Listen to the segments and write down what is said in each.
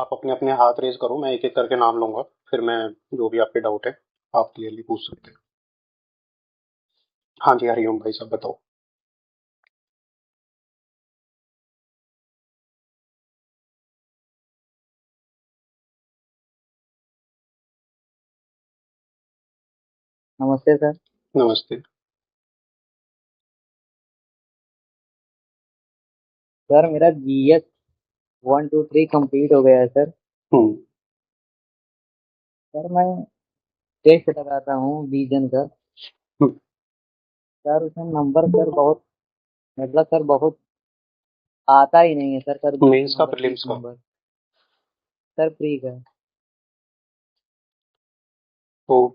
आप अपने अपने हाथ रेज करो, मैं एक एक करके नाम लूंगा, फिर मैं जो भी आपके डाउट है आप क्लियरली पूछ सकते हैं। हाँ जी, हरिओम भाई साहब बताओ। नमस्ते सर। नमस्ते। सर मेरा जीएस 1 2 3 कंप्लीट हो गया है सर। हम्म। सर मैं टेस्ट लगाता हूँ विजन का। हम्म, सर उसमें नंबर सर बहुत, मतलब सर बहुत आता ही नहीं है सर। सर 20 मेंस का नंबर, 30 प्रीलिम्स का? नंबर सर फ्री का। तो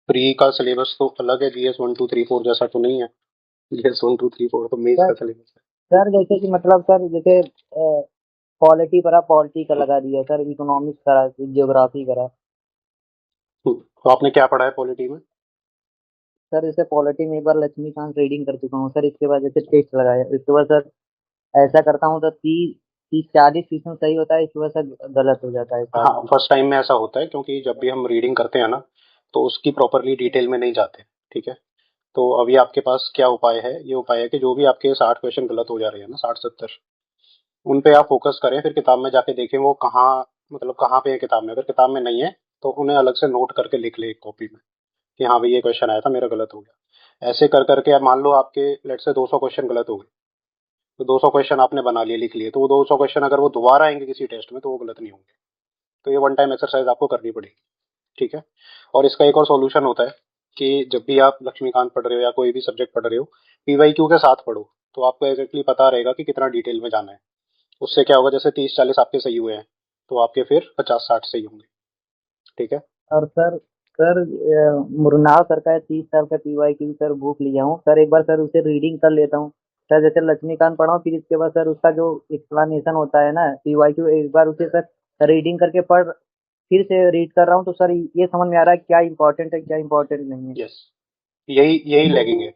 प्री का सिलेबस तो अलग है, GS 1 2 3 4 जैसा तो नहीं है। GS 1 2 3 4 तो मेंस सर का सिलेबस है। सर जैसे कि मतलब सर जैसे पॉलिटी करा, पॉलिटी का लगा दिया सर, इकोनॉमिक्स करा, जियोग्राफी करा। तो आपने क्या पढ़ा है पॉलिटी में? सर जैसे पॉलिटी में एक बार लक्ष्मीकांत रीडिंग कर चुका हूँ सर। इसके बाद जैसे टेस्ट लगाया, इसके बाद सर ऐसा करता हूँ तो 30 30 40 क्वेश्चन सही होता है, इसके बाद सर गलत हो जाता है हाँ, 60 में। फर्स्ट टाइम में ऐसा होता है क्योंकि जब भी हम रीडिंग करते हैं ना, तो उसकी प्रॉपरली डिटेल में नहीं जाते। ठीक है। तो अभी आपके पास क्या उपाय है? ये उपाय है कि जो भी आपके 60 क्वेश्चन गलत हो जा रहे हैं ना, 60 70, उन पे आप फोकस करें, फिर किताब में जाके देखें वो कहाँ, मतलब कहाँ पे है किताब में। अगर किताब में नहीं है तो उन्हें अलग से नोट करके लिख ले एक कॉपी में कि हाँ भाई ये क्वेश्चन आया था, मेरा गलत हो गया। ऐसे कर करके अब मान लो आपके लेट से 200 क्वेश्चन गलत हो गए, तो 200 क्वेश्चन आपने बना लिए, लिख लिए, तो वो 200 क्वेश्चन अगर वो दोबारा आएंगे किसी टेस्ट में तो वो गलत नहीं होंगे। तो ये वन टाइम एक्सरसाइज आपको करनी पड़ेगी। ठीक है। और इसका एक और सॉल्यूशन होता है कि जब भी आप लक्ष्मीकांत पढ़ रहे हो या कोई भी सब्जेक्ट पढ़ रहे हो, PYQ के साथ पढ़ो, तो आपको एग्जैक्टली पता रहेगा कि कितना डिटेल में जाना है। उससे क्या होगा, जैसे 30 40 आपके सही हुए हैं, तो आपके फिर 50 60 सही होंगे। ठीक है। और सर मुरनाल सर का 30 साल का पीवाईक्यू सर बुक लिया हूँ सर। एक बार सर उसे रीडिंग कर लेता हूँ सर। जैसे लक्ष्मीकांत पढ़ा हूँ, फिर इसके बाद सर उसका जो एक्सप्लेनेशन होता है ना पीवाईक्यू, एक बार उसे सर रीडिंग करके पढ़, फिर से रीड कर रहा हूँ तो सर ये समझ में आ रहा है क्या इंपॉर्टेंट है क्या इंपॉर्टेंट नहीं है। यस, यही यही लैगिंग है।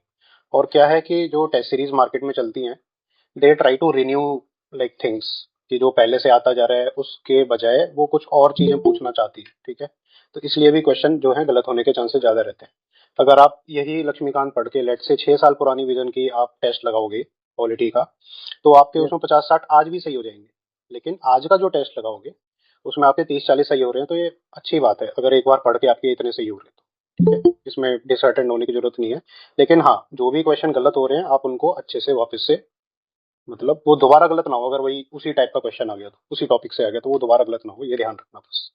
और क्या है कि जो टेस्ट सीरीज मार्केट में चलती हैं, they try to renew like things, कि जो पहले से आता जा रहा है उसके बजाय वो कुछ और चीजें पूछना चाहती है। ठीक है। तो इसलिए भी क्वेश्चन जो है गलत होने के चांसेस ज्यादा रहते हैं। अगर आप यही लक्ष्मीकांत पढ़ के लेट से 6 साल पुरानी विजन की आप टेस्ट लगाओगे पॉलिटी का, तो आपके Yes, उसमें 50 60 आज भी सही हो जाएंगे। लेकिन आज का जो टेस्ट लगाओगे उसमें आपके 30 40 सही हो रहे हैं, तो ये अच्छी बात है अगर एक बार पढ़ के आपके इतने सही हो रहे हैं तो। ठीक है, इसमें डिसअर्टेंड होने की जरूरत नहीं है। लेकिन हाँ, जो भी क्वेश्चन गलत हो रहे हैं आप उनको अच्छे से वापस से, मतलब वो दोबारा गलत ना हो। अगर वही उसी टाइप का क्वेश्चन आ गया, तो उसी टॉपिक से आ गया, तो वो दोबारा गलत ना हो, ये ध्यान रखना बस।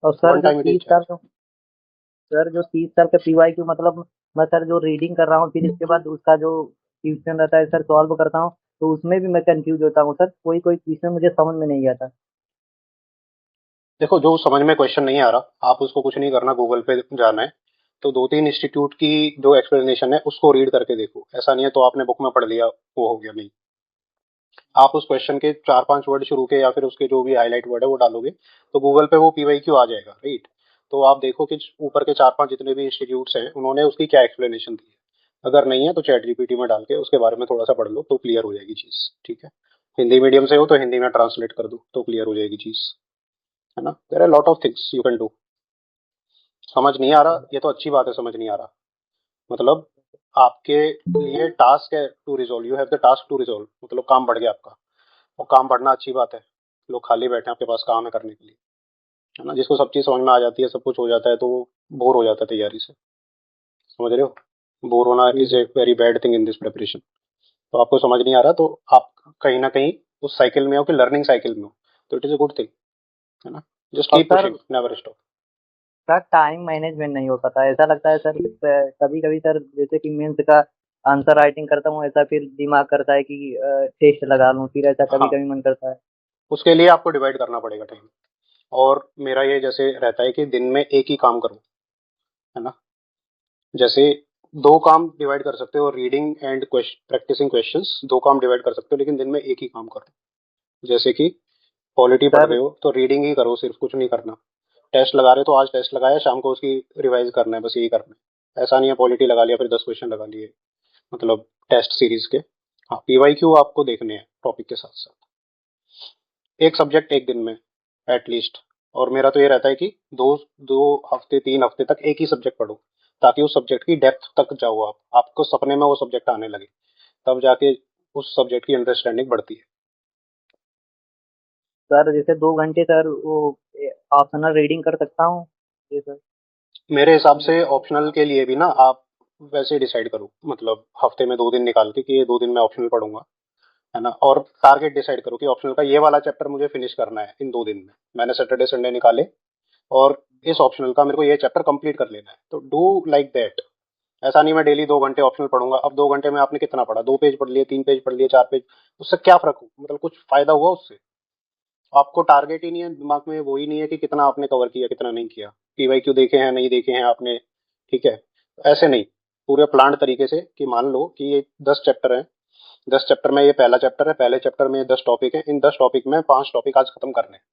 और सर वन जो टाइम इट इज तीस साल चेंज। का सर जो 30 साल का पीवाईक्यू, मतलब मैं सर जो रीडिंग कर रहा हूँ, फिर इसके बाद उसका जो क्वेश्चन रहता है सर सॉल्व करता हूँ, तो उसमें भी मैं कंफ्यूज होता हूँ सर। कोई कोई चीजें मुझे समझ में नहीं आता। देखो, जो समझ में क्वेश्चन नहीं आ रहा, आप उसको कुछ नहीं करना, गूगल पे जाना है, तो 2 3 इंस्टीट्यूट की जो एक्सप्लेनेशन है उसको रीड करके देखो। ऐसा नहीं है तो आपने बुक में पढ़ लिया वो हो गया, नहीं। आप उस क्वेश्चन के 4 5 वर्ड शुरू के या फिर उसके जो भी हाईलाइट वर्ड है वो डालोगे, तो गूगल पे वो PYQ आ जाएगा, राइट। तो आप देखो कि ऊपर के 4 5 जितने भी इंस्टीट्यूट्स हैं उन्होंने उसकी क्या एक्सप्लेनेशन दी है। अगर नहीं है तो चैट जीपीटी में डाल के उसके बारे में थोड़ा सा पढ़ लो तो क्लियर हो जाएगी चीज। ठीक है। हिंदी मीडियम से हो तो हिंदी में ट्रांसलेट कर दो तो क्लियर हो जाएगी चीज, है ना। There are lot of things you can do. समझ नहीं आ रहा, ये तो अच्छी बात है, समझ नहीं आ रहा मतलब आपके लिए टास्क है to resolve, you have the task to resolve, मतलब काम बढ़ गया आपका। और काम बढ़ना अच्छी बात है। लोग खाली बैठे हैं, आपके पास काम है करने के लिए, है ना। जिसको सब चीज समझ में आ जाती है, सब कुछ हो जाता है, तो वो बोर हो जाता है तैयारी से। समझ रहे हो, बोर होना जी is sir. A very bad thing in this preparation. तो आपको समझ नहीं आ रहा तो आप कहीं ना कहीं उस साइकिल में हो कि लर्निंग साइकिल में हो, तो it is a good thing, है ना। जस्ट और keep sir pushing, never stop. Sir time management नहीं हो पाता। ऐसा लगता है सर कभी कभी सर, जैसे कि मेंस का आंसर राइटिंग करता हूँ, ऐसा फिर दिमाग करता है कि टेस्ट लगा लूँ, फिर ऐसा कभी हाँ, कभी मन करता है। उसके लिए आपको डिवाइड करना पड़ेगा टाइम। और मेरा ये जैसे रहता है कि दिन में एक ही काम करो, है ना। जैसे दो काम डिवाइड कर सकते हो, रीडिंग एंड प्रैक्टिसिंग क्वेश्चंस, दो काम डिवाइड कर सकते हो, लेकिन दिन में एक ही काम करो। जैसे कि पॉलिटी पढ़ सर रहे हो तो रीडिंग ही करो, सिर्फ कुछ नहीं करना। टेस्ट लगा रहे हो तो आज टेस्ट लगाया, शाम को उसकी रिवाइज करना है, बस यही करना है। ऐसा नहीं है पॉलिटी लगा लिया फिर 10 क्वेश्चन लगा लिए, मतलब टेस्ट सीरीज के। हाँ, PYQ आपको देखने हैं टॉपिक के साथ साथ। एक सब्जेक्ट एक दिन में एटलीस्ट। और मेरा तो ये रहता है कि दो दो हफ्ते 3 हफ्ते तक एक ही सब्जेक्ट पढ़ो, ताकि उस सब्जेक्ट की डेप्थ तक जाओ, आप आपको सपने में वो सब्जेक्ट आने लगे, तब जाके उस सब्जेक्ट की अंडरस्टैंडिंग बढ़ती है। सर जैसे 2 घंटे सर वो ऑप्शनल रीडिंग कर सकता हूँ? जी सर। मेरे हिसाब से ऑप्शनल के लिए भी ना आप वैसे डिसाइड करो, मतलब हफ्ते में 2 दिन निकाल के कि ये 2 दिन मैं ऑप्शनल पढ़ूंगा, है ना। और टारगेट डिसाइड करो कि ऑप्शनल का ये वाला चैप्टर मुझे फिनिश करना है इन 2 दिन में। मैंने सैटरडे संडे निकाले और इस ऑप्शनल का मेरे को ये चैप्टर कंप्लीट कर लेना है, तो डू लाइक दैट। ऐसा नहीं मैं डेली 2 घंटे ऑप्शनल पढ़ूंगा। अब 2 घंटे में आपने कितना पढ़ा, 2 पेज पढ़ लिए, 3 पेज पढ़ लिए, 4 पेज, उससे क्या फर्क हो, मतलब कुछ फायदा हुआ उससे? आपको टारगेट ही नहीं है दिमाग में, वो ही नहीं है कि कितना आपने कवर किया कितना नहीं किया, पीवाईक्यू देखे हैं नहीं देखे हैं आपने, ठीक है। ऐसे नहीं, पूरे प्लान तरीके से कि मान लो कि ये 10 चैप्टर हैं, 10 चैप्टर में ये पहला चैप्टर है, पहले चैप्टर में ये 10 टॉपिक है, इन 10 टॉपिक में 5 टॉपिक आज खत्म करने हैं,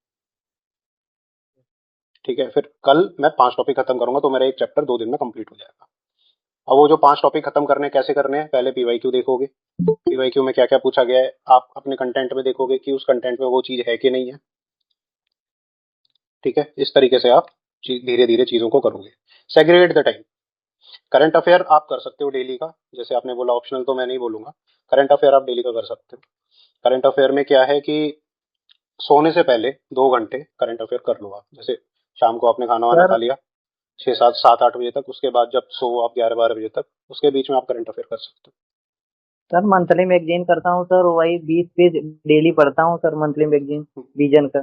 ठीक है। फिर कल मैं 5 टॉपिक खत्म करूंगा, तो मेरा एक चैप्टर 2 दिन में कंप्लीट हो जाएगा। अब वो जो 5 टॉपिक खत्म करने हैं, कैसे करने हैं, पहले पीवाईक्यू देखोगे, पीवाईक्यू में क्या क्या पूछा गया है, आप अपने कंटेंट में देखोगे कि उस कंटेंट में वो चीज है कि नहीं है, ठीक है। इस तरीके से आप धीरे धीरे चीजों को करोगे। Segregate the time. Current affair आप कर सकते हो डेली का, जैसे आपने बोला ऑप्शनल तो मैं नहीं बोलूंगा, करंट अफेयर आप डेली का कर सकते हो। करंट अफेयर में क्या है कि सोने से पहले 2 घंटे करंट अफेयर कर लो आप, जैसे शाम को आपने खाना वाना सर खा लिया 6 7 7 8 बजे तक, उसके बाद जब सो आप 11 12 बजे तक, उसके बीच में आप करंट अफेयर कर सकते सर मंथली मैगजीन करता हूँ सर, वही 20 पेज डेली पढ़ता हूँ सर, मंथली मैगजीन हो। विजन का।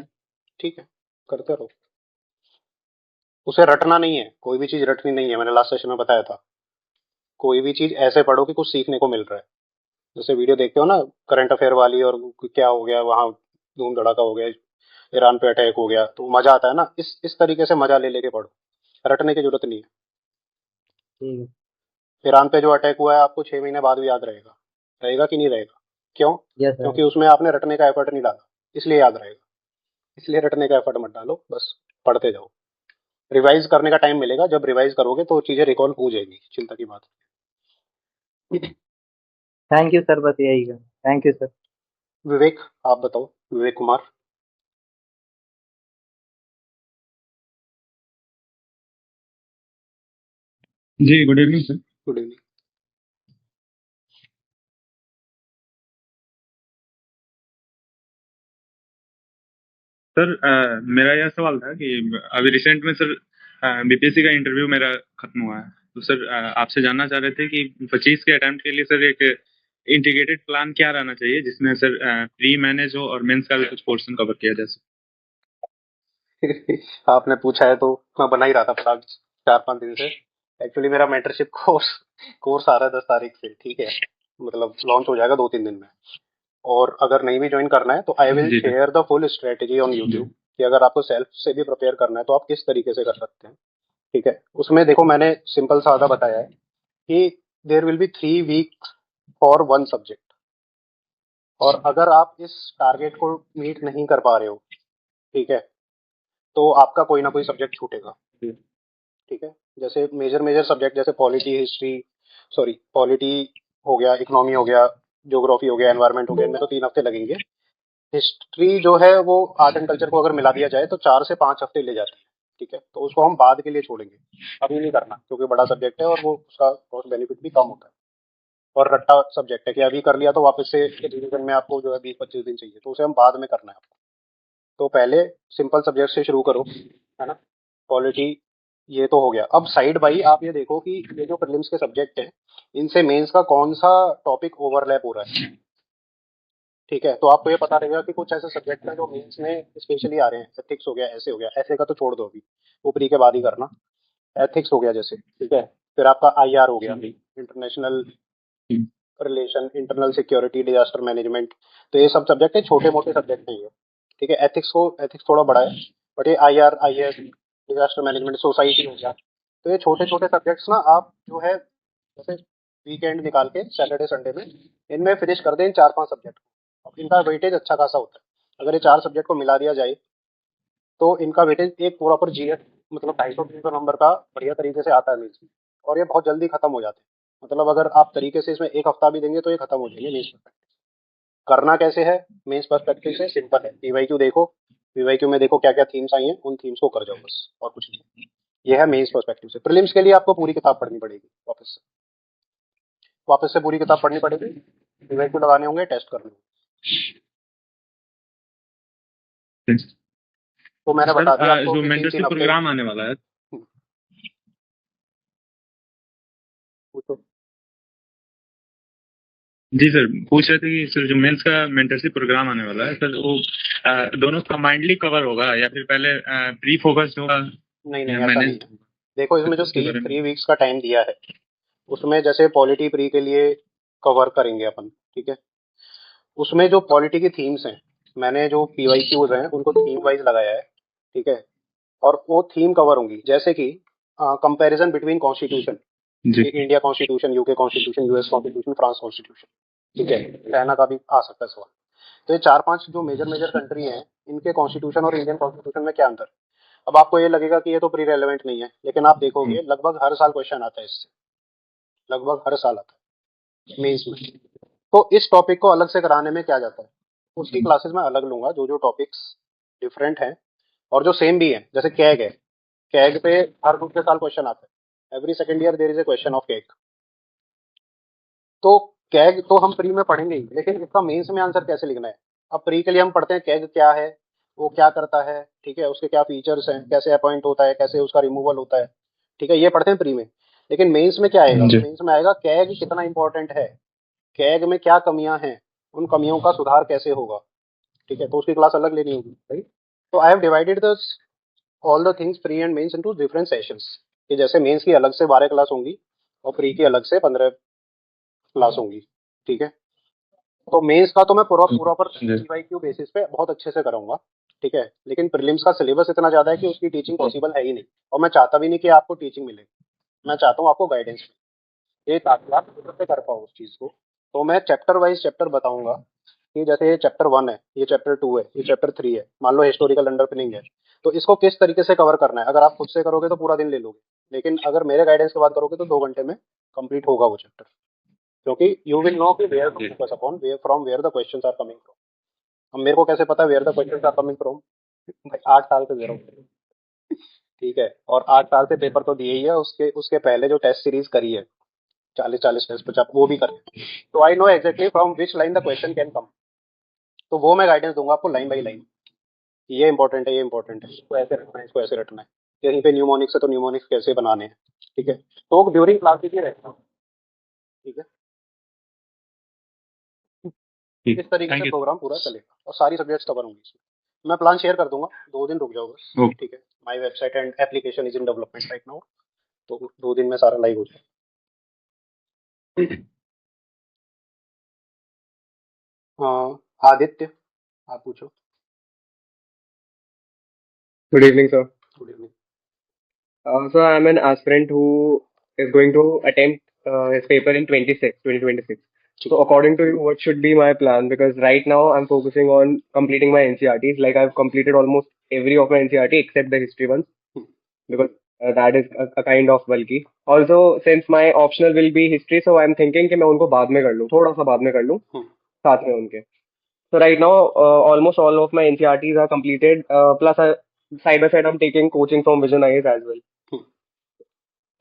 ठीक है, करते रहो। उसे रटना नहीं है, कोई भी चीज रटनी नहीं है, मैंने लास्ट सेशन में बताया था। कोई भी चीज ऐसे पढ़ो कि कुछ सीखने को मिल रहा है। जैसे वीडियो देखते हो ना करंट अफेयर वाली, और क्या हो गया वहां, धूम धड़ाका हो गया, ईरान पे अटैक हो गया, तो मजा आता है ना, इस तरीके से मजा ले लेके पढ़ो, रटने की जरूरत नहीं है। ठीक है। ईरान पे जो अटैक हुआ है आपको 6 महीने बाद भी याद रहेगा, रहेगा कि नहीं रहेगा? क्यों? Yes sir. क्योंकि उसमें आपने रटने का एफर्ट नहीं डाला, इसलिए याद रहेगा। इसलिए रटने का एफर्ट मत डालो, बस पढ़ते जाओ। रिवाइज करने का टाइम मिलेगा, जब रिवाइज करोगे तो चीजें रिकॉल हो जाएगी, चिंता की बात नहीं। थैंक यू सर, बस यही का। Thank you sir. विवेक, आप बताओ, विवेक कुमार। जी, good evening sir. Good evening. Sir मेरा यह सवाल था कि अभी रिसेंट में सर बीपीएससी का इंटरव्यू मेरा खत्म हुआ है। तो सर आपसे जानना चाह रहे थे कि 25 के अटेम्प्ट के लिए सर एक इंटीग्रेटेड प्लान क्या रहना चाहिए, जिसमें सर प्री मैनेज हो और मेंस का भी कुछ पोर्शन कवर किया जा सके। आपने पूछा है तो मैं बना ही रहा था पता 4 5 दिन से। एक्चुअली मेरा मेंटरशिप कोर्स आ रहा है 10 तारीख से, ठीक है, मतलब लॉन्च हो जाएगा 2 3 दिन में। और अगर नहीं भी ज्वाइन करना है तो आई विल जी sir. Share the full strategy on YouTube, कि अगर आपको सेल्फ से भी प्रिपेयर करना है तो आप किस तरीके से कर सकते हैं, ठीक है। उसमें देखो मैंने सिंपल सादा बताया है कि there will be 3 week for one subject, और अगर आप इस टारगेट को मीट नहीं कर पा रहे हो, ठीक है, तो आपका कोई ना कोई सब्जेक्ट छूटेगा, जी ठीक है। जैसे मेजर मेजर सब्जेक्ट जैसे पॉलिटी हिस्ट्री, सॉरी पॉलिटी हो गया, इकोनॉमी हो गया, ज्योग्राफी हो गया, एनवायरमेंट हो गया, इनमें तो 3 हफ्ते लगेंगे। हिस्ट्री जो है वो आर्ट एंड कल्चर को अगर मिला दिया जाए तो 4 से 5 हफ्ते ले जाती है, ठीक है। तो उसको हम बाद के लिए छोड़ेंगे, अभी नहीं करना, क्योंकि बड़ा सब्जेक्ट है और वो उसका कॉस्ट बेनिफिट भी कम होता है। और रट्टा सब्जेक्ट है कि अभी कर लिया तो वापस से रिवीजन में आपको जो है 20 25 दिन चाहिए, तो उसे हम बाद में करना है आपको। तो पहले सिंपल सब्जेक्ट से शुरू करो, है ना। पॉलिटी ये तो हो गया। अब साइड बाई आप ये देखो कि ये जो प्रीलिम्स के सब्जेक्ट हैं, इनसे मेंस का कौन सा टॉपिक ओवरलैप हो रहा है, ठीक है। तो आपको ये पता रहेगा कि कुछ ऐसे सब्जेक्ट हैं जो मेंस में स्पेशली आ रहे हैं, एथिक्स हो गया, ऐसे हो गया, ऐसे का तो छोड़ दो अभी, ऊपरी के बाद ही करना। एथिक्स हो गया जैसे, ठीक है। फिर आपका आईआर हो गया, इंटरनेशनल जी relation, internal security, disaster management. तो ये सब सब्जेक्ट है, छोटे मोटे सब्जेक्ट नहीं है, ठीक है। एथिक्स थोड़ा बड़ा है, बट ये IR IS, disaster management, society हो गया। तो ये छोटे छोटे सब्जेक्ट्स ना आप जो है जैसे वीकेंड निकाल के सैटरडे संडे में इनमें फिनिश कर दें इन 4 5 सब्जेक्ट को। अब इनका वेटेज अच्छा खासा होता है, अगर ये 4 सब्जेक्ट को मिला दिया जाए तो इनका वेटेज एक प्रॉपर जीएस, मतलब 250 300 नंबर का बढ़िया तरीके से आता है मीन्स में। और ये बहुत जल्दी खत्म हो जाते हैं, मतलब अगर आप तरीके से इसमें एक हफ्ता भी देंगे तो ये खत्म हो जाएंगे मीन्स में। करना कैसे है मेंस पर्सपेक्टिव से? सिंपल है, पीवाईक्यू देखो, पीवाईक्यू में देखो क्या क्या थीम्स आई हैं, उन थीम्स को कर जाओ बस, और कुछ नहीं। ये है मेंस पर्सपेक्टिव से। प्रीलिम्स के लिए आपको पूरी किताब पढ़नी पड़ेगी, वापस से पूरी किताब पढ़नी पड़ेगी, पीवाईक्यू लगाने होंगे, टेस्ट करने होंगे। तो मैंने सर बता दिया आपको जो कि 3-3 मेंटरशिप हफ्ते। प्रोग्राम आने वाला है, पूछो। जी सर पूछ रहे थे कि सर जो मेंस का मेंटरशिप प्रोग्राम आने वाला है सर, वो दोनों कंबाइंडली कवर होगा या फिर पहले प्री फोकस्ड होगा नहीं या नहीं, ऐसा नहीं मैनेज? है। देखो, इसमें जो उसके बारे में। 3 वीक्स का टाइम दिया है, उसमें जैसे पॉलिटी प्री के लिए कवर करेंगे अपन, ठीक है। उसमें जो पॉलिटी की थीम्स हैं, मैंने जो पीवाईक्यूज हैं उनको थीम वाइज लगाया है, ठीक है। और वो थीम कवर होंगी, जैसे कि कंपैरिजन बिटवीन कॉन्स्टिट्यूशन, जी India constitution, UK constitution, US constitution, France constitution, ठीक है। चाइना का भी आ सकता है सवाल। तो ये 4-5 जो मेजर मेजर कंट्री हैं, इनके कॉन्स्टिट्यूशन और इंडियन कॉन्स्टिट्यूशन में क्या अंतर है? अब आपको ये लगेगा कि ये तो प्री रेलेवेंट नहीं है, लेकिन आप देखोगे लगभग हर साल क्वेश्चन आता है इससे, लगभग हर साल आता है मेंस में। तो इस टॉपिक को अलग से कराने में क्या जाता है, उसकी क्लासेस मैं अलग लूंगा, जो जो टॉपिक्स डिफरेंट हैं और जो सेम भी हैं। जैसे कैग है, कैग पे हर दूसरे साल क्वेश्चन आता है, every second year there is a question of CAG. तो कैग तो हम प्री में पढ़ेंगे ही, लेकिन इसका मेंस में आंसर कैसे लिखना है? अब प्री के लिए हम पढ़ते हैं कैग क्या है, वो क्या करता है, ठीक है, उसके क्या फीचर्स हैं, कैसे अपॉइंट होता है, कैसे उसका रिमूवल होता है, ठीक है, ये पढ़ते हैं प्री में। लेकिन मेंस में क्या आएगा? जी मेंस में आएगा कैग कितना इंपॉर्टेंट है, कैग में क्या कमियां हैं, उन कमियों का सुधार कैसे होगा, ठीक है। तो उसकी क्लास अलग लेनी होगी, राइट। तो I have divided the all the things pre and mains into different sessions, कि जैसे मेंस की अलग से 12 क्लास होंगी और प्री की अलग से 15 क्लास होंगी, ठीक है। तो मेंस का तो मैं पूरा पूरा पर जी पीवाईक्यू बेसिस पे बहुत अच्छे से कराऊंगा, ठीक है। लेकिन प्रीलिम्स का सिलेबस इतना ज्यादा है कि उसकी टीचिंग पॉसिबल है ही नहीं, और मैं चाहता भी नहीं कि आपको टीचिंग मिले, मैं चाहता हूँ आपको गाइडेंस मिले, ये ताकि आप खुद से कर पाओ उस चीज को। तो मैं चैप्टर वाइज चैप्टर बताऊंगा, कि जैसे ये चैप्टर 1 है, ये चैप्टर 2 है, ये चैप्टर 3 है, मान लो हिस्टोरिकल अंडरपिनिंग है, तो इसको किस तरीके से कवर करना है। अगर आप खुद से करोगे तो पूरा दिन ले लोगे, लेकिन अगर मेरे गाइडेंस के बाद करोगे तो 2 घंटे में कंप्लीट होगा वो चैप्टर, क्योंकि यू विल नो कि वेयर टू जी focus upon, where from where the questions are coming from. अब मेरे को कैसे पता where the questions are coming from? भाई 8 साल से दे रहा हूँ, ठीक है, और 8 साल से पेपर तो दिए ही है, उसके उसके पहले जो टेस्ट सीरीज करी है, 40-40 टेस्ट 50, वो भी करे, तो I know exactly from which line the question can come. तो वो मैं गाइडेंस दूंगा आपको लाइन बाई लाइन, ये इंपॉर्टेंट है, ये इंपॉर्टेंट है, इसको ऐसे रखना है, इसको ऐसे रखना है, कहीं पे न्यूमोनिक्स है तो न्यूमोनिक्स कैसे बनाने हैं, ठीक है। तो ड्यूरिंग क्लासेस ही रहता, ठीक है। ठीक इस तरीके थैंक से यू प्रोग्राम पूरा चलेगा और सारी सब्जेक्ट्स कवर होंगी इसमें। मैं प्लान शेयर कर दूंगा, 2 दिन रुक जाओ बस, ओके ठीक है। My website and application is in development right now, तो 2 दिन में सारा लाइव हो जाएगा। आदित्य, आप पूछो। Good evening, sir. Good evening. So I'm an aspirant who is going to attempt his paper in 2026. ठीक So है, according to you, what should be my plan? Because right now I'm focusing on completing my NCRTs. Like I've completed almost every of my NCRT except the history ones because that is a kind of bulky. Also, since my optional will be history, so I'm thinking कि मैं उनको बाद में कर लूँ, थोड़ा सा बाद में कर लूँ, साथ में उनके. So right now, almost all of my NCRTs are completed. Plus, side by side, I'm taking coaching from Vision IAS as well.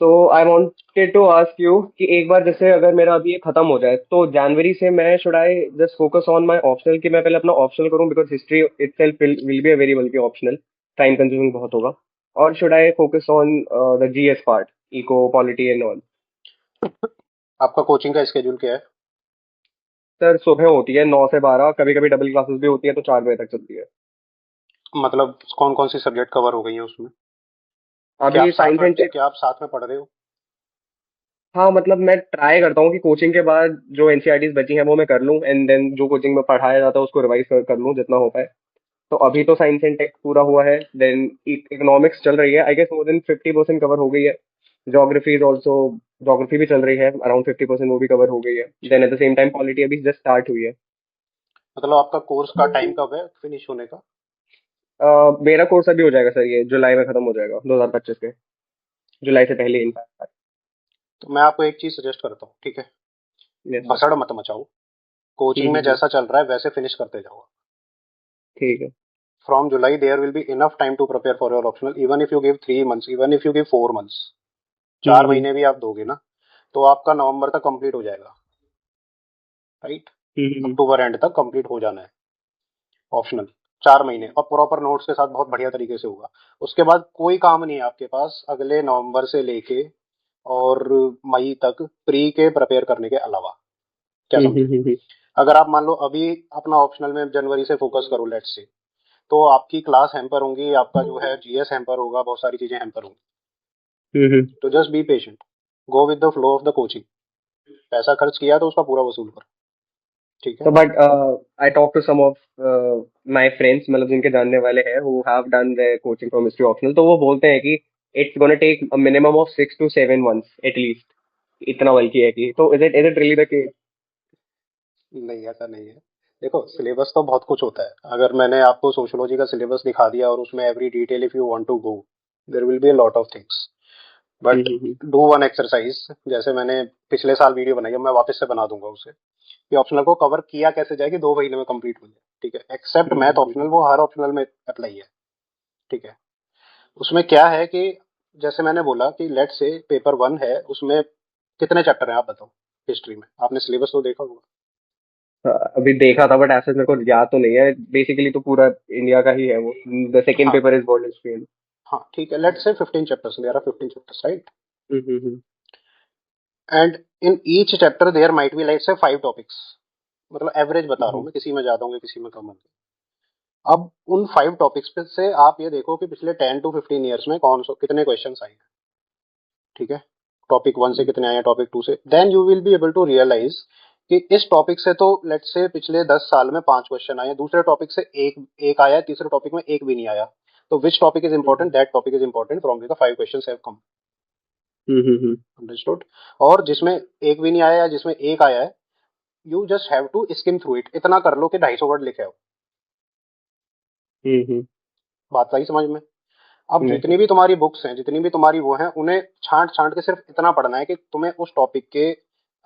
तो I wanted to ask you कि एक बार जैसे अगर मेरा अभी ये खत्म हो जाए तो जनवरी से मैं should I just focus on my optional कि मैं पहले अपना ऑप्शनल करूं because history itself will be a very बल्कि ऑप्शनल टाइम कंज्यूमिंग बहुत होगा और should I focus on the GS part eco polity and all. आपका कोचिंग का स्केड्यूल क्या है? सर सुबह होती है 9 से 12, कभी कभी डबल क्लासेस भी होती है तो 4 बजे तक चलती है. मतलब कौन कौन सी सब्जेक्ट कवर हो गई है उसमें? अभी साइंस एंड टेक. क्या आप साथ में पढ़ रहे हो? हाँ मतलब मैं ट्राई करता हूँ कि कोचिंग के बाद जो एनसीईआरटीज बची हैं वो मैं कर लूँ एंड देन जो कोचिंग में पढ़ाया जाता है उसको रिवाइज कर लूँ जितना हो पाए. तो अभी तो साइंस एंड टेक पूरा हुआ है. देन इकोनॉमिक्स चल रही है. I guess more than 50% cover हो गई है. ज्योग्राफी इज ऑल्सो, ज्योग्राफी भी चल रही है अराउंड 50% वो भी कवर हो गई है. Then at the same time polity अभी जस्ट स्टार्ट हुई है. मतलब आपका कोर्स का टाइम कब है फिनिश होने का? मेरा कोर्स अभी हो जाएगा सर, ये जुलाई में खत्म हो जाएगा 2025 के जुलाई से पहले इनफैक्ट. तो मैं आपको एक चीज सजेस्ट करता हूँ, ठीक है। यस. भसड़ मत मचाओ, कोचिंग में जैसा चल रहा है वैसे फिनिश करते जाओ। ठीक है। From July there will be enough time to prepare for your optional, even if you give 3 months, even if you give 4 months, 4 महीने भी आप दोगे ना तो आपका नवंबर तक कंप्लीट हो जाएगा, राइट। अक्टूबर एंड तक कंप्लीट हो जाना है ऑप्शनल, 4 महीने, और प्रॉपर नोट्स के साथ बहुत बढ़िया तरीके से होगा। उसके बाद कोई काम नहीं है आपके पास अगले नवंबर से लेके और मई तक प्री के प्रिपेयर करने के अलावा। क्या समझे? अगर आप मान लो अभी अपना ऑप्शनल में जनवरी से फोकस करो लेट्स से, तो आपकी क्लास हैम्पर होंगी, आपका जो है जीएस हैम्पर होगा, बहुत सारी चीजें हैम्पर होंगी। तो just be patient, go with the flow of the coaching. पैसा खर्च किया तो उसका पूरा वसूल करो, ठीक है। So, but I talked to some of my friends, मतलब जिनके जानने वाले हैं, who have done their coaching from history optional, तो वो बोलते हैं कि it's gonna take a minimum of 6 to 7 months at least, इतना बल्कि है कि, तो is it really the case? नहीं, ऐसा नहीं है। देखो सिलेबस तो बहुत कुछ होता है। अगर मैंने आपको सोशियोलॉजी का सिलेबस दिखा दिया और उसमें every detail if you want to go, there will be a lot of things, but do one exercise. जैसे मैंने पिछले साल वीडियो बनाई है, मैं वापस से बना दूंगा उसे, कि ऑप्शनल को कवर किया कैसे जाए कि 2 महीने में कंप्लीट हो जाए, ठीक है। एक्सेप्ट मैथ ऑप्शनल, वो हर ऑप्शनल में अप्लाई है, ठीक है। उसमें क्या है कि जैसे मैंने बोला कि लेट से पेपर 1 है, उसमें कितने चैप्टर हैं आप बताओ हिस्ट्री में? आपने सिलेबस तो देखा होगा। अभी देखा था, बट ऐसे मेरे को याद तो नहीं है। बेसिकली तो पूरा इंडिया का ही है वो। द सेकंड हाँ पेपर इज वर्ल्ड हिस्ट्री। हाँ, ठीक है, let say 15 chapters, there are 15 chapters, right. And in each chapter there might be like say 5 topics, मतलब एवरेज बता रहा हूँ मैं, किसी में ज्यादा होंगे किसी में कम होंगे। अब उन 5 टॉपिक्स पे से आप ये देखो कि पिछले 10 to 15 ईयर्स में कितने क्वेश्चन आए हैं, ठीक है। टॉपिक 1 से कितने आए हैं, टॉपिक 2 से, then you will be able to realize कि इस टॉपिक से तो लेट्स से पिछले 10 साल में 5 क्वेश्चन आए, दूसरे टॉपिक से एक एक आया, तीसरे टॉपिक में एक भी नहीं आया। तो which topic is important, that topic is important from the 5 questions have come, understood. और जिसमें एक भी नहीं आया या जिसमें एक आया है, you just have to skim through it, इतना कर लो कि 250 वर्ड लिखे हो। बात सही समझ में? अब जितनी भी तुम्हारी बुक्स हैं, जितनी भी तुम्हारी वो हैं, उन्हें छांट छांट के सिर्फ इतना पढ़ना है कि तुम्हें उस टॉपिक के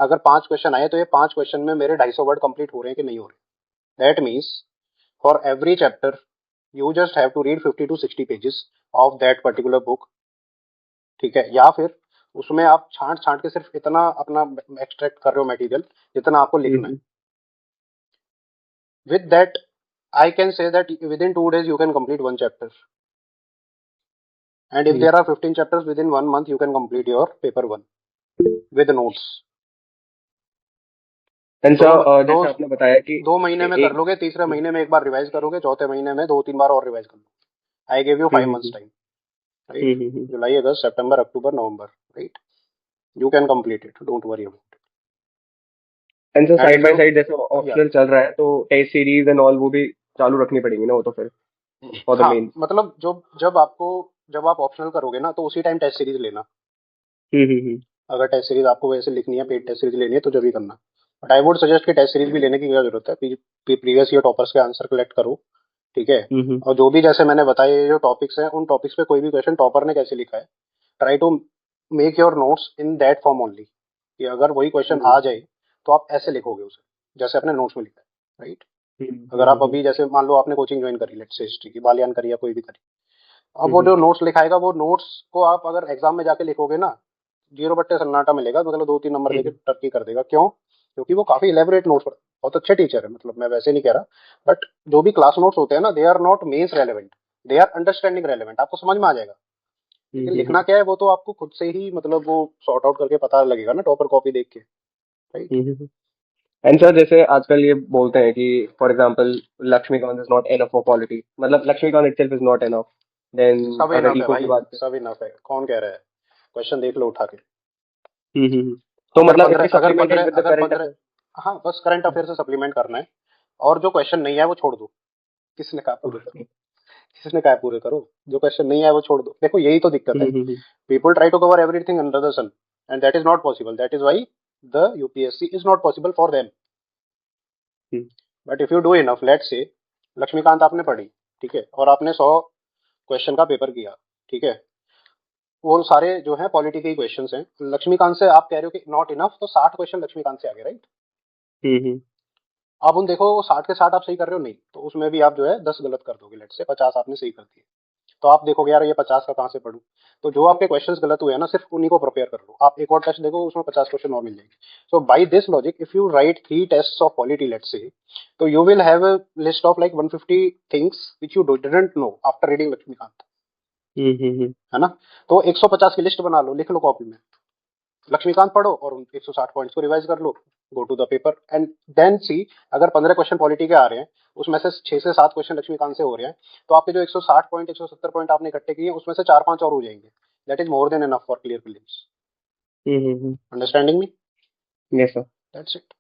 अगर 5 क्वेश्चन आए तो ये 5 क्वेश्चन में मेरे 250 वर्ड कंप्लीट हो रहे हैं कि नहीं हो रहे। That means for every chapter you just have to read 50 to 60 pages of that particular book, ठीक है। या फिर उसमें आप छांट छांट के सिर्फ इतना अपना एक्सट्रैक्ट कर रहे हो मटेरियल जितना आपको लिखना है। With that I can say that with in 2 days you can complete 1 chapter, and if there are 15 chapters within 1 month you can complete your paper 1 with notes। And sir, दो जैसे आपने बताया कि 2 महीने में कर लोगे, तीसरे महीने में एक बार रिवाइज करोगे, चौथे महीने में 2-3 बार और रिवाइज कर लो। I give you 5 months time, right. जुलाई, अगस्त, सितंबर, अक्टूबर, नवंबर, right. You can complete it, don't worry about it. And sir, and side by जो साइड जैसे ऑप्शनल चल रहा है, तो टेस्ट सीरीज एंड ऑल वो भी चालू रखनी पड़ेगी ना, वो तो फिर फॉर द हाँ, मेन। मतलब जब आप ऑप्शनल करोगे ना तो उसी टाइम टेस्ट सीरीज लेना। अगर टेस्ट सीरीज आपको वैसे लिखनी है, पेड टेस्ट सीरीज लेनी है तो जब ही करना। बट आई वुड सजेस्ट कि टेस्ट सीरीज भी लेने की क्या जरूरत है, प्रीवियस ईयर टॉपर्स के आंसर कलेक्ट करो, ठीक है। और जो भी जैसे मैंने बताया ये जो टॉपिक्स हैं, उन टॉपिक्स पे कोई भी क्वेश्चन टॉपर ने कैसे लिखा है, try to make your notes in that form only, कि अगर वही क्वेश्चन आ जाए तो आप ऐसे लिखोगे उसे जैसे अपने नोट्स में लिखा है, राइट। अगर आप अभी जैसे मान लो आपने कोचिंग ज्वाइन करी, लेट्स से हिस्ट्री की, बालियान करी या कोई भी करी, अब वो जो नोट्स लिखाएगा वो नोट्स को आप अगर एग्जाम में जाके लिखोगे ना, 0 बट्टे सन्नाटा मिलेगा, मतलब 2-3 नंबर देके टर्की कर देगा। क्यों? क्योंकि वो काफी इलेबोरेट नोट्स, बहुत अच्छे टीचर है, मतलब मैं वैसे नहीं कह रहा, बट जो भी क्लास नोट्स होते हैं ना, they are not means relevant, they are understanding relevant, आपको समझ में आ जाएगा। लेकिन लिखना क्या है वो तो आपको खुद से ही, मतलब वो सॉर्ट आउट करके पता लगेगा ना, टॉपर कॉपी देख के, राइट। एंड सर, जैसे आजकल ये बोलते हैं कि for example Laxmikanth is not enough for polity, मतलब Laxmikanth itself is not enough, then सब अगर इनफ है इको की भाई, बात सब इनफ है। कौन कह रहा है? क्वेश्चन देख लो उठा के। करें, तो अगर मतलब इट 15 बी अगर सप्लीमेंटेड 15 विद द अगर करंट 15 अफेयर। हाँ, बस करंट अफेयर से सप्लीमेंट करना है। और जो क्वेश्चन नहीं है वो छोड़ दो। किसने कहा पूरे करो? किसने कहा पूरे करो? जो क्वेश्चन नहीं है वो छोड़ दो। देखो यही तो दिक्कत है, people try to cover everything under the sun and that is not possible, that is why the UPSC is not possible for them. But if you do enough, let's say Laxmikanth आपने पढ़ी, ठीक है, और आपने 100 क्वेश्चन का paper किया, ठीक है, वो सारे जो है पॉलिटी के क्वेश्चंस हैं, लक्ष्मीकांत से आप कह रहे हो कि नॉट इनफ, तो 60 क्वेश्चन लक्ष्मीकांत से आ गए, राइट। अब उन देखो 60 के 60 आप सही कर रहे हो नहीं, तो उसमें भी आप जो है 10 गलत कर दोगे, लेट से 50 आपने सही कर दिए, तो आप देखोगे यार ये 50 का कहाँ से पढ़ूं। तो जो आपके क्वेश्चंस गलत हुए हैं ना, सिर्फ उन्हीं को प्रिपेयर कर लो, आप एक और टेस्ट देखो उसमें 50 क्वेश्चन और मिल जाएंगे। So by this logic if you write 3 tests of polity let's say, तो you will have a list of like 150 things which you didn't know after reading Laxmikanth, hmm. है ना। तो 150 की लिस्ट बना लो, लिख लो कॉपी में, लक्ष्मीकांत पढ़ो और उन 160 पॉइंट्स को रिवाइज कर लो, go to the paper and then see. अगर 15 क्वेश्चन पॉलिटी के आ रहे हैं, उसमें से 6 से 7 क्वेश्चन लक्ष्मीकांत से हो रहे हैं, तो आपके जो 160 पॉइंट 170 पॉइंट आपने इकट्ठे किए हैं, उसमें से 4-5 और हो जाएंगे। That is more than enough for clear prelims. Hmm. Understanding me? Yes, sir. That's it.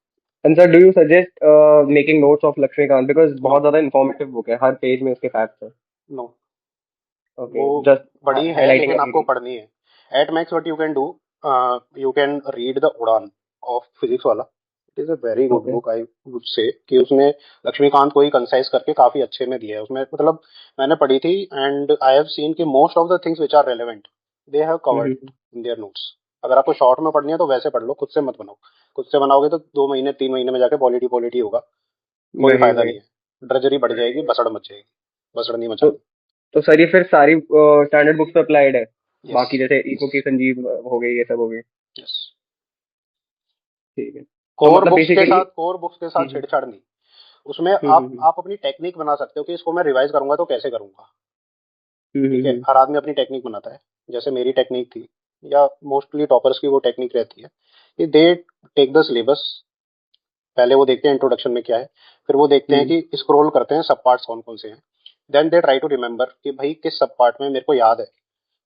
And sir, do you suggest making notes of Lakshmikant because बहुत ज़्यादा informative book है, हर पेज में उसके facts है. नो, Okay, वो just बड़ी है highlighting लेकिन a आपको few. पढ़नी है। At max what you can do, you can read the उड़ान ऑफ फिजिक्स वाला। It is a very good Okay. Book, I would say कि उसने लक्ष्मीकांत को ही कंसाइज करके काफी अच्छे में दिया है उसमें, मतलब मैंने पढ़ी थी एंड आई हैव सीन कि most of the things which are relevant they have covered in their notes. अगर आपको शॉर्ट में पढ़नी है तो वैसे पढ़ लो, खुद से मत बनाओ। खुद से बनाओगे तो 2 महीने 3 महीने में जाके पॉलिटी पॉलिटी होगा, कोई वही फायदा वही. नहीं है, ड्रजरी बढ़ जाएगी, बसड़ मच जाएगी, बसड़ नहीं तो मचानी। तो सर ये फिर सारी स्टैंडर्ड बुक्स पे अप्लाइड है, यस बाकी जैसे इको की संजीव हो गई, ये सब हो गई. यस। ठीक है, तो कोर मतलब बुक्स के बेसिकली. साथ, कोर बुक्स के साथ छेड़छाड़ नहीं। उसमें हम्म. आप अपनी टेक्निक बना सकते हो कि इसको मैं रिवाइज करूंगा तो कैसे करूंगा। ठीक है, हर आदमी अपनी टेक्निक बनाता है। जैसे मेरी टेक्निक थी, या मोस्टली टॉपर्स की वो टेक्निक रहती है कि दे टेक द सिलेबस, पहले वो देखते हैं इंट्रोडक्शन में क्या है, फिर वो देखते हैं कि स्क्रॉल करते हैं सब पार्ट्स कौन कौन से हैं, then they try to remember कि भाई किस सब पार्ट में मेरे को याद है,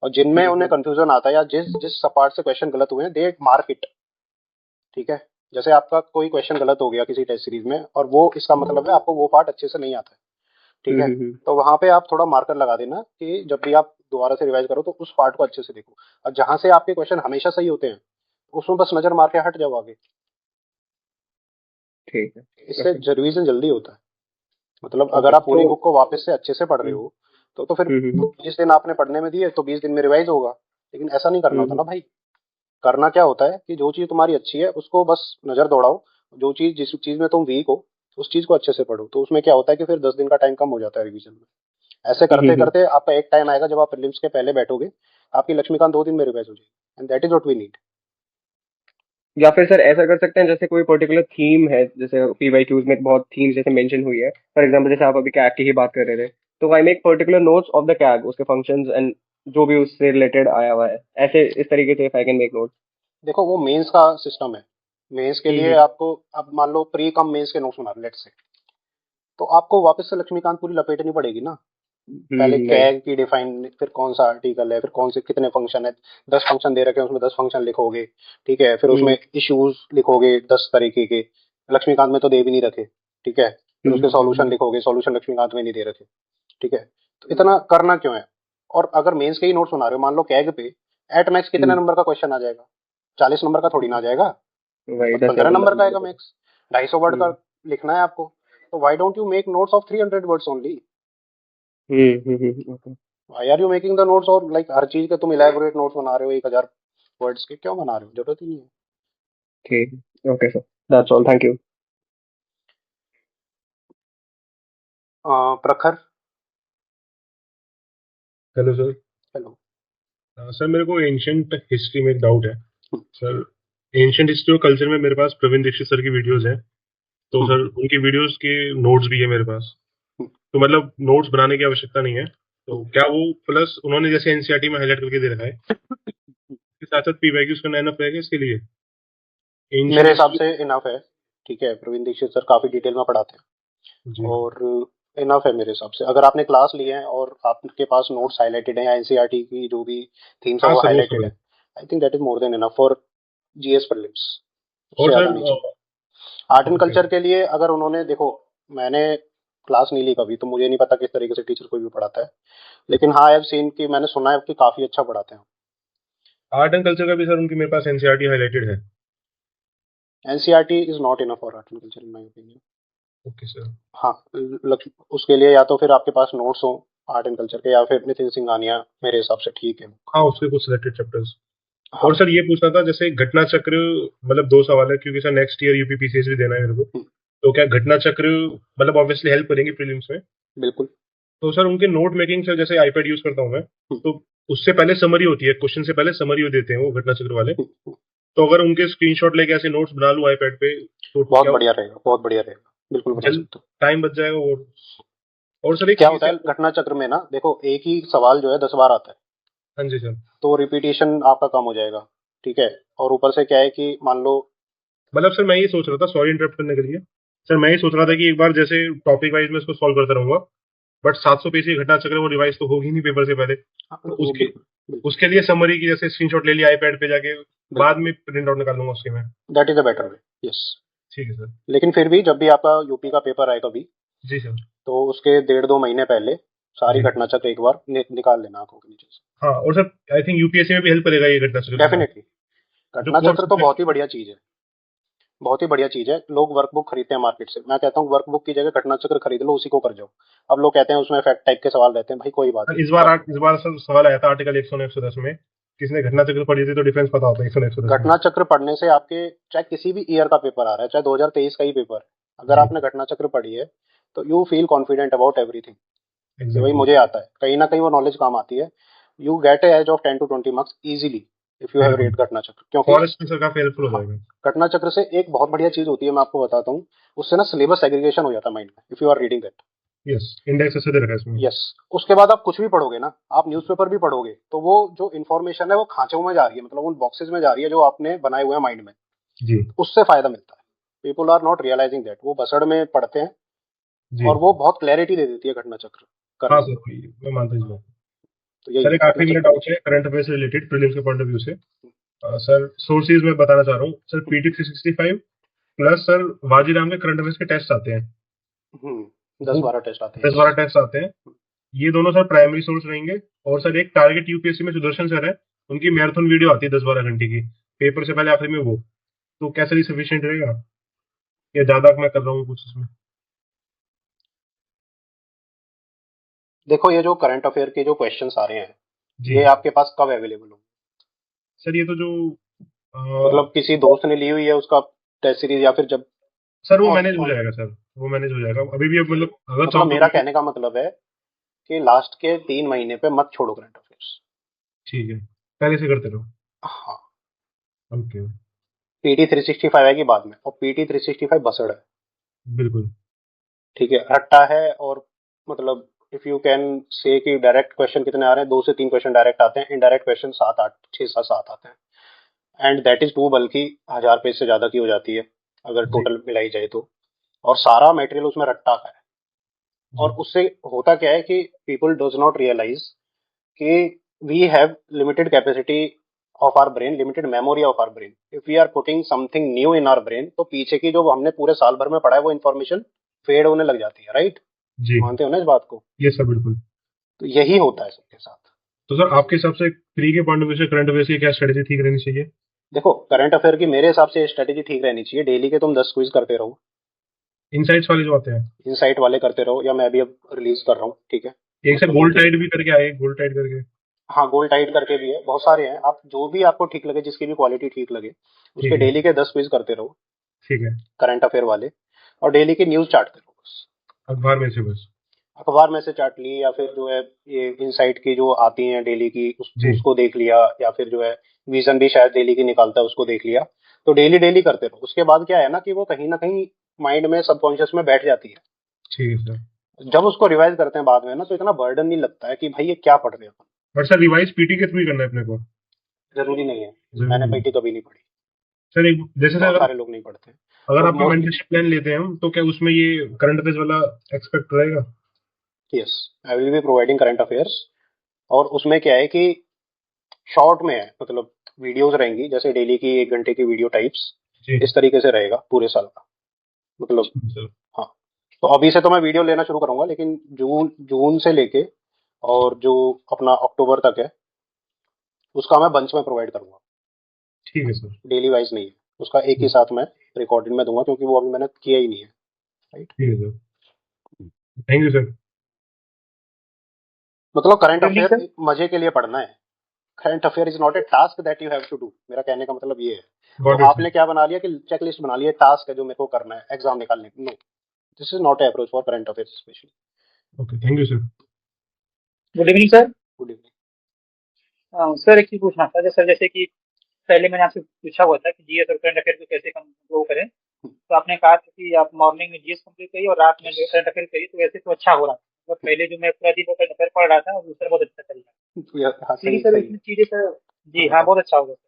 और जिनमें उन्हें कंफ्यूजन आता है या जिस जिस सब पार्ट से क्वेश्चन गलत हुए हैं दे मार्क इट। ठीक है, जैसे आपका कोई क्वेश्चन गलत हो गया किसी टेस्ट सीरीज में, और वो इसका मतलब है आपको वो पार्ट अच्छे से नहीं आता है, ठीक है, तो वहां पे आप थोड़ा मार्कर लगा देना कि जब भी आप दोबारा से रिवाइज करो तो उस पार्ट को अच्छे से देखो, और जहां से आपके क्वेश्चन हमेशा सही होते हैं उसमें बस नजर मार के हट जाओ आगे। ठीक है. इससे रिवीजन जल्दी होता है। मतलब Okay, अगर आप पूरी तो बुक को वापस से अच्छे से पढ़ रहे हो तो फिर 20 दिन आपने पढ़ने में दिए तो 20 दिन में रिवाइज होगा, लेकिन ऐसा नहीं करना होता ना भाई। करना क्या होता है कि जो चीज तुम्हारी अच्छी है उसको बस नजर दौड़ाओ, जो चीज जिस चीज में तुम वीक हो उस चीज को अच्छे से पढ़ो, तो उसमें क्या होता है कि फिर 10 दिन का टाइम कम हो जाता है रिवीजन में। ऐसे करते करते आपका एक टाइम आएगा जब आप प्रीलिम्स के पहले बैठोगे, आपकी लक्ष्मीकांत 2 दिन में रिवाइज हो जाएगी, and that is what we need. या फिर सर ऐसा कर सकते हैं जैसे कोई पर्टिकुलर थीम है, जैसे पीवाईक्यूज में बहुत थीम जैसे मेंशन हुई है, फॉर एग्जांपल जैसे आप अभी कैग की ही बात कर रहे थे, तो I make particular notes of the CAG, उसके फंक्शंस एंड जो भी उससे रिलेटेड आया हुआ है, ऐसे इस तरीके से आई कैन मेक नोट्स. देखो वो मेंस का सिस्टम है, मेंस के लिए आपको, अब मान लो प्री कम मेंस के नोट्स बना रहे लेट्स से, तो आपको वापस से लक्ष्मीकांत पूरी लपेटनी पड़ेगी ना। पहले राइट. कैग की डिफाइन, फिर कौन सा आर्टिकल है, फिर कौन से कितने फंक्शन है, 10 फंक्शन दे रखे हैं उसमें 10 फंक्शन लिखोगे, ठीक है, फिर उसमें इश्यूज लिखोगे 10 तरीके के, लक्ष्मीकांत में तो दे भी नहीं रखे, ठीक है, फिर उसके सॉल्यूशन लिखोगे, सॉल्यूशन लक्ष्मीकांत में नहीं दे रखे, ठीक है, तो इतना करना क्यों है। और अगर मेंस के ही नोट्स बना रहे हो, मान लो कैग पे एट मैक्स कितने नंबर का क्वेश्चन आ जाएगा, 40 नंबर का थोड़ी ना आ जाएगा, वही 15 नंबर का आएगा नंबर. मैक्स, 250 वर्ड का लिखना है आपको, तो why don't you make notes of 300 words only. Okay. Why are you making the notes, और लाइक हर चीज के तुम इलैबोरेट नोट्स बना रहे हो 1000 वर्ड्स के, क्यों बना रहे हो, जरूरत ही नहीं है। ठीक. Okay sir, that's all, thank you. Prakhar. Hello sir. Hello. Sir मेरे को एंशंट हिस्ट्री में एक डाउट है सर. एंशंट हिस्ट्री और कल्चर में मेरे पास प्रवीण दीक्षित सर की वीडियोस हैं, तो सर उनकी वीडियोस के नोट्स भी है मेरे पास, तो मतलब नोट्स बनाने की आवश्यकता नहीं है, तो क्या वो प्लस उन्होंने जैसे एनसीईआरटी में हाईलाइट करके दे रखा है, इसके साथ साथ पीवाईक्यूज करना एनफ रहेगा इसके लिए? मेरे हिसाब से इनफ है, ठीक है, प्रवीण दीक्षित सर काफी डिटेल में पढ़ाते हैं जी. और इनफ है मेरे हिसाब से। अगर आपने क्लास ली है और आपके पास नोट्स हाईलाइटेड है या एनसीईआरटी की जो भी थीम्स है हाँ वो सर, वो हाईलाइटेड सब है, है. I think that is more than enough for GS prelims, और उससे ज्यादा नहीं सर चाहिए। Art and okay. कल्चर के लिए अगर उन्होंने, देखो मैंने क्लास नहीं ली कभी तो मुझे नहीं पता किस तरीके से टीचर कोई भी पढ़ाता है, लेकिन हाँ आई हैव सीन कि मैंने सुना है कि काफी अच्छा पढ़ाते हैं। आर्ट एंड कल्चर का भी सर उनकी मेरे पास एनसीईआरटी हाईलाइटेड है. NCERT is not enough for art and culture in my opinion. Okay sir. हाँ, उसके लिए या तो फिर आपके पास नोट्स हो आर्ट एंड कल्चर के, या फिर नितिन सिंघानिया मेरे हिसाब से ठीक है। हाँ, उसके कुछ सिलेक्टेड चैप्टर्स. हाँ। और सर ये पूछना था, जैसे घटना चक्र, मतलब 2 सवाल है क्योंकि सर नेक्स्ट ईयर यूपीपीसीएस भी देना है मेरे को, तो क्या घटना चक्र मतलब ऑब्वियसली हेल्प करेंगे प्रीलिम्स में। बिल्कुल। तो सर उनके नोट मेकिंग से, जैसे आईपैड यूज करता हूँ मैं, हम्म, तो उससे पहले समरी होती है, क्वेश्चन से पहले समरी देते हैं वो घटना चक्र वाले। हम्म, तो अगर उनके स्क्रीनशॉट लेके ऐसे नोट्स बना लूँ आईपैड पे, तो बहुत क्या बढ़िया रहेगा, बहुत बढ़िया रहेगा, बिल्कुल बना जल्द सकते हो। टाइम बच जाएगा। और सर एक क्या चीज होता है। है घटना चक्र में ना, देखो एक ही सवाल जो है 10 बार आता है, हाँ जी सर। तो रिपीटिशन आपका कम हो जाएगा, ठीक है। और ऊपर से क्या है कि मान लो, मतलब सर मैं ये सोच रहा था, सॉरी इंटरप्ट करने के लिए, सर मैं ये सोच रहा था कि एक बार जैसे टॉपिक वाइज में इसको सॉल्व करता रहूंगा, बट 700 पेज की घटना चक्र वो रिवाइज तो होगी नहीं पेपर से पहले। हाँ, तो वो उसके बिल्कुल बिल्कुल उसके लिए समरी की जैसे स्क्रीनशॉट ले लिया आईपैड पे जाके, बाद बिल्कुल, में प्रिंट आउट निकाल लूंगा उसके में। That is a better way, yes. ठीक है सर। लेकिन फिर भी जब भी आपका यूपी का पेपर आए कभी, जी सर। तो उसके 1.5-2 महीने पहले सारी जी घटना चक्र एक बार निकाल लेना आंखों के नीचे से। हाँ, और सर आई थिंक यूपीएससी में भी हेल्प करेगा ये घटना चक्र थोड़ा, डेफिनेटली, जो घटना कोर चक्र तो बहुत ही सब्जेक्ट। बढ़िया चीज है, बहुत ही बढ़िया चीज है। लोग वर्कबुक खरीदते हैं मार्केट से, मैं कहता हूँ वर्कबुक की जगह घटना चक्र खरीद लो, उसी को कर जाओ। अब लोग कहते हैं उसमें फैक्ट टाइप के सवाल रहते हैं, भाई कोई बात नहीं, इस बार सर सवाल आया था आर्टिकल 109 110 में, किसने घटना चक्र पढ़ी थी तो डिफरेंस पता होता है 109 110 में। घटना चक्र पढ़ने से आपके, चाहे किसी भी ईयर का पेपर आ रहा है, चाहे 2023 का ही पेपर है, अगर जी आपने घटना चक्र पढ़ी है, तो you feel confident about everything, कि भाई एग्जैक्टली। मुझे आता है, कहीं ना कहीं वो नॉलेज काम आती है। You get a edge of 10 to 20 marks easily if you have बिल्कुल। रेड घटना चक्र, क्योंकि फॉरेस्ट में सर काफी हेल्पफुल हो हाँ, जाएगा। घटना चक्र से एक बहुत बढ़िया चीज होती है, मैं आपको बताता हूँ। उससे ना सिलेबस एग्रीगेशन हो जाता है माइंड में, if you are reading that. Yes, index ऐसे दे रखा है इसमें। यस। उसके बाद आप कुछ भी पढ़ोगे ना, आप न्यूज़पेपर भी पढ़ोगे, तो वो जो इन्फॉर्मेशन है वो खांचों में जा रही है, मतलब उन बॉक्सेस में जा रही है जो आपने बनाए हुए हैं माइंड में, जी उससे फायदा मिलता है। People are not realizing that, वो बसड़ में पढ़ते हैं, जी। और वो बहुत क्लैरिटी दे देती है घटना चक्र हाँ करने सर, में। मैं मानता हूँ इस बात को। तो यही सर है एक घटना आखिरी मेरा चक्र में। डाउट है करंट अफेयर से रिलेटेड, प्रीलिम्स के पॉइंट ऑफ व्यू से। सर सोर्सेज में बताना चाह रहा हूँ sir, PT 365 plus sir Vajiram के करंट अफेयर्स के टेस्ट आते हैं। 10-12 टेस्ट आते हैं, दस यस। बारह टेस्ट आते हैं। ये दोनों सर प्राइमरी सोर्स रहेंगे। और सर एक टारगेट यूपीएससी में सुदर्शन सर है, उनकी मैराथन वीडियो आती है 10-12 घंटे की, पेपर से पहले आखिरी में वो। तो क्या सर ये सफिशियंट रहेगा, या ज्यादा मैं कर रहा हूँ कुछ इसमें? देखो ये जो करंट अफेयर के जो क्वेश्चंस आ रहे हैं, जी ये आपके पास कब अवेलेबल हो, सर, ये तो जो मतलब किसी दोस्त ने ली हुई है उसका टेस्ट सीरीज, या फिर जब सर वो मैनेज हो ऑन, जाएगा सर, वो मैनेज हो जाएगा अभी भी। अब मतलब अगर मतलब चाहो तो मेरा वीडियो। कहने का मतलब है कि लास्ट के 3 महीने पे मत छोड़ो करंट अफेयर्स। ठीक है, पहले से करते रहो। हाँ, ओके। पीटी 365 आएगी बाद में, और पीटी 365 बसड़ है, बिल्कुल। ठीक है, रट्टा है। और मतलब इफ यू कैन से कि डायरेक्ट क्वेश्चन कितने आ रहे हैं, 2 से 3 क्वेश्चन डायरेक्ट आते हैं, इनडायरेक्ट क्वेश्चन 7 8 6 7 आते हैं, एंड दैट इज टू, बल्कि 1000 पेज से ज्यादा की हो जाती है अगर जी टोटल मिलाई जाए तो। और सारा मटेरियल उसमें रट्टा का है। और जी। उससे होता क्या है कि पीपल डज नॉट रियलाइज कि we have limited capacity of our brain, limited memory of our brain. If we are putting something new in our brain, तो पीछे की जो हमने पूरे साल भर में पढ़ा है वो इन्फॉर्मेशन फेड होने लग जाती है, राइट? जी। मानते हो ना इस बात को? ये सर बिल्कुल। तो यही होता है सबके साथ। तो सर आपके हिसाब से प्री के पॉइंट ऑफ व्यू से करंट अफेयर की क्या स्ट्रेटेजी ठीक रहनी चाहिए? देखो करंट अफेयर की मेरे हिसाब से स्ट्रेटेजी ठीक रहनी चाहिए, डेली के तुम 10 क्विज करते रहो, इनसाइट्स वाले जो आते हैं। इनसाइट वाले करते रहो, या मैं भी अब रिलीज कर रहा हूँ, ठीक है, एक सर मतलब गोल्ड 2 3। टाइड भी करके आए, गोल्ड टाइड करके। हाँ, गोल्ड टाइट करके भी है, बहुत सारे हैं, आप जो भी आपको ठीक लगे, जिसकी भी क्वालिटी ठीक लगे, ठीक उसके है। डेली के 10 क्विज करते रहो, ठीक है। करंट अफेयर वाले। और डेली की न्यूज चाटते रहो बस। अखबार में से बस। अखबार में से चाट ली, या फिर जो है ये इनसाइट की जो आती हैं डेली की, जी उसको देख लिया, या फिर जो है विजन भी शायद डेली की निकालता है, उसको देख लिया। तो डेली डेली करते रहो, उसके बाद क्या है ना कि वो कहीं ना कहीं माइंड में, सबकॉन्शियस में बैठ जाती है। ठीक है सर। जब उसको रिवाइज करते हैं बाद में ना, तो इतना बर्डन नहीं लगता है कि भाई ये क्या पढ़ रहे हैं अपन। बट सर रिवाइज पीटी के थ्रू ही करना है अपने को। जरूरी नहीं है, मैंने जरूरी पीटी नहीं। कभी नहीं पढ़ी, सर एक जैसे सर बहुत अगर सारे लोग नहीं पढ़ते। अगर तो आपका मोस्टली, मेंटरशिप प्लान लेते हैं हम, तो क्या उसमें ये करंट अफेयर्स वाला एक्सपेक्ट रहेगा? Yes, I will be providing current affairs. और उसमें क्या है कि शॉर्ट में है, मतलब वीडियोस रहेंगी, जैसे डेली की 1 घंटे की वीडियो टाइप्स, जी। इस तरीके से रहेगा पूरे साल का, मतलब। ठीक है सर। हाँ, तो अभी से तो मैं वीडियो लेना शुरू करूंगा, लेकिन जून जून से लेके और जो अपना अक्टूबर तक है, उसका मैं बंच में प्रोवाइड करूंगा, ठीक है सर। डेली वाइज नहीं है। उसका एक ही साथ मैं रिकॉर्डेड में दूंगा, क्योंकि वो अभी मैंने किया ही नहीं है, राइट? ठीक है सर। Thank you sir. मतलब करंट Really, अफेयर sir? मजे के लिए पढ़ना है, current affair is not a task that you have to do, मेरा कहने का मतलब ये है। गॉट तो इट आपने क्या बना लिया कि चेकलिस्ट बना लिया, टास्क है जो मेरे को करना है एग्जाम निकालने की। No, this is not a approach for current affairs specially. Okay, thank you sir. Good evening sir. Good evening. Sir एक चीज पूछना था, जैसे कि पहले मैंने आपसे पूछा हुआ था कि जीएस और करंट अफेयर को कैसे ग्रो करें, तो आपने कहा था कि आप मॉर्निंग में जीएस कंप्लीट करिए और रात में जो करंट अफेयर करिए, तो वैसे तो अच्छा हो रहा था। और पहले जो मैं पूरा दिन करंट अफेयर पढ़ रहा था और दूसरा बहुत अच्छा चल रहा था। हाँ, लेकिन सही सर सही। उसमें चीजें सर जी हाँ, हाँ बहुत अच्छा होगा सर।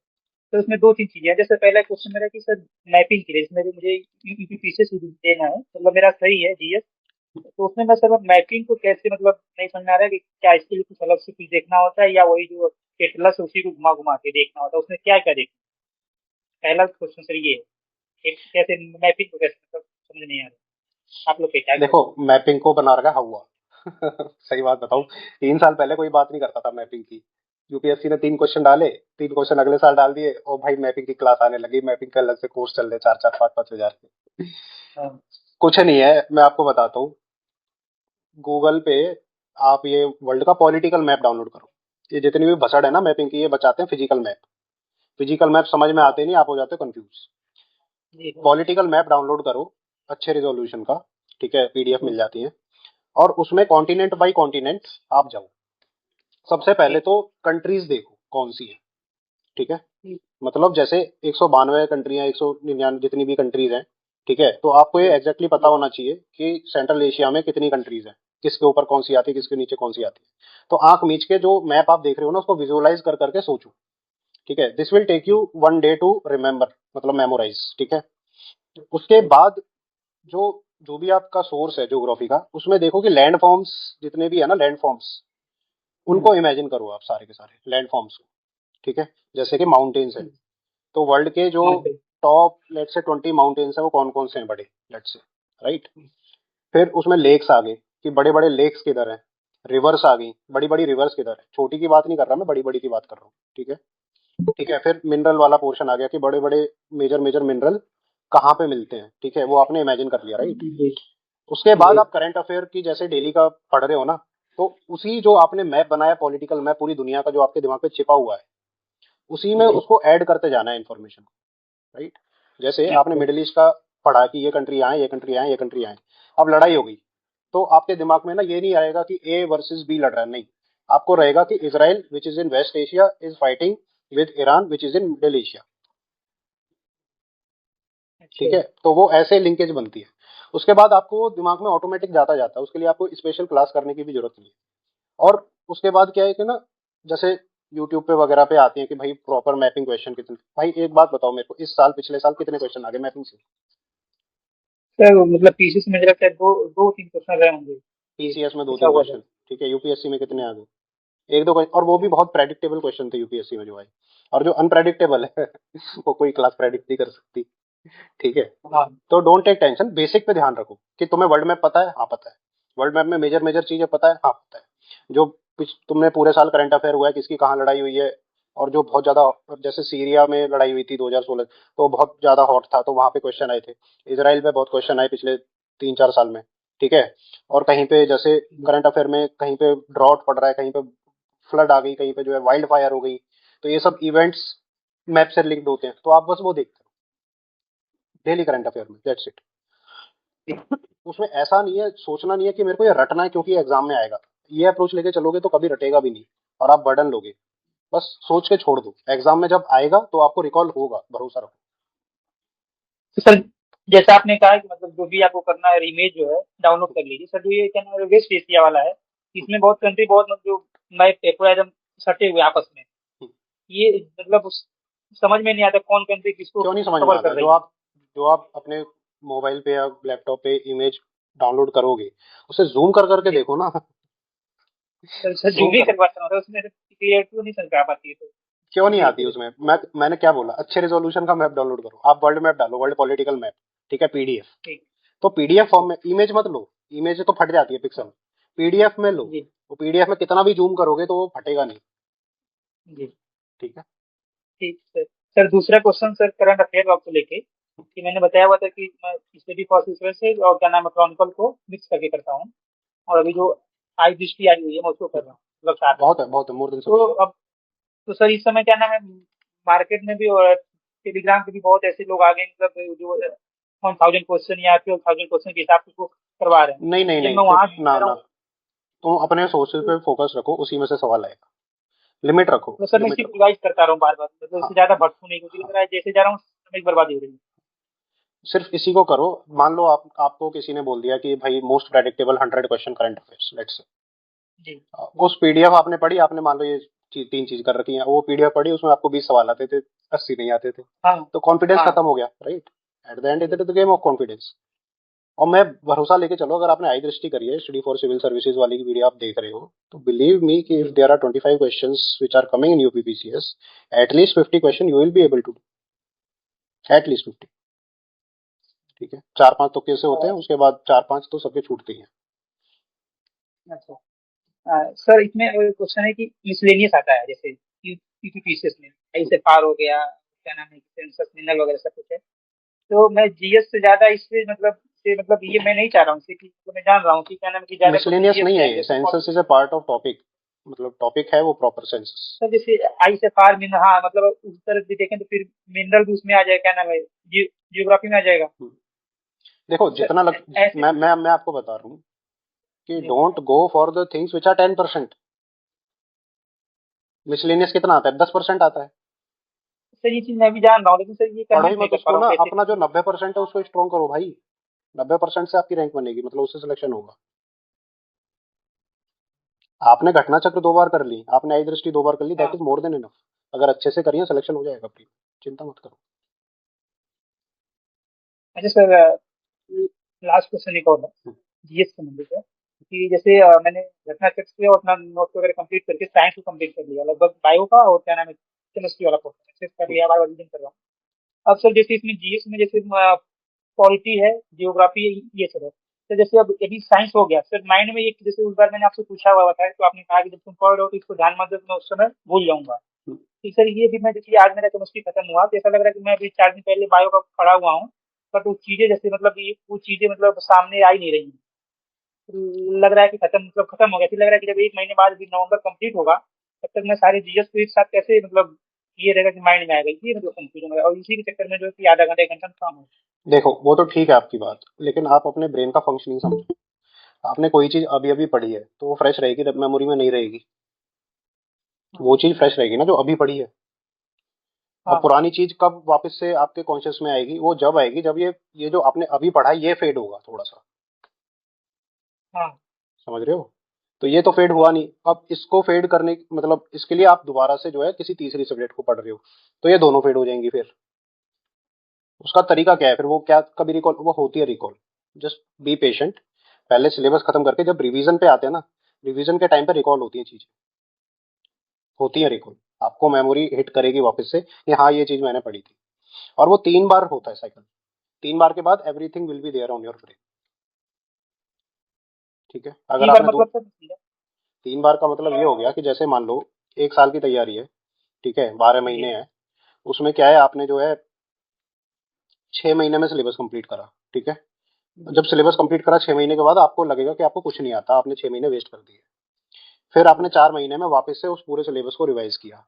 तो उसमें दो तीन चीजें हैं। जैसे पहला क्वेश्चन मेरा कि सर मैपिंग के लिए इसमें जो मुझे यूपीपीसीएस देना है, मतलब मेरा सही है जीएस, तो उसमें मैं सर मैपिंग को कैसे, मतलब नहीं समझ में आ रहा है कि क्या इसके लिए कुछ अलग से कुछ देखना होता है या वही जो एटलस है उसी को घुमा घुमा के देखना होता है, उसमें क्या क्या देखना है? पहला क्वेश्चन सर ये है कि कैसे मैपिंग को कैसे, मतलब समझ नहीं आ रहा आप लोग के क्या देखो मैपिंग को बना रखा हुआ सही बात बताऊं, 3 साल पहले कोई बात नहीं करता था मैपिंग की। यूपीएससी ने 3 क्वेश्चन डाले, 3 क्वेश्चन अगले साल डाल दिए, और भाई मैपिंग की क्लास आने लगी, मैपिंग के अलग से कोर्स चल रहे 4-4, 5-5 हजार के। हाँ, कुछ नहीं है, मैं आपको बताता हूँ। गूगल पे आप ये वर्ल्ड का पॉलिटिकल मैप डाउनलोड करो। ये जितनी भी भसड़ है ना मैपिंग की, ये बचाते हैं फिजिकल मैप। फिजिकल मैप समझ में आते नहीं, आप हो जाते हो कंफ्यूज। जी पॉलिटिकल मैप डाउनलोड करो अच्छे रिजोल्यूशन का, ठीक है, पीडीएफ मिल जाती है। और उसमें कॉन्टिनेंट बाई कॉन्टिनेंट आप जाओ। सबसे पहले तो कंट्रीज देखो कौन सी है, ठीक है। मतलब जैसे 192 कंट्रियां, 199 जितनी भी कंट्रीज हैं, ठीक है। तो आपको ये एग्जैक्टली पता होना चाहिए कि सेंट्रल एशिया में कितनी कंट्रीज हैं, किसके ऊपर कौन सी आती है, किसके नीचे कौन सी आती है। तो आंख मीच के जो मैप आप देख रहे हो ना, उसको विजुअलाइज कर करके सोचो, ठीक है। This will take you 1 day to remember, मतलब मेमोराइज, ठीक है। उसके बाद जो जो भी आपका सोर्स है ज्योग्राफी का, उसमें देखो कि लैंड फॉर्म्स जितने भी है ना, लैंड फॉर्म्स, उनको इमेजिन करो आप सारे के सारे लैंड फॉर्म्स को, ठीक है। जैसे कि माउंटेन्स है, तो वर्ल्ड के जो टॉप लेट से 20 माउंटेन्स है वो कौन कौन से हैं बड़े, लेट से, राइट। फिर उसमें लेक्स आ गए कि बड़े बड़े लेक्स किधर हैं। रिवर्स आ गई, बड़ी बड़ी रिवर्स किधर है। छोटी की बात नहीं कर रहा मैं, बड़ी बड़ी की बात कर रहा हूँ, ठीक है। ठीक है, फिर मिनरल वाला पोर्शन आ गया कि बड़े बड़े मेजर मेजर मिनरल कहाँ पे मिलते हैं, ठीक है, वो आपने इमेजिन कर लिया, राइट। उसके बाद आप करंट अफेयर की जैसे डेली का पढ़ रहे हो ना, तो उसी जो आपने मैप बनाया पॉलिटिकल मैप पूरी दुनिया का, जो आपके दिमाग पे छिपा हुआ है, उसी में उसको ऐड करते जाना है इन्फॉर्मेशन, राइट। जैसे आपने मिडिल ईस्ट का पढ़ा कि ये कंट्री आए, ये कंट्री आए, ये कंट्री आए, अब लड़ाई हो गई, तो आपके दिमाग में ना ये नहीं आएगा कि ए वर्सेस बी लड़ रहा है, नहीं। आपको रहेगा कि Israel which is in West Asia is fighting with Iran which is in Middle Asia, ठीक है। तो वो ऐसे लिंकेज बनती है। उसके बाद आपको दिमाग में ऑटोमेटिक जाता जाता है, उसके लिए आपको स्पेशल क्लास करने की भी जरूरत नहीं है। और उसके बाद क्या है कि ना, जैसे यूट्यूब पे वगैरह पे आती है कि भाई प्रॉपर मैपिंग क्वेश्चन कितने, भाई एक बात बताओ मेरे को, इस साल पिछले साल कितने क्वेश्चन आ गए मैपिंग से? सर, मतलब पीसीएस में मुझे लगता है दो दो तीन क्वेश्चन रहे होंगे। पीसीएस में दो पूछा तीन हुआ था। क्वेश्चन, ठीक है। यूपीएससी में कितने आ गए? एक दो क्वेश्चन, और वो भी बहुत प्रेडिक्टेबल क्वेश्चन थे यूपीएससी में जो आए। और जो अनप्रेडिक्टेबल है वो कोई क्लास प्रेडिक्ट नहीं कर सकती, ठीक है। हाँ तो डोंट टेक टेंशन, बेसिक पे ध्यान रखो कि तुम्हें वर्ल्ड मैप पता है, हाँ पता है। वर्ल्ड मैप में मेजर मेजर चीजें पता है, हाँ पता है। जो तुमने पूरे साल करंट अफेयर हुआ है, किसकी कहाँ लड़ाई हुई है, और जो बहुत ज्यादा, जैसे सीरिया में लड़ाई हुई थी 2016, तो बहुत ज्यादा हॉट था, तो वहां पे क्वेश्चन आए थे। इसराइल पे बहुत क्वेश्चन आए पिछले 3-4 साल में, ठीक है। और कहीं पे जैसे करंट अफेयर में कहीं पे ड्रॉट पड़ रहा है, कहीं पे फ्लड आ गई, कहीं पे जो है वाइल्ड फायर हो गई, तो ये सब इवेंट्स मैप से लिंक्ड होते हैं, तो आप बस वो देखते हो डेली करंट अफेयर में, दैट्स इट। उसमें ऐसा नहीं है, सोचना नहीं है कि मेरे को ये रटना है क्योंकि एग्जाम में आएगा। ये अप्रोच लेके चलोगे तो कभी रटेगा भी नहीं, और आप बर्डन लोगे। बस सोच के छोड़ दो, एग्जाम में जब आएगा तो आपको रिकॉल होगा, भरोसा रखो। तो सर, जैसा आपने कहा कि मतलब जो भी आपको करना है इमेज जो है डाउनलोड कर लीजिए। सर जो ये क्या नाम है वेस्ट एशिया वाला है, इसमें बहुत कंट्री बहुत मतलब जो मैप पे पूरा एकदम सटे हुए आपस में, ये मतलब समझ में नहीं आता कौन कंट्री किसको क्यों नहीं समझ में कवर आता? कर रही है। जो आप अपने मोबाइल पे या लैपटॉप पे इमेज डाउनलोड करोगे, उसे जूम कर करके देखो ना। सर जो जूम भी कर, करवाता है उसमें क्लियरिटी नहीं समझ आ पाती है, तो क्यों नहीं इसलिए आती पूछ उसमें? मैंने क्या बोला, अच्छे रेजोल्यूशन का मैप डाउनलोड करो। आप वर्ल्ड मैप डालो, वर्ल्ड पॉलिटिकल मैप, ठीक है, पीडीएफ। ठीक। तो पीडीएफ फॉर्म में, इमेज मत लो, इमेज तो फट जाती है पिक्सल। पीडीएफ में लो, जी वो पीडीएफ में कितना भी जूम करोगे तो वो फटेगा नहीं, जी ठीक है। ठीक सर। सर दूसरा क्वेश्चन सर करंट अफेयर को लेके, कि मैंने बताया हुआ था कि मैं स्टडी फॉर से और क्या नाम है क्रॉनिकल को मिक्स करके करता हूँ, और अभी जो आई दृष्टि आई हुई है मैं उसको कर रहा हूँ, मतलब साथ में। बहुत है, बहुत है, मोर देन तो सफिशिएंट। अब तो सर इस समय क्या नाम है, मार्केट में भी और टेलीग्राम पे भी बहुत ऐसे लोग आ गए, मतलब जो 1000 क्वेश्चन या 12,000 क्वेश्चन के हिसाब से उसको करवा रहे हैं। नहीं नहीं जब नहीं, मैं फिर वहां ना कह रहा ना, हूँ, तुम अपने सोर्सेज पे फोकस रखो, उसी में से सवाल आएगा। लिमिट रखो, तो सर मैं लिमिट सिर्फ रखो। रिवाइज करता रहा हूँ बार बार, मतलब हाँ, इससे ज्यादा भटकू नहीं, क्योंकि लग हाँ, रहा है जैसे जा रहा हूँ समय की बर्बादी हो रही है। सिर्फ इसी को करो। मान लो आपको किसी ने बोल दिया कि भाई most predictable 100 question current affairs, let's say. जी उस पीडीएफ आपने पढ़ी, आपने मान लो ये तीन चीज कर रखी है, वो पीडीएफ पढ़ी, उसमें आपको 20 सवाल आते थे, 80 नहीं आते थे, हाँ तो कॉन्फिडेंस हाँ खत्म हो गया, right? At the end it is the game of confidence. और मैं भरोसा लेके चलो, अगर आपने आई दृष्टि करी है, स्टडी फॉर सिविल सर्विसेज वाली की वीडियो आप देख रहे हो, तो बिलीव मी कि इफ जी। There are 25 questions which are coming in UPPCS, at least 50 question you will be able to do, at least 50। ठीक है, 4-5 तो कैसे होते हैं, उसके बाद 4-5 तो सबके छूटते ही हैं। अच्छा सर, इसमें क्वेश्चन है कि मिसलेनियस आता है, जैसे यूपीपीसीएस में ऐसे पार हो गया, क्या नाम है, सेंसस मिनरल वगैरह सब कुछ है। तो मैं जीएस से ज्यादा इससे मतलब ये मैं नहीं चाह रहा हूँ इससे, कि तो मैं जान रहा हूँ कि क्या नाम है कि ज्यादा क्वेश्चन मिसलेनियस जीएस नहीं से है आएंगे ये, जैसे census is a part of topic, मतलब टॉपिक है वो प्रॉपर सेंसस। सर जैसे आई से फार मिन, हाँ मतलब उस तरफ भी देखें तो फिर मिनरल भी उसमें आ जाएगा, क्या नाम है, जियोग्राफी में आ जाएगा। देखो सर जितना ऐसे मैं आपको बता रहा हूँ कि जी don't go for the things which are 10%। Miscellaneous कितना आता है? 10% आता है। सर ये चीज मैं भी जान रहा हूँ, लेकिन सर ये पढ़ो ही कन्विंस नहीं मत कर पा उसको रहा ना, हूँ कैसे, अपना जो क्योंकि 90% है उसको स्ट्रॉन्ग करो भाई। 90% से आपकी रैंक बनेगी, मतलब उससे सिलेक्शन होगा। आपने घटना चक्र 2 बार कर ली, आपने आई दृष्टि 2 बार कर ली, दैट हाँ। Is more than enough. अगर अच्छे से करिए सिलेक्शन हो जाएगा अपनी, चिंता मत करो। अच्छा सर, लास्ट क्वेश्चन एक और है जीएस से संबंधित है, कि जैसे मैंने घटना चक्र से और अपना नोट्स वगैरह कंप्लीट करके साइंस को कंप्लीट कर लिया लगभग, बायो का और क्या नाम है केमिस्ट्री वाला पोर्शन कर लिया, बार रिवीजन कर रहा हूँ। अब सर जैसे इसमें जीएस में जैसे पॉलिटी है, जियोग्राफी, ये सब है। तो जैसे अब यदि साइंस हो गया सर, माइंड में एक, जैसे उस बार मैंने आपसे पूछा हुआ था, तो आपने कहा कि जब तुम पढ़ रहे हो तो इसको ध्यान मत दो, मैं उस समय भूल जाऊंगा। तो सर ये भी मैं, जैसे आज मेरा केमिस्ट्री खत्म हुआ, तो ऐसा लग रहा है कि मैं अभी 4 दिन पहले बायो का पढ़ा हुआ हूँ, बट वो चीजें जैसे मतलब ये वो चीजें मतलब सामने आ ही नहीं रही हैं। तो लग रहा है कि खत्म हो गया। फिर लग रहा है कि जब 1 महीने बाद भी नवंबर कंप्लीट होगा, तब तक मैं सारे जीएस को एक साथ कैसे मतलब ये रहेगा कि माइंड में आएगा, ये मतलब कंफ्यूजन है, और इसी के चक्कर में जो है कि आधा घंटा 1 घंटा काम हो। देखो वो तो ठीक है आपकी बात, लेकिन आप अपने ब्रेन का फंक्शनिंग समझो। आपने कोई चीज अभी अभी पढ़ी है तो वो फ्रेश रहेगी, मेमोरी में नहीं रहेगी। वो चीज फ्रेश रहेगी ना जो अभी पढ़ी है। अब हाँ पुरानी चीज कब वापस से आपके कॉन्शियस में आएगी? वो जब आएगी जब ये जो आपने अभी पढ़ा है ये फेड होगा थोड़ा सा। हाँ समझ रहे हो? तो ये तो फेड हुआ नहीं, अब इसको फेड करने मतलब इसके लिए आप दोबारा से जो है किसी तीसरी सब्जेक्ट को पढ़ रहे हो, तो ये दोनों फेड हो जाएंगी फिर। उसका तरीका क्या है फिर? वो क्या कभी रिकॉल वो होती है रिकॉल? Just be patient. पहले सिलेबस खत्म करके जब रिवीजन पे आते हैं ना, रिवीजन के टाइम पे रिकॉल होती है चीजें, होती है रिकॉल। आपको मेमोरी हिट करेगी वापस से कि हाँ ये चीज मैंने पढ़ी थी। और वो 3 बार होता है साइकिल। 3 बार के बाद everything will be there on your brain. ठीक है, अगर तीन बार आपने दो मतलब सर? 3 बार का मतलब ये हो गया कि जैसे मान लो 1 साल की तैयारी है, ठीक है, 12 महीने जी है। उसमें क्या है, आपने जो है 6 महीने में सिलेबस कंप्लीट करा, ठीक है। जी जब सिलेबस कंप्लीट करा 6 महीने के बाद आपको लगेगा कि आपको कुछ नहीं आता, आपने 6 महीने वेस्ट कर दिए। फिर आपने 4 महीने में वापस से उस पूरे सिलेबस को रिवाइज किया।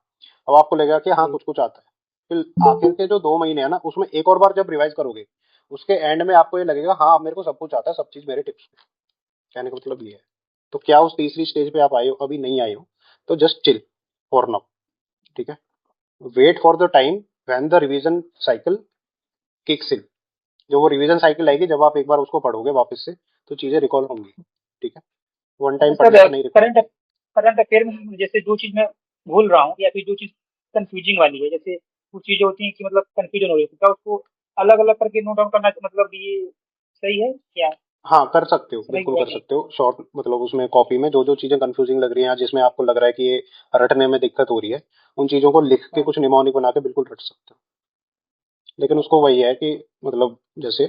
अब आपको लगेगा कि हाँ जी कुछ कुछ आता है। फिर आखिर के जो 2 महीने है ना, उसमें एक और बार जब रिवाइज करोगे, उसके एंड में आपको ये लगेगा हाँ अब मेरे को सब कुछ आता है, सब चीज मेरे टिप्स पे। कहने का मतलब ये है। तो क्या उस तीसरी स्टेज पे आप आए हो? अभी नहीं आए हो, तो जस्ट चिल फॉर नाउ। ठीक है, wait for the time when the revision cycle kicks in. जो वो रिवीजन साइकिल आएगी, जब आप एक बार उसको पढ़ोगे वापस से, तो चीजें रिकॉल होंगी। ठीक है, वन अच्छा टाइम पढ़ने सर, से नहीं रिकॉल करंट होती। करंट अफेयर में जैसे जो चीज मैं भूल रहा हूँ या फिर जो चीज कंफ्यूजिंग वाली है, जैसे कुछ चीजें होती हैं कि मतलब कंफ्यूजन हो रही है, तो क्या उसको अलग अलग करके नोट डाउन करना, मतलब ये सही है क्या, हाँ कर सकते हो, समझ बिल्कुल में कर आएगी? सकते हो। शॉर्ट मतलब उसमें कॉपी में जो जो चीजें कंफ्यूजिंग लग रही हैं, जिसमें आपको लग रहा है कि ये रटने में दिक्कत हो रही है, उन चीजों को लिख के हाँ कुछ निमोनिक बना के बिल्कुल रट सकते हो। लेकिन उसको वही है कि मतलब जैसे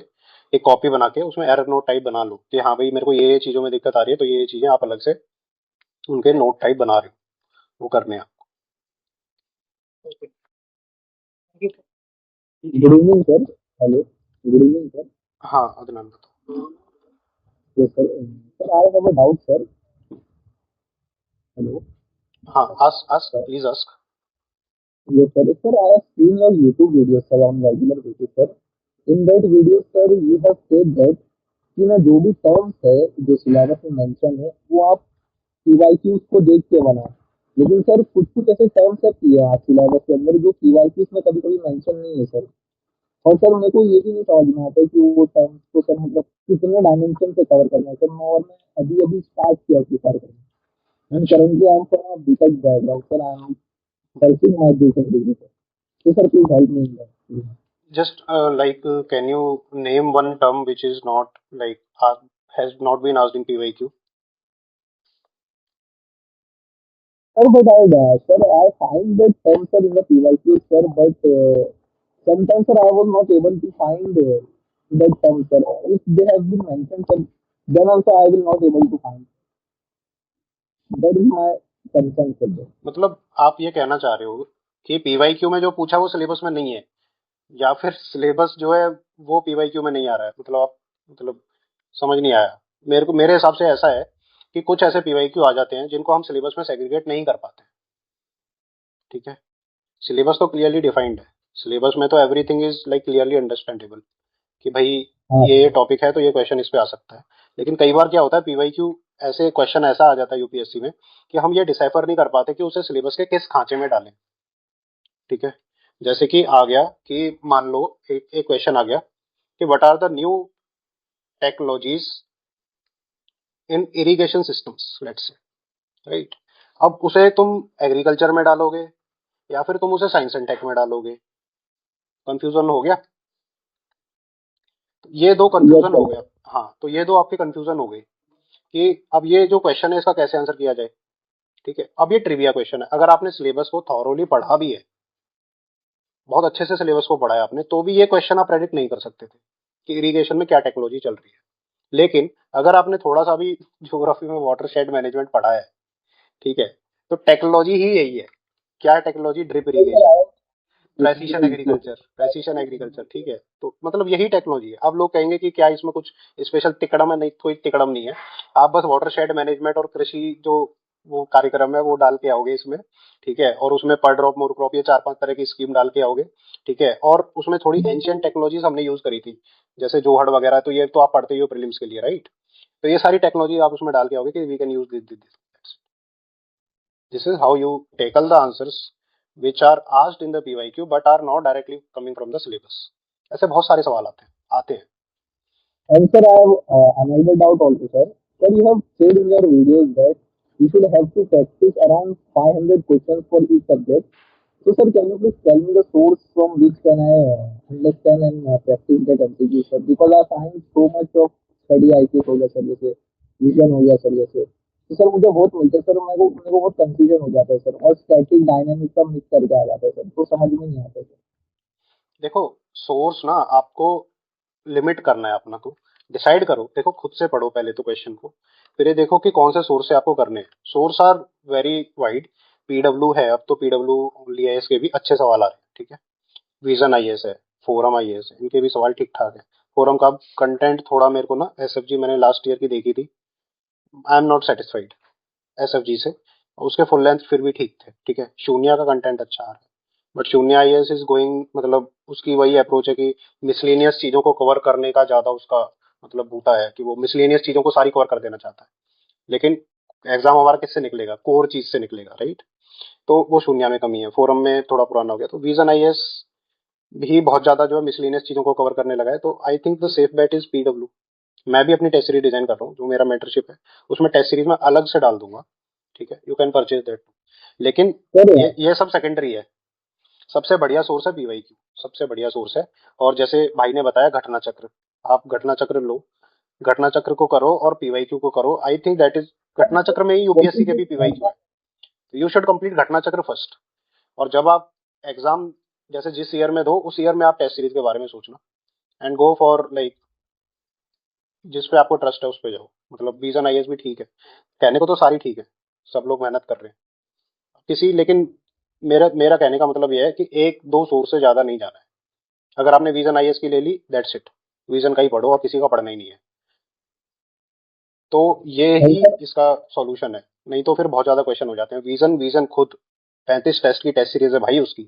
एक कॉपी बना के उसमें एरर नोट टाइप बना लो कि हाँ भाई मेरे को ये चीजों में दिक्कत आ रही है, तो ये चीजें आप अलग से उनके नोट टाइप बना रहे हो, वो करने हैं। Okay, thank you. Good evening sir. Hello, good evening sir. हाँ अदनान बताओ। Yes sir. Sir I have a doubt sir. Hello हाँ ask ask please ask. Yes, sir. Sir, I have seen your YouTube videos, sir, on regular basis, sir. In that video, sir, you have said that कि ना जो भी terms है जो syllabus में mention है वो आप पीवाईक्यूज को देख के बनाओ। लेकिन सर कुछ कुछ ऐसे टर्म्स है सिलेबस के अंदर जो पीवाईक्यूज में कभी कभी मेंशन नहीं है सर। और सर मेरे को ये भी नहीं समझ में आता है कि वो टर्म्स को सर मतलब कितने डायमेंशन से कवर करना है सर। मैं अभी अभी स्टार्ट किया प्रिपेयर करना। And currently I am from BTech background sir. I am pursuing my BTech degree sir. तो sir please help me in that. Just can you name one term which is not has not been asked in PYQ? Sir, but I find that term sir in the PYQ sir, but sometimes sir I was not able to find that term sir. If they have been mentioned sir, then also I will not able to find. That is my concern sir. मतलब आप ये कहना चाह रहे हो कि PYQ में जो पूछा वो सिलेबस में नहीं है, या फिर सिलेबस जो है वो PYQ में नहीं आ रहा है? मतलब आप मतलब समझ नहीं आया मेरे हिसाब से ऐसा है कि कुछ ऐसे PYQ आ जाते हैं जिनको हम सिलेबस में सेग्रीगेट नहीं कर पाते। ठीक है, सिलेबस तो क्लियरली डिफाइंड है, सिलेबस में तो everything is like clearly understandable कि भाई हाँ ये टॉपिक है तो ये क्वेश्चन इस पे आ सकता है। लेकिन कई बार क्या होता है, PYQ ऐसे क्वेश्चन ऐसा आ जाता है यूपीएससी में कि हम ये डिसाइफर नहीं कर पाते कि उसे सिलेबस के किस खांचे में डालें। ठीक है, जैसे कि आ गया कि मान लो एक क्वेश्चन आ गया कि what are the new technologies in irrigation systems, let's say, right. अब उसे तुम एग्रीकल्चर में डालोगे या फिर तुम उसे साइंस एंड टेक में डालोगे? कंफ्यूजन हो गया। ये दो yes कंफ्यूजन हो sir. गया। हाँ, तो ये दो आपकी कंफ्यूजन हो गई कि अब ये जो क्वेश्चन है इसका कैसे आंसर किया जाए। ठीक है, अब ये ट्रिविया क्वेश्चन है, अगर आपने सिलेबस को थॉरोली पढ़ा भी है, बहुत अच्छे से सिलेबस को पढ़ा है आपने, तो भी ये क्वेश्चन आप प्रेडिक्ट नहीं कर सकते थे कि इरिगेशन में क्या टेक्नोलॉजी चल रही है। लेकिन अगर आपने थोड़ा सा भी ज्योग्राफी में वाटर शेड मैनेजमेंट पढ़ा है, ठीक है, तो टेक्नोलॉजी ही यही है। क्या technology? Drip Yes, sir, irrigation, I am precision basically yes. Agriculture, precision agriculture. ठीक है, तो मतलब यही टेक्नोलॉजी है। अब लोग कहेंगे कि क्या इसमें कुछ स्पेशल तिकड़म है? नहीं, कोई तिकड़म नहीं है। आप बस वाटर शेड मैनेजमेंट और कृषि जो वो कार्यक्रम है वो डाल के आओगे इसमें। ठीक है, और उसमें पर ड्रॉप मोर क्रॉप ये 4-5 तरह की स्कीम डाल के आओगे। ठीक है, और उसमें थोड़ी एंशियंट टेक्नोलॉजीज हमने यूज करी थी, जैसे जोहड़ वगैरह, तो ये तो आप पढ़ते ही हो प्रीलिम्स के लिए, राइट। तो ये सारी टेक्नोलॉजी आप उसमें डाल के आओगे कि we can use this is how you tackle the answers which are asked in the PYQ but are not directly coming from the syllabus। ऐसे बहुत सारे सवाल आते हैं। And sir, I have another doubt also, sir. Sir, you have said in your videos that you should have to practice around 500 questions for each subject. So, sir, can you please tell me the source from which can I understand and practice that MCQ, sir? Because I find so much of study IQ हो गया sir, जैसे vision हो गया sir, जैसे तो sir मुझे बहुत मिलते हैं सर। मेरे को बहुत कंफ्यूजन हो जाता है सर, और स्टैटिक डायनामिक सब मिक्स करके आ जाता है सर, तो समझ में नहीं आता सर। देखो, सोर्स ना आपको लिमिट करना है अपना, तो डिसाइड करो। देखो, खुद से पढ़ो पहले तो क्वेश्चन को, फिर ये देखो कि कौन से सोर्स से आपको करने हैं। Source are very wide. PW है, अब तो पीडब्ल्यू आईएएस के भी अच्छे सवाल आ रहे हैं। ठीक है, विजन आईएएस है, फोरम आईएएस है, इनके भी सवाल ठीक ठाक है। फोरम का कंटेंट थोड़ा मेरे को ना, एसएफजी मैंने लास्ट ईयर की देखी थी, आई एम नॉट सेटिस्फाइड एसएफजी से। उसके फुल लेंथ फिर भी ठीक थे। ठीक है, शून्य का कंटेंट अच्छा आ रहा है, बट शून्य आईएएस इज गोइंग, मतलब उसकी वही अप्रोच है कि मिसलेनियस चीजों को कवर करने का ज्यादा उसका मतलब बूटा है कि वो मिसलेनियस चीजों को सारी कवर कर देना चाहता है। लेकिन एग्जाम हमारा किससे निकलेगा? कोर चीज से निकलेगा, राइट। तो वो शून्य में कमी है, फोरम में थोड़ा पुराना हो गया। तो विजन आईएएस भी बहुत ज्यादा जो है मिसलेनियस चीजों को कवर करने लगा है। तो I think the safe bet is PW. मैं भी अपनी टेस्ट सीरीज डिजाइन कर रहा हूँ, जो मेरा मेंटरशिप है उसमें टेस्ट सीरीज में अलग से डाल दूंगा। ठीक है, यू कैन परचेज दैट। लेकिन सर ये सब सेकेंडरी है। सबसे बढ़िया सोर्स है पीवाईक्यू, सबसे बढ़िया सोर्स है। और जैसे भाई ने बताया घटना चक्र, आप घटना चक्र लो, घटना चक्र को करो और पीवाईक्यू को करो। आई थिंक दैट इज, घटना चक्र में ही यूपीएससी के भी पीवाईक्यू है। यू शुड कंप्लीट घटना चक्र फर्स्ट, और जब आप एग्जाम जैसे जिस ईयर में दो, उस ईयर में आप टेस्ट सीरीज के बारे में सोचना एंड गो फॉर लाइक जिस पे आपको ट्रस्ट है उस पे जाओ। मतलब विजन आईएएस भी ठीक है, कहने को तो सारी ठीक है, सब लोग मेहनत कर रहे हैं किसी, लेकिन मेरा मेरा कहने का मतलब यह है कि एक दो सोर्स से ज्यादा नहीं जाना है। अगर आपने विजन आईएएस की ले ली, दैट्स इट, विजन का ही पढ़ो और किसी का पढ़ना ही नहीं है। तो ये ही सर इसका सॉल्यूशन है, नहीं तो फिर बहुत ज्यादा क्वेश्चन हो जाते हैं। विजन विजन खुद 35 टेस्ट की टेस्ट सीरीज है भाई उसकी,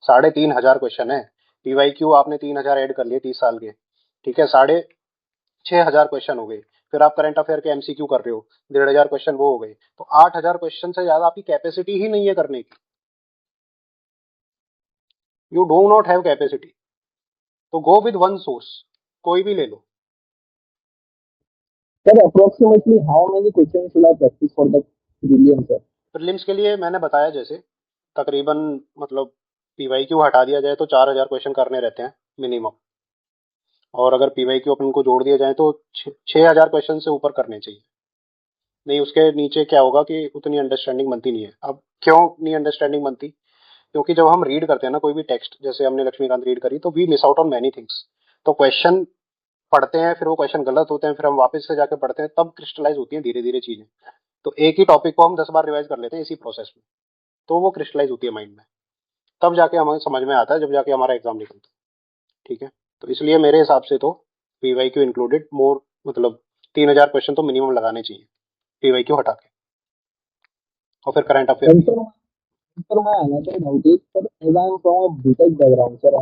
3,500 क्वेश्चन है। पीवाईक्यू आपने 3,000 ऐड कर लिए 30 साल के, ठीक है, 6,500 क्वेश्चन हो गए। फिर आप करंट अफेयर के एमसीक्यू कर रहे हो, 1,500 क्वेश्चन वो हो गए, तो 8,000 क्वेश्चन से ज्यादा आपकी कैपेसिटी ही नहीं है करने की। You do not have capacity, तो गो विद वन सोर्स, कोई भी ले लो। Sir, approximately how many questions should I practice for the prelims, sir? Prelims के लिए मैंने बताया जैसे तकरीबन मतलब पीवाईक्यू हटा दिया जाए तो 4,000 क्वेश्चन करने रहते हैं मिनिमम, और अगर पीवाईक्यू अपन को जोड़ दिया जाए तो 6,000 क्वेश्चन से ऊपर करने चाहिए। नहीं उसके नीचे क्या होगा कि उतनी अंडरस्टैंडिंग बनती नहीं है। अब क्यों नहीं अंडरस्टैंडिंग बनती? क्योंकि जब हम रीड करते हैं ना कोई भी टेक्स्ट, जैसे हमने लक्ष्मीकांत रीड करी, तो we miss out on many things. तो क्वेश्चन पढ़ते हैं, फिर वो क्वेश्चन गलत होते हैं, फिर हम वापस से जाके पढ़ते हैं, तब क्रिस्टलाइज होती है धीरे धीरे चीजें। तो एक ही टॉपिक को हम 10 बार रिवाइज कर लेते हैं इसी प्रोसेस में, तो वो क्रिस्टलाइज होती है माइंड में, तब जाके हमें समझ में आता है, जब जाके हमारा एग्जाम निकलता है। ठीक है, तो इसलिए मेरे हिसाब से तो पीवाईक्यू इंक्लूडेड मोर, मतलब 3,000 क्वेश्चन तो मिनिमम लगाने चाहिए पीवाईक्यू हटा के, और फिर करंट अफेयर And भी। sir, my another doubt is, sir, as I am from a BTech background, sir, I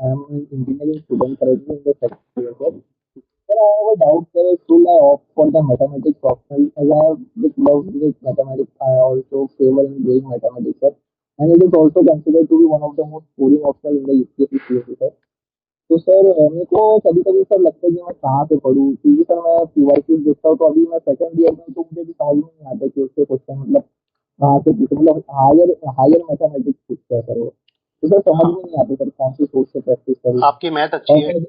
am an engineering student currently in the second year, sir. Sir, I have a doubt, sir, should I opt for the mathematics optional? As I have with love with mathematics, I also favor in doing mathematics, sir. And it is also considered to be one of the most boring optional in the UPSC CSE, sir. तो sir मेरे को कभी कभी sir लगता है कि मैं कहाँ से पढूं, क्योंकि सर मैं पीवाईक्यू देखता हूँ तो अभी मैं सेकंड ईयर में हूं, तो मुझे भी समझ में नहीं आता कि उसके क्वेश्चन मतलब कहाँ से पूछे, मतलब हायर हायर मैथमेटिक्स पूछता है सर वो, तो सर समझ हाँ, में नहीं आता सर कौन सी सोर्स से प्रैक्टिस करूँ। आपकी मैथ अच्छी और है। सर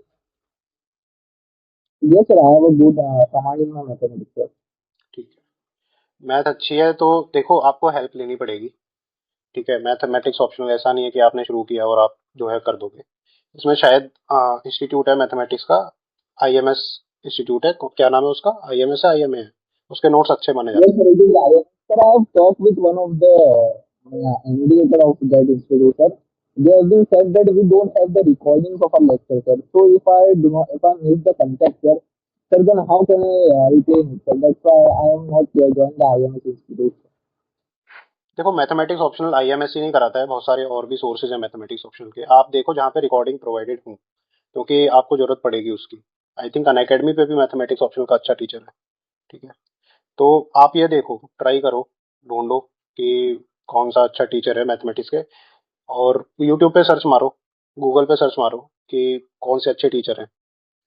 ये sir I have a good command in mathematics sir. ठीक है, मैथ अच्छी है तो देखो आपको हेल्प लेनी पड़ेगी। ठीक है, मैथमेटिक्स ऑप्शनल ऐसा नहीं है कि आपने शुरू किया और आप जो है कर दोगे। इसमें शायद इंस्टीट्यूट है मैथमेटिक्स का, आईएमएस इंस्टीट्यूट है, क्या नाम है उसका, आईएमएस है आईएमए है, उसके नोट्स अच्छे माने Yes जाते sir, it is IIM. Sir, I have talked with one of the investigator of that institute, sir. They have been said that we don't have the recordings of our lecture, sir. So if I miss the contact, sir, then how can I retain it, sir? That's why I am not joined the IMS institute. हैं। देखो mathematics optional IMS ही नहीं कराता है, बहुत सारे और भी sources हैं मैथमेटिक्स ऑप्शनल के, आप देखो जहाँ पे रिकॉर्डिंग प्रोवाइडेड हो, क्योंकि आपको जरूरत पड़ेगी उसकी। आई थिंक अनअकैडमी पे भी मैथमेटिक्स ऑप्शनल का अच्छा टीचर है। ठीक है, तो आप ये देखो, ट्राई करो, ढूंढो कि कौन सा अच्छा टीचर है मैथमेटिक्स के, और यूट्यूब पे सर्च मारो, गूगल पे सर्च मारो कि कौन से अच्छे टीचर हैं।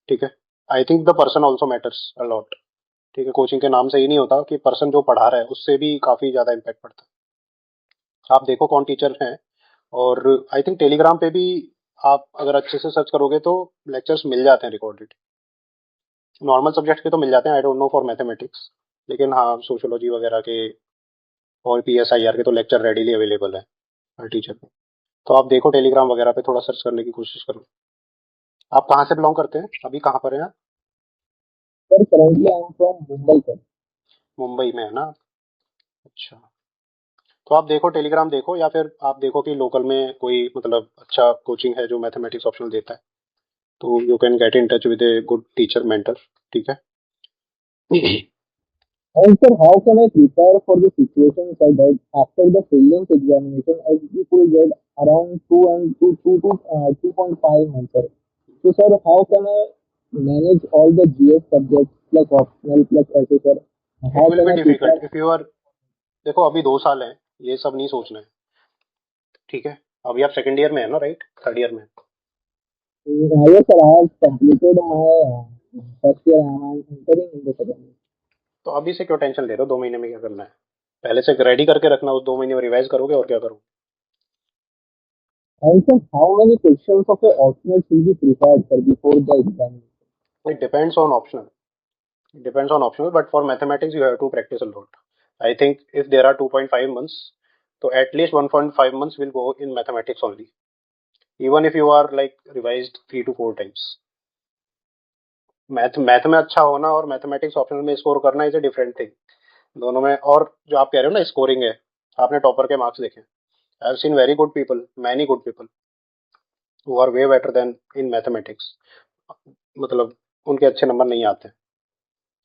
ठीक है, आई think the person also matters a lot. ठीक है, कोचिंग के नाम से ही नहीं होता कि पर्सन जो पढ़ा रहा है उससे भी काफ़ी ज़्यादा इम्पैक्ट पड़ता है। आप देखो कौन टीचर हैं, और आई थिंक टेलीग्राम पे भी आप अगर अच्छे से सर्च करोगे तो लेक्चर्स मिल जाते हैं रिकॉर्डेड। नॉर्मल सब्जेक्ट के तो मिल जाते हैं, I don't know for mathematics, लेकिन हाँ सोशियोलॉजी वगैरह के और पीएसआईआर के तो लेक्चर रेडीली अवेलेबल है हर टीचर पे। तो आप देखो टेलीग्राम वगैरह पे थोड़ा सर्च करने की कोशिश करो। आप कहाँ से बिलोंग करते हैं, अभी कहाँ पर हैं आप? Sir, currently I am from Mumbai, sir. Mumbai में है ना? अच्छा, तो आप देखो टेलीग्राम देखो, या फिर आप देखो कि लोकल में कोई मतलब अच्छा कोचिंग है जो मैथमेटिक्स ऑप्शनल देता है, तो you can get in touch with a good teacher mentor. ठीक है। And sir, how can I prepare for the situation sir, that after the prelims examination, as people get around 2 months, sir. So sir, how can I manage all the GS subjects plus optional plus ऐसे sir? It How will can be I prepare? Difficult if you are, देखो अभी 2 साल है, ये सब नहीं सोचना है। ठीक है, अभी आप सेकंड ईयर में है ना, राइट, थर्ड ईयर में? Yes sir, I have completed my first year and I am entering in the second year. तो अभी से क्यों टेंशन ले रहे हो, 2 महीने में क्या करना है? पहले से रेडी करके रखना, उस 2 महीने में रिवाइज करोगे और क्या करोगे। And sir, how many questions of the optional should be prepared sir before the exam? It depends on optional, it depends on optional, but for mathematics you have to practice a lot. I think if there are 2.5 months, so at least 1.5 months will go in mathematics only, even if you are like revised 3 to 4 times. Math में अच्छा होना और mathematics optional में score करना is a different thing, दोनों में। और जो आप कह रहे हो ना स्कोरिंग है, आपने टॉपर के मार्क्स देखे, I have seen very good people, many good people who are way better than in mathematics, मतलब उनके अच्छे नंबर नहीं आते।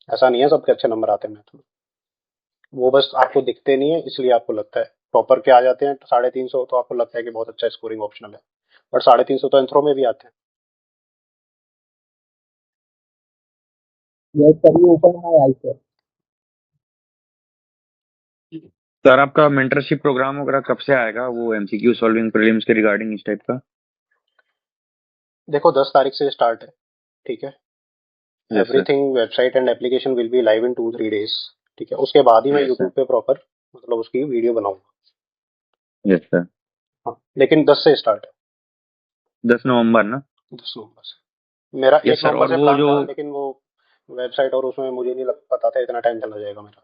ऐसा नहीं है सबके अच्छे नंबर आते हैं मैथ में, वो बस आपको दिखते नहीं है इसलिए आपको लगता है प्रॉपर के आ जाते हैं 350, तो आपको लगता है कि बहुत अच्छा स्कोरिंग ऑप्शनल है, बट 350 तो एंथ्रो में भी आते हैं। यस सर, ये open my I sir. Sir आपका मेंटरशिप प्रोग्राम वगैरह कब से आएगा, वो एमसीक्यू सॉल्विंग प्रीलिम्स के रिगार्डिंग इस टाइप का? देखो 10 तारीख से स्टार्ट है, ठीक है। Yes sir. Everything website and application will be live in 2-3 days, ठीक है। उसके बाद ही मैं यस यूट्यूब सर। पे प्रॉपर मतलब उसकी वीडियो बनाऊंगा। Yes sir. हाँ, लेकिन 10 से स्टार्ट है, 10 नवंबर ना? 10 नवंबर से। मेरा यस 1 सर। नवंबर और से वो प्लान जो था, लेकिन वो वेबसाइट और उसमें मुझे नहीं पता था इतना टाइम चला जाएगा मेरा।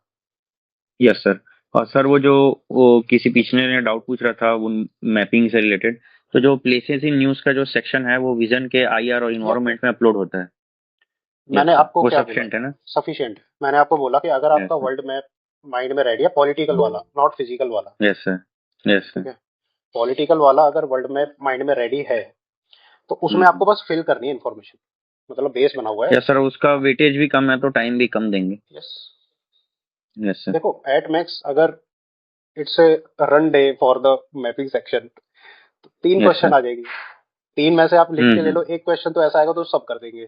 Yes sir. और सर वो किसी पिछले ने डाउट पूछ रहा था वो मैपिंग से रिलेटेड, तो जो प्लेसेस इन न्यूज का जो सेक्शन है वो विजन के आईआर और इन्वायरमेंट में अपलोड होता है। यस मैंने सर, आपको वो क्या बोला, सफिशिएंट है ना? सफिशिएंट है। मैंने आपको बोला कि अगर यस आपका सर। वर्ल्ड मैप माइंड में रेडी है, पॉलिटिकल वाला, नॉट फिजिकल वाला, यस सर। यस ठीक सर। है। पॉलिटिकल वाला अगर वर्ल्ड मैप माइंड में रेडी है, तो उसमें आपको बस फिल करनी है इन्फॉर्मेशन, मतलब बेस बना हुआ है। यस सर, उसका वेटेज भी कम है तो टाइम भी कम देंगे। यस। Yes sir. देखो एट मैक्स अगर it's a run day for the mapping section, तो 3 यस क्वेश्चन सर। आ जाएगी। 3 में से आप लिख के ले लो, एक क्वेश्चन तो ऐसा आएगा तो सब कर देंगे,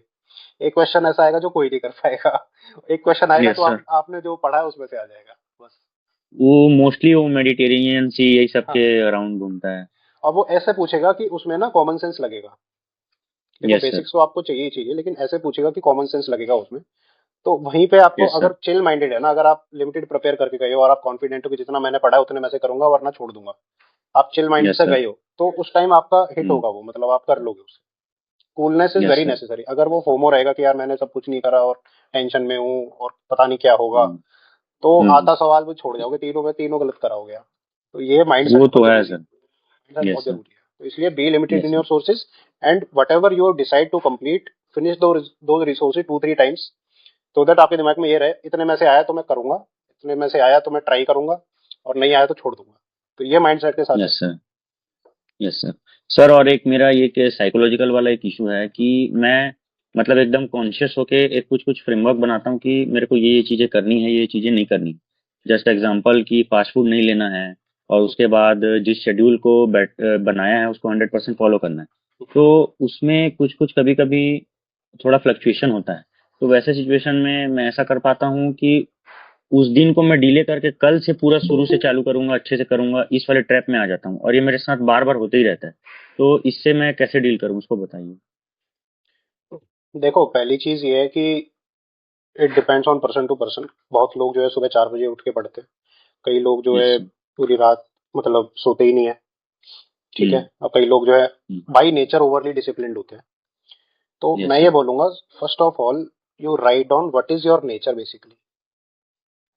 एक क्वेश्चन ऐसा आएगा जो कोई नहीं कर पाएगा, एक क्वेश्चन आएगा यस तो सर। आपने जो पढ़ा है उसमें से आ जाएगा बस। वो मोस्टली वो मेडिटेरेनियन सी यही सब हाँ, के अराउंड घूमता है। और वो ऐसे पूछेगा कि उसमें ना कॉमन सेंस लगेगा। देखो यस सर। बेसिक्स तो आपको चाहिए ही चाहिए, लेकिन ऐसे पूछेगा कि कॉमन सेंस लगेगा उसमें। तो वहीं पे आपको, यस अगर सर। चिल माइंडेड है ना, अगर आप लिमिटेड प्रिपेयर करके गए हो और आप कॉन्फिडेंट हो कि जितना मैंने पढ़ा है उतने मैं से करूंगा वरना छोड़ दूंगा, आप चिल माइंड यस से सर। गए हो, तो उस टाइम आपका हिट होगा वो, मतलब आप कर लोगे उसे। Coolness is yes very sir. Necessary. अगर वो फोमो रहेगा कि यार मैंने सब कुछ नहीं करा और टेंशन में हूँ और पता नहीं क्या होगा, तो आधा सवाल भी छोड़ जाओगे, तीनों में तीनों गलत करा हो गया। तो ये माइंड सेट वो बहुत तो है जरूरी है, सर। माइंड सेट यस बहुत सर। जरूरी है। तो इसलिए be limited yes in sir. Your sources, and whatever you decide to complete, finish those resources 2-3 times, तो दैट आपके दिमाग में ये रहे इतने में से आया तो मैं करूंगा, इतने में से आया तो मैं ट्राई करूंगा, और नहीं आया तो छोड़ दूंगा। तो ये माइंड सेट के साथ यस चलो। सर। Yes sir. सर और एक मेरा ये कि साइकोलॉजिकल वाला एक इशू है कि मैं मतलब एकदम कॉन्शियस होके एक कुछ कुछ फ्रेमवर्क बनाता हूँ कि मेरे को ये चीजें करनी है, ये चीजें नहीं करनी। जस्ट एग्जांपल कि फास्ट फूड नहीं लेना है, और उसके बाद जिस शेड्यूल को बनाया है उसको 100% फॉलो करना है। तो उसमें कुछ कुछ कभी कभी थोड़ा फ्लक्चुएशन होता है। तो वैसे सिचुएशन में मैं ऐसा कर पाता हूँ कि उस दिन को मैं डिले करके कल से पूरा शुरू से चालू करूंगा, अच्छे से करूंगा, इस वाले ट्रैप में आ जाता हूँ और ये मेरे साथ बार बार होते ही रहता है। तो इससे मैं कैसे डील करूँ उसको बताइए। देखो पहली चीज ये है कि it depends on person to person. बहुत लोग जो है सुबह 4 बजे उठ के पढ़ते हैं, कई लोग जो यस है सर। पूरी रात मतलब सोते ही नहीं है, ठीक है। हम्म। और कई लोग जो है hmm. By nature overly disciplined होते हैं। तो मैं यस ये सर। बोलूंगा, first of all you write down what is your nature basically.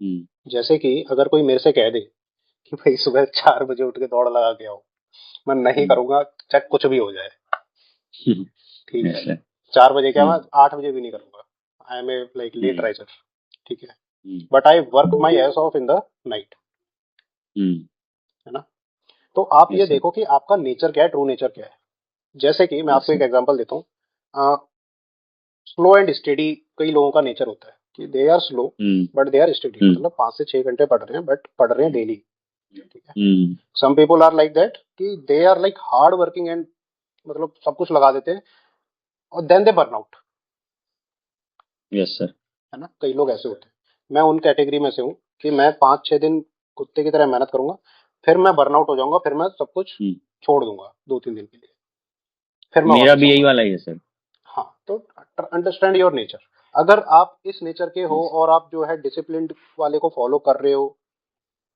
Hmm. जैसे कि अगर कोई मेरे से कह दे कि भाई सुबह 4 बजे उठ के दौड़ लगा के आओ, मैं नहीं हम्म। करूंगा, चाहे कुछ भी हो जाए, ठीक है। Yes sir. 4 बजे क्या, मैं हम्म। 8 बजे भी नहीं करूंगा, I am a like late hmm. Riser, ठीक है। Hmm. But I work my ass off in the night, hmm. है ना। तो आप ये यस सर। देखो कि आपका नेचर क्या है, ट्रू नेचर क्या है। जैसे कि मैं यस आपको एक सर। एग्जांपल देता हूँ, स्लो एंड स्टडी कई लोगों का नेचर होता है कि they are slow hmm. But they are steady, hmm. मतलब 5 से 6 घंटे पढ़ रहे हैं बट पढ़ रहे हैं डेली, ठीक है। Hmm. Some people are like that कि they are like hard working and मतलब सब कुछ लगा देते हैं और then they burn out, yes sir. है ना। कई लोग ऐसे होते हैं, मैं उन कैटेगरी में से हूँ कि मैं 5-6 दिन कुत्ते की तरह मेहनत करूंगा, फिर मैं बर्न आउट हो जाऊंगा, फिर मैं सब कुछ हम्म। छोड़ दूंगा 2-3 दिन के लिए, फिर मैं मेरा वापस भी यही आऊंगा। वाला ही है सर। हाँ, तो अंडरस्टैंड योर नेचर। अगर आप इस नेचर के हो यस। और आप जो है डिसिप्लिन वाले को फॉलो कर रहे हो,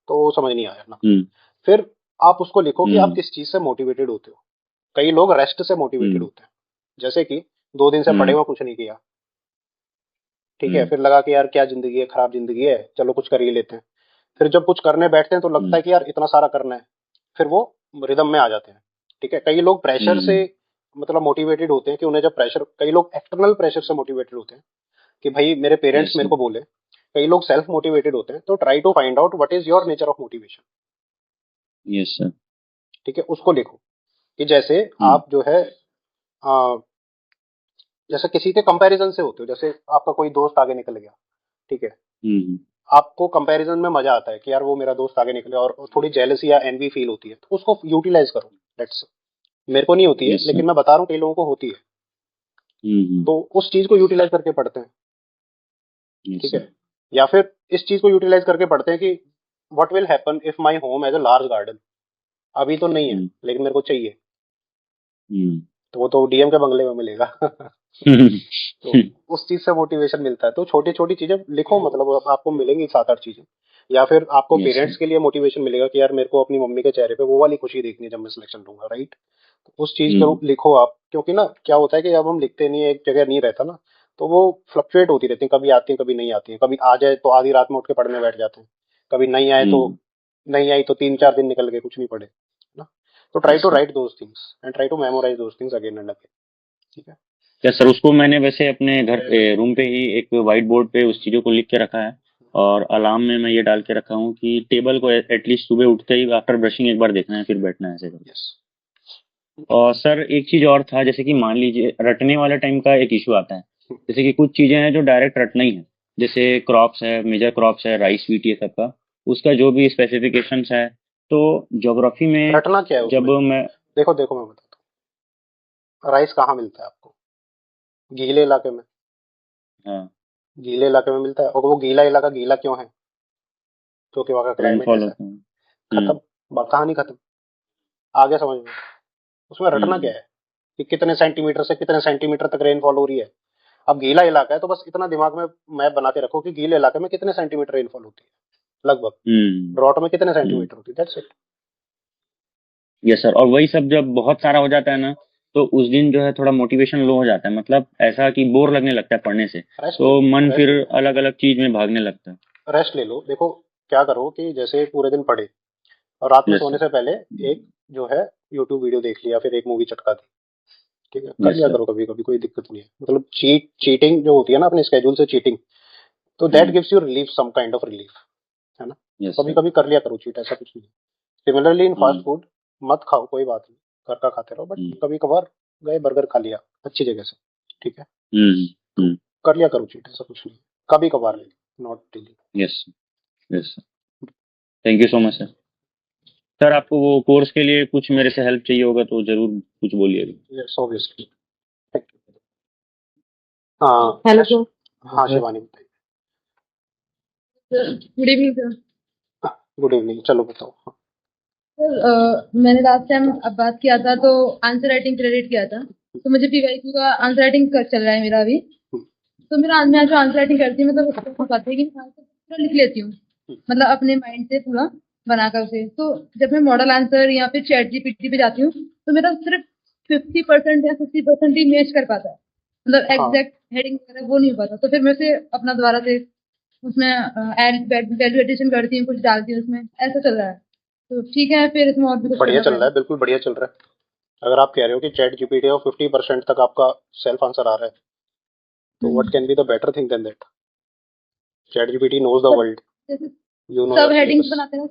तो समझ नहीं आया ना। हम्म। फिर आप उसको लिखो कि आप हम्म। किस चीज से मोटिवेटेड होते हो। कई लोग रेस्ट से मोटिवेटेड हम्म। होते हैं, जैसे कि 2 दिन से पड़े हम्म। हुए कुछ नहीं किया, ठीक है, हम्म। फिर लगा कि यार क्या जिंदगी है, खराब जिंदगी है, चलो कुछ कर ही लेते हैं। फिर जब कुछ करने बैठते हैं तो लगता हम्म। है कि यार इतना सारा करना है, फिर वो रिदम में आ जाते हैं, ठीक है। कई लोग प्रेशर से हम्म। मतलब मोटिवेटेड होते हैं कि उन्हें जब प्रेशर, कई लोग एक्सटर्नल प्रेशर से मोटिवेटेड होते हैं कि भाई मेरे पेरेंट्स यस मेरे सर। को बोले। कई लोग सेल्फ मोटिवेटेड होते हैं। तो try to find out what is your nature of motivation, yes sir. ठीक है, उसको लिखो। कि जैसे हम्म। आप जो है अ, जैसे किसी के कंपैरिजन से होते हो, जैसे आपका कोई दोस्त आगे निकल गया, ठीक है, हम्म। आपको कंपैरिजन में मजा आता है कि यार वो मेरा दोस्त आगे निकले, और थोड़ी जेलसी या एनवी फील होती है, तो उसको यूटिलाइज करो। लेट्स, मेरे को नहीं होती है यस सर। लेकिन मैं बता रहा हूँ कई लोगों को होती है, तो उस चीज को यूटिलाइज करके पढ़ते हैं। यस ठीक सर। है, या फिर इस चीज को यूटिलाइज करके पढ़ते हैं कि what will happen if my home has a large garden. अभी तो नहीं है हम्म, लेकिन मेरे को चाहिए, हम्म, तो वो तो डीएम के बंगले में मिलेगा। हम्म, तो उस चीज से मोटिवेशन मिलता है। तो छोटी छोटी चीजें लिखो, मतलब आपको मिलेंगी 7-8 चीजें। या फिर आपको यस पेरेंट्स सर। के लिए मोटिवेशन मिलेगा कि यार मेरे को अपनी मम्मी के चेहरे पे वो वाली खुशी देखनी है जब मैं सिलेक्शन लूंगा, राइट। उस चीज को लिखो आप, क्योंकि ना क्या होता है कि जब हम लिखते नहीं है, एक जगह नहीं रहता ना, तो वो फ्लक्चुएट होती रहती है, कभी आती है कभी नहीं आती है, कभी आ जाए तो आधी रात में उठ के पढ़ने बैठ जाते हैं, कभी नहीं आए तो हम्म, नहीं आई तो 3-4 दिन निकल गए कुछ नहीं पढ़े ना। तो try yes to sir. Write those things and try to memorize those things again and again. ठीक है। यस सर, उसको मैंने वैसे अपने घर रूम पे ही एक व्हाइट बोर्ड पे उस चीज़ों को लिख के रखा है, और अलार्म में मैं ये डाल के रखा हूँ कि टेबल को एटलीस्ट सुबह उठते ही आफ्टर ब्रशिंग एक बार देखना है, फिर बैठना है ऐसे करके। यस। और सर एक चीज़ और था, जैसे कि मान लीजिए रटने वाले टाइम का एक इशू आता है, जैसे कि कुछ चीज़ें हैं जो डायरेक्ट रटना ही है, जैसे क्रॉप्स है, मेजर क्रॉप्स है, राइस व्हीट, ये सब का उसका जो भी स्पेसिफिकेशंस है। तो ज्योग्राफी में रटना क्या है जब उसमें? मैं देखो देखो मैं बताता हूँ, राइस कहाँ मिलता है आपको? गीले इलाके में। हाँ, गीले इलाके में मिलता है, और वो गीला इलाका गीला क्यों है? क्योंकि वहाँ का क्लाइमेट रेनफॉल ऐसा है। होता है। खत्म, कहानी खत्म। आगे समझ में। उसमें रटना हम्म, क्या है कि कितने सेंटीमीटर से कितने सेंटीमीटर तक रेनफॉल हो रही है। अब गीला इलाका है तो बस इतना दिमाग में मैप बना के रखो कि गीले इलाके में कितने सेंटीमीटर रेनफॉल होती है लगभग, हम्म, ड्रॉट में कितने हम्म, सेंटीमीटर होती है, दैट्स इट। Yes sir. और वही सब जब बहुत सारा हो जाता है ना, तो उस दिन जो है थोड़ा मोटिवेशन लो हो जाता है, मतलब ऐसा कि बोर लगने लगता है पढ़ने से, रेस्ट तो ले लो, मन रेस्ट फिर ले लो, अलग अलग चीज में भागने लगता है। रेस्ट ले लो। देखो क्या करो कि जैसे पूरे दिन पढ़े और रात में यस सोने सर। से पहले एक जो है यूट्यूब वीडियो देख लिया, फिर एक मूवी चटका दी। ठीक है, कर यस लिया सर। करो कभी कभी, कोई दिक्कत नहीं है। मतलब चीटिंग जो होती है ना अपने स्केड्यूल से चीटिंग, तो that hmm, gives you relief, some kind of relief, है ना। यस तो कभी सर। कभी कर लिया करो चीट, ऐसा कुछ नहीं है। Similarly in fast hmm, food, मत खाओ कोई बात नहीं, घर का खाते रहो, बट हम्म, कभी कभार गए बर्गर खा लिया अच्छी जगह से, ठीक है, हम्म, तो कर लिया करो चीट, ऐसा कुछ नहीं है। कभी कभार नहीं, not daily. Yes, yes sir. Thank you so much sir. Sir आपको वो कोर्स के लिए कुछ मेरे से हेल्प चाहिए होगा तो जरूर कुछ बोलिएगा। Yes obviously. हाँ हेलो सर। हाँ शिवानी बताइए। Good evening sir. Good evening, चलो बताओ। हाँ, सर मैंने लास्ट टाइम अब बात किया था तो आंसर राइटिंग क्रेडिट किया था, तो मुझे पीवाईक्यू का आंसर राइटिंग चल रहा है मेरा अभी। तो मेरा मैं जो आंसर राइटिंग करती हूँ मतलब उसको पता है कि मैं आंसर पूरा लिख लेती हूँ, मतलब अपने माइंड से पूरा बनाकर उसे। तो जब मैं मॉडल आंसर या फिर चैट जीपीटी पे जाती हूँ तो मेरा सिर्फ 50% या 50% ही मैच कर पाता है, मतलब हाँ एग्जैक्ट हेडिंग वगैरह वो नहीं हो पाता। तो फिर मैं उसे अपना दोबारा से उसमें ऐड वैल्यू एडिशन करती हूँ, कुछ डालती हूँ उसमें, ऐसा चल रहा है। तो ठीक है, फिर इसमें और भी कुछ बढ़िया करना चल रहा पड़ेगा। है, बिल्कुल बढ़िया चल रहा है। अगर आप कह रहे हो कि चैट जीपीटी और 50% तक आपका सेल्फ आंसर आ रहा है, तो what can be the better thing than that? ChatGPT knows the sir world, जैसे यू नो सब योर हेडिंग्स सिलेबस। बनाते हैं ना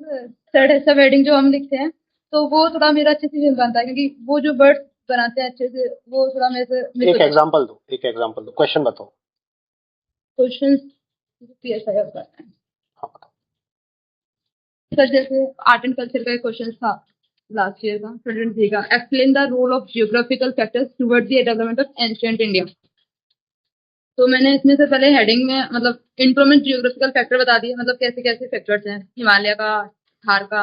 सर, सब हेडिंग जो हम लिखते हैं तो वो थोड़ा मेरा अच्छे से नहीं बनता है, क्योंकि वो जो वर्ड्स बनाते हैं अच्छे से वो थोड़ा मेरे से मिस हो एक जाता है। एग्जांपल दो, एक एग्जांपल दो, क्वेश्चन बताओ। क्वेश्चन ऐसा होता है हाँ बताओ। सर, जैसे आर्ट एंड कल्चर का एक क्वेश्चन था लास्ट ईयर का 2023 का, explain the role of geographical factors toward the development of ancient India. तो मैंने इसमें से पहले हेडिंग में मतलब इंट्रो में जियोग्राफिकल फैक्टर बता दिए, मतलब कैसे कैसे फैक्टर्स हैं, हिमालय का, थार का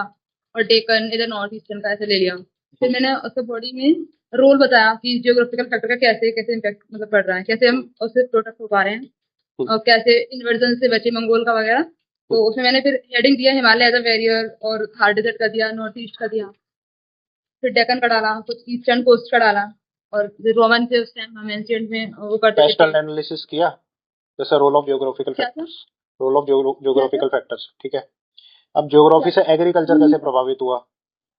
और डेक्कन इधर नॉर्थ ईस्टर्न का, ऐसे ले लिया। फिर मैंने उसके बॉडी में रोल बताया कि जियोग्राफिकल फैक्टर का कैसे कैसे इम्पैक्ट मतलब पड़ रहा है, कैसे हम उससे प्रोटेक्ट हो पा रहे हैं, और कैसे इन्वर्जन से बचे मंगोल का वगैरह। तो उसमें मैंने फिर हेडिंग दिया हिमालय एज अ बैरियर, और थार डेजर्ट का दिया, नॉर्थ ईस्ट का दिया, फिर डेक्कन का डाला, कुछ ईस्टर्न कोस्ट का डाला, और रोमन से उस टाइम हम एंशिएंट में वो करते थे। पेस्टल एनालिसिस किया, जैसे रोल ऑफ जियोग्राफिकल क्या था? फैक्टर्स, रोल ऑफ क्या था? जियोग्राफिकल फैक्टर्स, ठीक है। अब ज्योग्राफी क्या? से एग्रीकल्चर कैसे प्रभावित हुआ,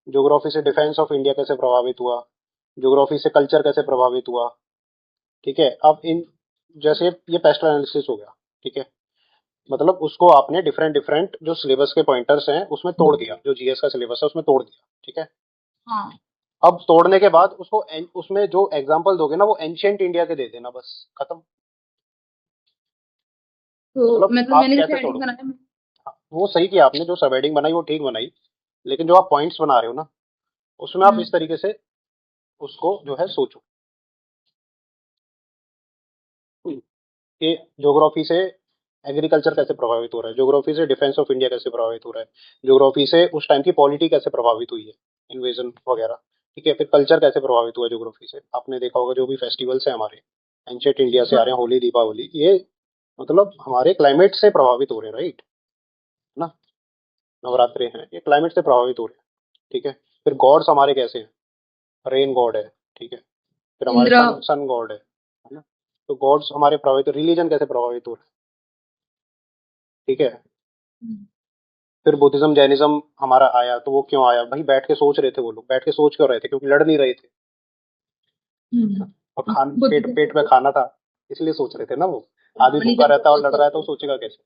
ज्योग्राफी से डिफेंस ऑफ इंडिया कैसे प्रभावित हुआ, ज्योग्राफी से कल्चर कैसे प्रभावित हुआ, ठीक है। अब इन जैसे ये पेस्टल एनालिसिस हो गया, ठीक है, मतलब उसको आपने डिफरेंट डिफरेंट जो सिलेबस के पॉइंटर्स हैं उसमें तोड़ दिया, जो जीएस का सिलेबस है उसमें तोड़ दिया, ठीक है। हाँ, अब तोड़ने के बाद उसको उसमें जो एग्जांपल दोगे ना वो एंशिएंट इंडिया के दे देना, बस खत्म। तो मतलब मतलब आप मैंने जैसे कैसे हेडिंग तोड़ोगे? बनाया, वो सही किया आपने, जो सब हेडिंग बनाई वो ठीक बनाई, लेकिन जो आप पॉइंट्स बना रहे हो ना, उसमें आप इस तरीके से उसको जो है सोचो कि ज्योग्राफी से एग्रीकल्चर कैसे प्रभावित हो रहा है, ज्योग्राफी से डिफेंस ऑफ इंडिया कैसे प्रभावित हो रहा है, ज्योग्राफी से उस टाइम की पॉलिटी कैसे प्रभावित हुई है, इन्वेजन वगैरह। ठीक है, फिर कल्चर कैसे प्रभावित हुआ ज्योग्राफी से। आपने देखा होगा जो भी फेस्टिवल्स हैं हमारे एंशिएंट इंडिया से आ रहे हैं, होली दीपावली, ये मतलब हमारे क्लाइमेट से प्रभावित हो रहे हैं, राइट ना। नवरात्रे हैं, ये क्लाइमेट से प्रभावित हो रहे हैं। ठीक है, फिर गॉड्स हमारे कैसे हैं, रेन गॉड है। ठीक है, फिर हमारे इंद्रा सन गॉड है ना। तो गॉड्स हमारे प्रभावित, रिलीजन कैसे प्रभावित हो रहा है। ठीक है, फिर बुद्धिज्म जैनिज्म हमारा आया, तो वो क्यों आया भाई, बैठ के सोच रहे थे वो लोग, बैठ के सोच क्यों रहे थे, क्योंकि लड़ नहीं रहे थे और पेट पेट में खाना था, इसलिए सोच रहे थे ना वो। आदमी भूखा रहता है और लड़ रहा है तो सोचेगा कैसे।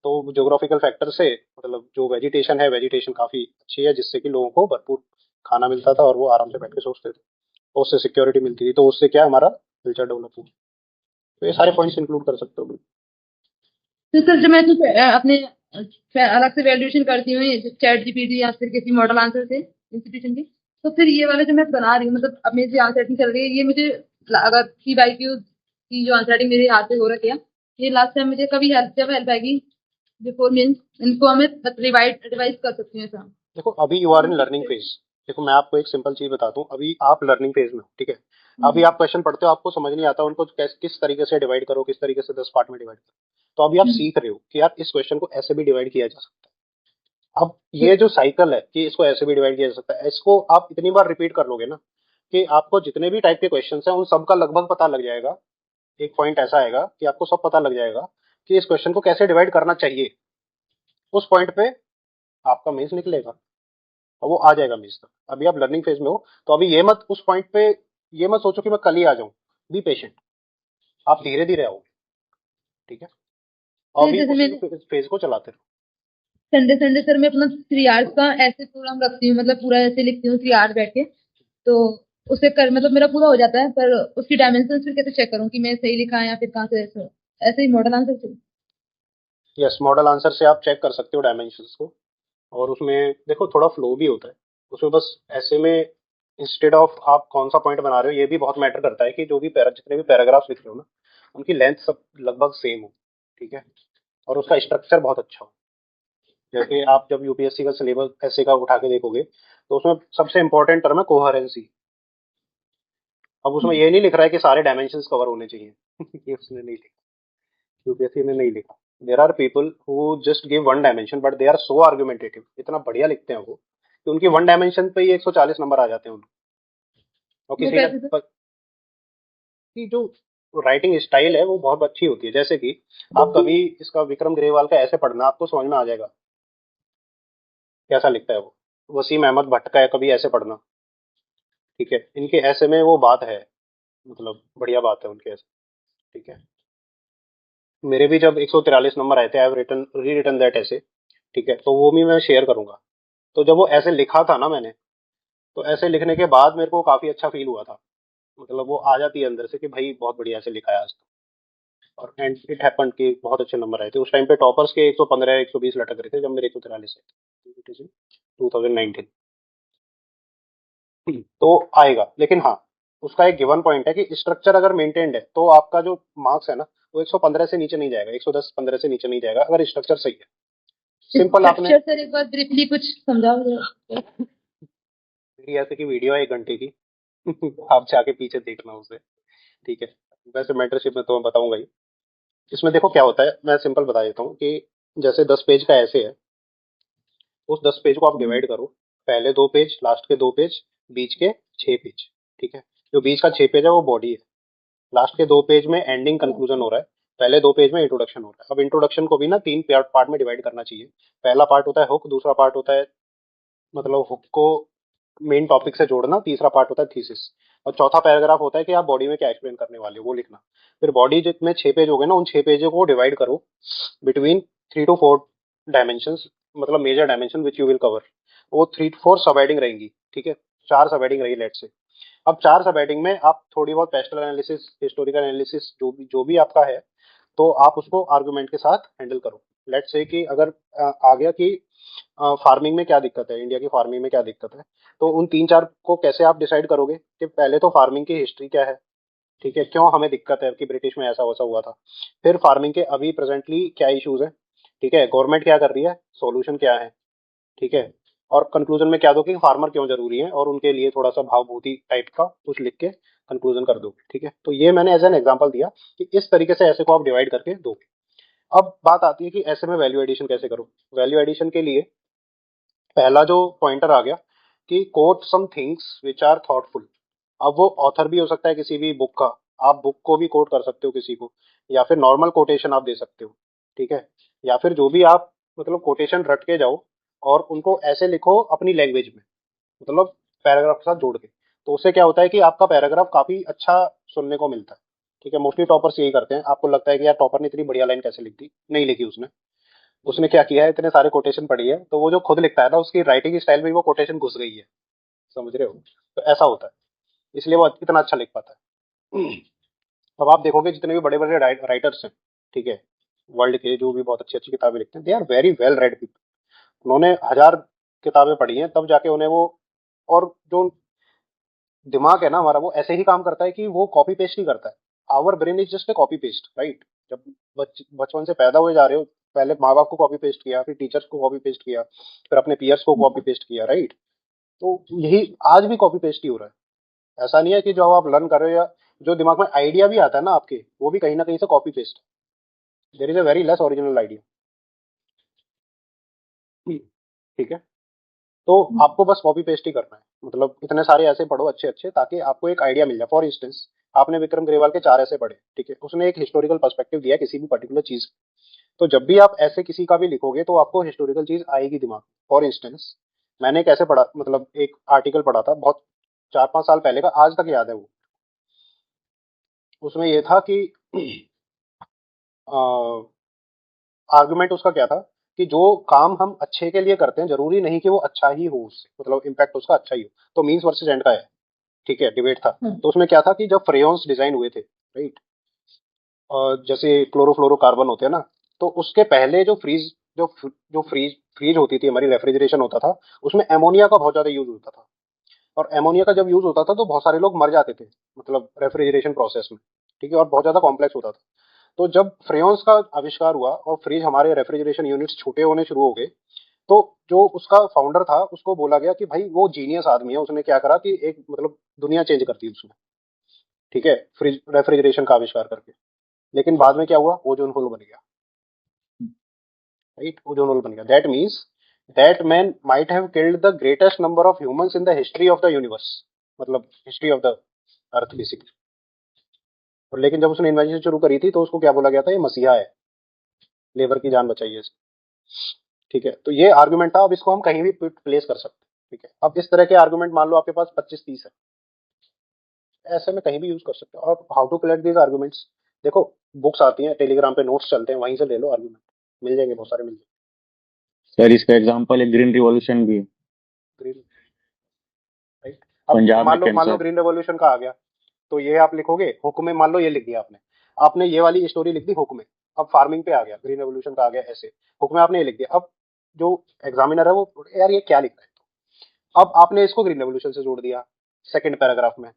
तो ज्योग्राफिकल फैक्टर से मतलब जो वेजिटेशन है, वेजिटेशन काफी अच्छी है, जिससे कि लोगों को भरपूर खाना मिलता था और वो आराम से बैठ के सोचते थे, तो उससे सिक्योरिटी मिलती थी, तो उससे क्या हमारा कल्चर डेवलप हुआ। तो ये सारे पॉइंट्स इंक्लूड कर सकते हो। तो सर जब मैं कुछ अपने अलग से वैल्यूएशन करती हूँ चैट जीपीटी या फिर किसी मॉडल आंसर से इंस्टीट्यूशन की, तो फिर ये वाले जो मैं बना रही हूँ, मतलब अब मेरी जो आंसर राइटिंग चल रही है, ये मुझे अगर CYQ की जो आंसर राइटिंग मेरे हाथ पे हो रखी है, ये लास्ट टाइम मुझे कभी जब हेल्प आएगी बिफोर मीन्स इनको हमें रिवाइज कर सकती हूँ ऐसा। देखो अभी you are in learning phase. देखो मैं आपको एक सिंपल चीज बताता हूँ, अभी आप लर्निंग फेज में हो। ठीक है, अभी आप क्वेश्चन पढ़ते हो, आपको समझ नहीं आता उनको किस तरीके से डिवाइड करो, किस तरीके से 10 पार्ट में डिवाइड करो। तो अभी आप सीख रहे हो कि यार इस क्वेश्चन को ऐसे भी डिवाइड किया जा सकता है। अब ये जो साइकिल है कि इसको ऐसे भी डिवाइड किया जा सकता है, इसको आप इतनी बार रिपीट कर लोगे ना कि आपको जितने भी टाइप के क्वेश्चन हैं उन सबका लगभग पता लग जाएगा। एक पॉइंट ऐसा आएगा कि आपको सब पता लग जाएगा कि इस क्वेश्चन को कैसे डिवाइड करना चाहिए। उस पॉइंट पे आपका मेंस निकलेगा और वो आ जाएगा मेंस तक। अभी आप लर्निंग फेज में हो, तो अभी ये मत उस पॉइंट पे ये मत सोचो कि मैं कल ही आ जाऊं। बी पेशेंट, आप धीरे धीरे आओगे। ठीक है, और अभी जैसे उसी मैं फेज को चलाते रहो। संडे संडे सर मैं अपना 3 आवर्स का ऐसे प्रोग्राम रखती हूँ, मतलब पूरा ऐसे लिखती हूँ 3 आवर्स बैठ के, तो उसे कर मतलब मेरा पूरा हो जाता है, पर उसकी डायमेंशन फिर कैसे चेक करूँ कि मैं सही लिखा है या फिर कहाँ से ऐसे ऐसे ही मॉडल आंसर से। यस, मॉडल आंसर से आप चेक कर सकते हो डायमेंशंस को, और उसमें देखो थोड़ा फ्लो भी होता है उसमें। बस ऐसे में इंस्टेड ऑफ आप कौन सा पॉइंट बना रहे हो, ये भी बहुत मैटर करता है कि जो भी जितने भी पैराग्राफ लिख रहे हो ना, उनकी लेंथ सब लगभग सेम हो। ठीक है, और उसका स्ट्रक्चर बहुत अच्छा हो। जैसे आप जब यूपीएससी का सिलेबस ऐसे का उठा के देखोगे, तो उसमें सबसे इंपॉर्टेंट टर्म है कोहेरेंसी। अब उसमें ये नहीं लिख रहा है कि सारे डायमेंशंस कवर होने चाहिए ये उसने नहीं लिखा, यूपीएससी ने नहीं लिखा। There are people who just give one dimension but they are so argumentative, इतना बढ़िया लिखते हैं वो कि उनकी वन डायमेंशन पे ही 140 नंबर आ जाते हैं उनको। और वो किसी ने कैसे सर? की जो राइटिंग स्टाइल है वो बहुत अच्छी होती है। जैसे कि आप कभी इसका विक्रम ग्रेवाल का ऐसे पढ़ना, आपको समझ में आ जाएगा कैसा लिखता है वो। वसीम अहमद भट्ट का है कभी ऐसे पढ़ना। ठीक है, इनके ऐसे में वो बात है, मतलब बढ़िया बात है उनके ऐसे। ठीक है, मेरे भी जब 143 नंबर आए थे, आई हैव रिटन री रिटन दैट ऐसे। ठीक है, तो वो भी मैं शेयर करूंगा। तो जब वो ऐसे लिखा था ना मैंने, तो ऐसे लिखने के बाद मेरे को काफी अच्छा फील हुआ था। मतलब वो आ जाती है अंदर से कि भाई बहुत बढ़िया से लिखा है आज तो। और एंड इट हैपेंड कि बहुत अच्छे नंबर आए थे। उस टाइम पे टॉपर्स के 115 120 लटक रहे थे जब मेरे 143 आए थे 2019। तो आएगा, लेकिन हाँ उसका एक गिवन पॉइंट है कि स्ट्रक्चर अगर मेंटेन्ड है तो आपका जो मार्क्स है ना, वो 115 से नीचे नहीं जाएगा, 110 15 से नीचे नहीं जाएगा, अगर स्ट्रक्चर सही है। सिंपल आपने स्ट्रक्चर सर एक बार ब्रीफली कुछ समझाओ जरा। मेरी ऐसे की वीडियो है 1 घंटे की आप जाके पीछे देखना उसे। ठीक है, वैसे मेंटरशिप में तो मैं बताऊंगा ही। इसमें देखो क्या होता है, मैं सिंपल बता देता हूँ कि जैसे 10 पेज का ऐसे है, उस 10 पेज को आप डिवाइड करो, पहले 2 पेज, लास्ट के 2 पेज, बीच के 6 पेज। ठीक है, जो बीच का 6 पेज है वो बॉडी है, लास्ट के 2 पेज में एंडिंग कंक्लूजन हो रहा है, पहले 2 पेज में इंट्रोडक्शन हो रहा है। अब इंट्रोडक्शन को भी ना 3 पार्ट में डिवाइड करना चाहिए। पहला पार्ट होता है हुक, दूसरा पार्ट होता है मतलब हुक को मेन टॉपिक से जोड़ना, तीसरा पार्ट होता है थीसिस, और चौथा पैराग्राफ होता है कि आप बॉडी में क्या एक्सप्लेन करने वाले हो वो लिखना। फिर बॉडी जितने 6 पेज हो गए ना, उन 6 पेजों को डिवाइड करो बिटवीन 3 to 4 डायमेंशन, मतलब major dimension which you will cover. वो 3 to 4 सब हेडिंग रहेंगी। ठीक है, 4 सब हेडिंग रही लेट से। अब 4 सब हेडिंग में आप थोड़ी बहुत पेस्टल एनालिसिस, हिस्टोरिकल एनालिसिस जो भी आपका है, तो आप उसको आर्गुमेंट के साथ हैंडल करो। लेट्स से कि अगर आ गया कि फार्मिंग में क्या दिक्कत है, इंडिया की फार्मिंग में क्या दिक्कत है, तो उन 3-4 को कैसे आप डिसाइड करोगे कि पहले तो फार्मिंग की हिस्ट्री क्या है, ठीक है, क्यों हमें दिक्कत है कि ब्रिटिश में ऐसा वैसा हुआ था, फिर फार्मिंग के अभी प्रेजेंटली क्या इश्यूज है, ठीक है, गवर्नमेंट क्या कर रही है, सॉल्यूशन क्या है, ठीक है, और कंक्लूजन में क्या दो कि फार्मर क्यों जरूरी है, और उनके लिए थोड़ा सा भावभूति टाइप का कुछ लिख के कंक्लूजन कर दो, ठीक है। तो ये मैंने एज एन एग्जांपल दिया कि इस तरीके से ऐसे को आप डिवाइड करके दो। अब बात आती है कि ऐसे में वैल्यू एडिशन कैसे करो। वैल्यू एडिशन के लिए पहला जो पॉइंटर आ गया कि quote some things which are thoughtful. अब वो ऑथर भी हो सकता है किसी भी बुक का, आप बुक को भी कोट कर सकते हो किसी को, या फिर नॉर्मल कोटेशन आप दे सकते हो, ठीक है, या फिर जो भी आप मतलब कोटेशन रट के जाओ और उनको ऐसे लिखो अपनी लैंग्वेज में, मतलब पैराग्राफ के साथ जोड़ के। तो उससे क्या होता है कि आपका पैराग्राफ काफी अच्छा सुनने को मिलता है, ठीक है। मोस्टली टॉपर्स यही करते हैं। आपको लगता है कि यार टॉपर ने इतनी बढ़िया लाइन कैसे लिख दी, नहीं लिखी उसने। उसने क्या किया है, इतने सारे कोटेशन पढ़ी है, तो वो जो खुद लिखता है ना, उसकी राइटिंग स्टाइल में वो कोटेशन घुस गई है, समझ रहे हो। तो ऐसा होता है, इसलिए वो इतना अच्छा लिख पाता है। अब आप देखोगे जितने भी बड़े बड़े राइटर्स हैं, ठीक है, वर्ल्ड के जो भी बहुत अच्छी अच्छी किताबें लिखते हैं, they are very well read people. उन्होंने 1000 किताबें पढ़ी हैं तब जाके उन्हें वो, और जो दिमाग है ना हमारा, वो ऐसे ही काम करता है कि वो कॉपी पेस्ट ही करता है। Our brain is just a copy paste, right. जब बचपन से पैदा हुए जा रहे हो, पहले माँ बाप को कॉपी पेस्ट किया, फिर टीचर्स को कॉपी पेस्ट किया, फिर अपने पीयर्स को कॉपी पेस्ट किया, राइट। तो यही आज भी कॉपी पेस्ट ही हो रहा है। ऐसा नहीं है कि जो आप लर्न कर रहे हो या जो दिमाग में आइडिया भी आता है ना आपके, वो भी कहीं ना कहीं से copy paste. There is a very less original idea, ठीक है। तो आपको बस कॉपी पेस्ट ही करना है, मतलब इतने सारे ऐसे पढ़ो अच्छे अच्छे, ताकि आपको एक आइडिया मिल जाए। फॉर इंस्टेंस, आपने विक्रम ग्रेवाल के 4 ऐसे पढ़े, ठीक है, उसने एक हिस्टोरिकल पर्सपेक्टिव दिया किसी भी पर्टिकुलर चीज। तो जब भी आप ऐसे किसी का भी लिखोगे तो आपको हिस्टोरिकल चीज आएगी दिमाग। फॉर इंस्टेंस, मैंने एक ऐसे पढ़ा, मतलब एक आर्टिकल पढ़ा था बहुत 4-5 साल पहले का, आज तक याद है वो। उसमें ये था कि आर्गुमेंट उसका क्या था कि जो काम हम अच्छे के लिए करते हैं जरूरी नहीं कि वो अच्छा ही हो, उससे मतलब इम्पैक्ट उसका अच्छा ही हो। तो मीन्स वर्सेस एंड का है, ठीक है, डिबेट था। तो उसमें क्या था कि जब फ्रेयॉन्स डिजाइन हुए थे, राइट, जैसे क्लोरोफ्लोरोकार्बन होते हैं ना, तो उसके पहले जो फ्रीज जो फ्रीज फ्रीज होती थी हमारी, रेफ्रिजरेशन होता था, उसमें एमोनिया का बहुत ज्यादा यूज होता था। और एमोनिया का जब यूज होता था तो बहुत सारे लोग मर जाते थे, मतलब रेफ्रिजरेशन प्रोसेस में, ठीक है, और बहुत ज्यादा कॉम्प्लेक्स होता था। तो जब फ्रेयॉन्स का आविष्कार हुआ और फ्रिज हमारे रेफ्रिजरेशन यूनिट्स छोटे होने शुरू हो गए, तो जो उसका फाउंडर था उसको बोला गया कि भाई वो जीनियस आदमी है, उसने क्या करा कि एक मतलब दुनिया चेंज कर दी उसने, ठीक है, फ्रिज रेफ्रिजरेशन का आविष्कार करके। लेकिन बाद में क्या हुआ, ओजोन होल बन गया, राइट, ओजोन होल बन गया। That means that man might have killed the greatest number of humans in the history of the universe, मतलब history of the earth basically. और लेकिन जब उसने इन्वेंशन शुरू करी थी तो उसको क्या बोला गया था, ये मसीहा है, लेबर की जान बचाई है इसने, ठीक है। तो ये आर्गुमेंट था। अब इसको हम कहीं भी प्लेस कर सकते हैं, ठीक है। अब इस तरह के आर्गुमेंट मान लो आपके पास 25-30 है, ऐसे में कहीं भी यूज कर सकते हो। और how to collect these arguments, देखो बुक्स आती हैं, टेलीग्राम पे नोट्स चलते हैं, वहीं से ले लो आर्गुमेंट, मिल जाएंगे, बहुत सारे मिल जाएंगे। सर इसका एग्जांपल एक ग्रीन रिवॉल्यूशन भी है, ग्रीन, राइट। अब पंजाब में मान लो कैंसर। ग्रीन रेवोल्यूशन का आ गया, तो ये आप लिखोगे हुक में, मान लो ये लिख दिया आपने, आपने ये वाली स्टोरी लिख दी हुक में। अब फार्मिंग पे आ गया, ग्रीन रेवोल्यूशन का आ गया ऐसे, हुक में आपने ये लिख दिया। अब जो एग्जामिनर है वो, यार ये क्या लिखा है, अब आपने इसको ग्रीन रेवोल्यूशन से जोड़ दिया सेकंड पैराग्राफ में।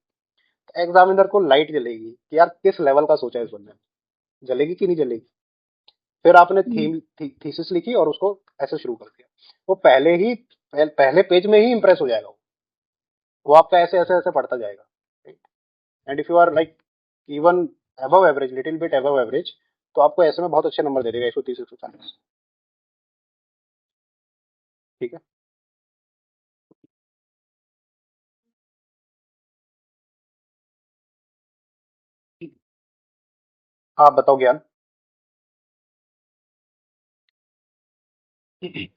एग्जामिनर को लाइट जलेगी कि यार किस लेवल का सोचा है इस बंदे ने, जलेगी कि नहीं जलेगी। फिर आपने थीसिस लिखी और उसको ऐसे शुरू कर दिया, वो पहले ही पहले पेज में ही इंप्रेस हो जाएगा। वो आपका ऐसे ऐसे ऐसे पढ़ता जाएगा, and if you are like even above average, little bit above average, तो आपको ऐसे में बहुत अच्छे नंबर दे देगा, 130-140, ठीक है। आप बताओ ज्ञान। थ्री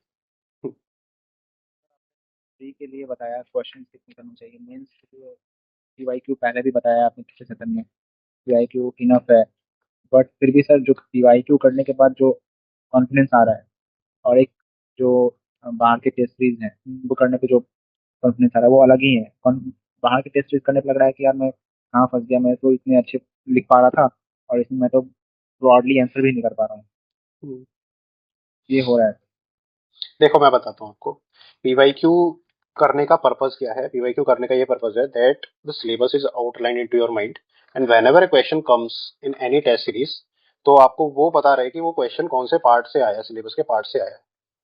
के लिए बताया क्वेश्चन कितने करना चाहिए, मेंस पीवाईक्यू पहले भी बताया आपने पिछले सेशन में, पीवाईक्यू इनफ है। बट फिर भी सर जो पीवाईक्यू करने के बाद जो कॉन्फिडेंस आ रहा है, और एक जो बाहर के टेस्ट सीरीज हैं वो करने पे जो कॉन्फिडेंस आ रहा है वो अलग ही है। बाहर के टेस्ट सीरीज करने पे लग रहा है कि यार मैं कहाँ फंस गया, मैं तो इतने अच्छे लिख पा रहा था और इसमें मैं तो ब्रॉडली आंसर भी नहीं कर पा रहा हूँ। ये हो रहा है? देखो मैं बताता हूँ आपको, पीवाईक्यू करने का पर्पस क्या है। पीवाईक्यू करने का ये पर्पस है that the syllabus is outline into your mind, and whenever a question comes in any test series, तो आपको वो पता रहे कि वो क्वेश्चन कौन से पार्ट से आया, सिलेबस के पार्ट से आया,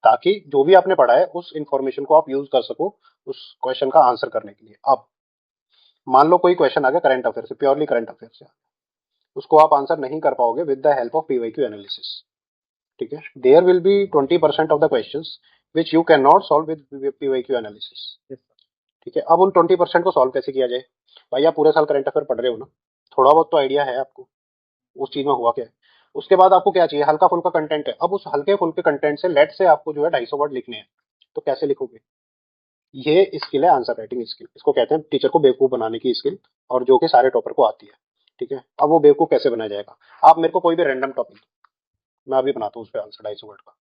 ताकि जो भी आपने पढ़ा है उस इंफॉर्मेशन को आप यूज कर सको उस क्वेश्चन का आंसर करने के लिए। अब मान लो कोई क्वेश्चन आ गया करंट अफेयर से, प्योरली करंट अफेयर से, उसको आप आंसर नहीं कर पाओगे with the help of PYQ analysis. ठीक है, there will be 20% of the questions which you can not solve with PYQ analysis. ठीक है, अब उन 20% को सॉल्व कैसे किया जाए? भाई आप पूरे साल करंट अफेयर पढ़ रहे हो ना, थोड़ा बहुत तो आइडिया है आपको उस चीज में हुआ क्या है। उसके बाद आपको क्या चाहिए? हल्का फुल्का कंटेंट है। अब उस हल्के फुल्के कंटेंट से लेट से आपको जो है 250 वर्ड लिखने हैं, तो कैसे लिखोगे? ये स्किल है आंसर राइटिंग स्किल, इसको कहते हैं टीचर को बेवकूफ बनाने की स्किल, और जो कि सारे टॉपर को आती है। ठीक है, अब वो बेवकूफ कैसे बनाया जाएगा? आप मेरे को कोई भी रैंडम टॉपिक, मैं अभी बनाता हूँ उस पर आंसर 250 वर्ड का।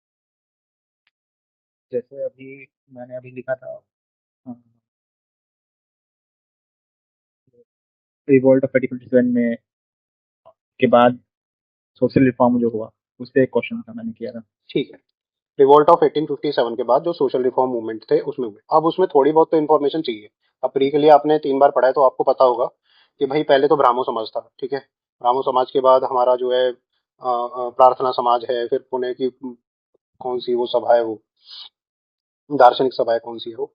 जैसे अभी मैंने अभी लिखा था रिवॉल्ट ऑफ 1857 में के बाद सोशल रिफॉर्म जो हुआ, उस पे एक क्वेश्चन था, मैंने किया था। ठीक है, रिवोल्ट ऑफ 1857 के बाद जो सोशल रिफॉर्म मूवमेंट थे उसमें हुए। अब उसमें थोड़ी बहुत तो इन्फॉर्मेशन चाहिए। अब प्री के लिए आपने 3 बार पढ़ा है तो आपको पता होगा कि भाई पहले तो ब्राह्मो समाज था। ठीक है, ब्राह्मो समाज के बाद हमारा जो है प्रार्थना समाज है, फिर पुणे की कौन सी वो सभा है, वो दार्शनिक सभा है, कौन सी है वो,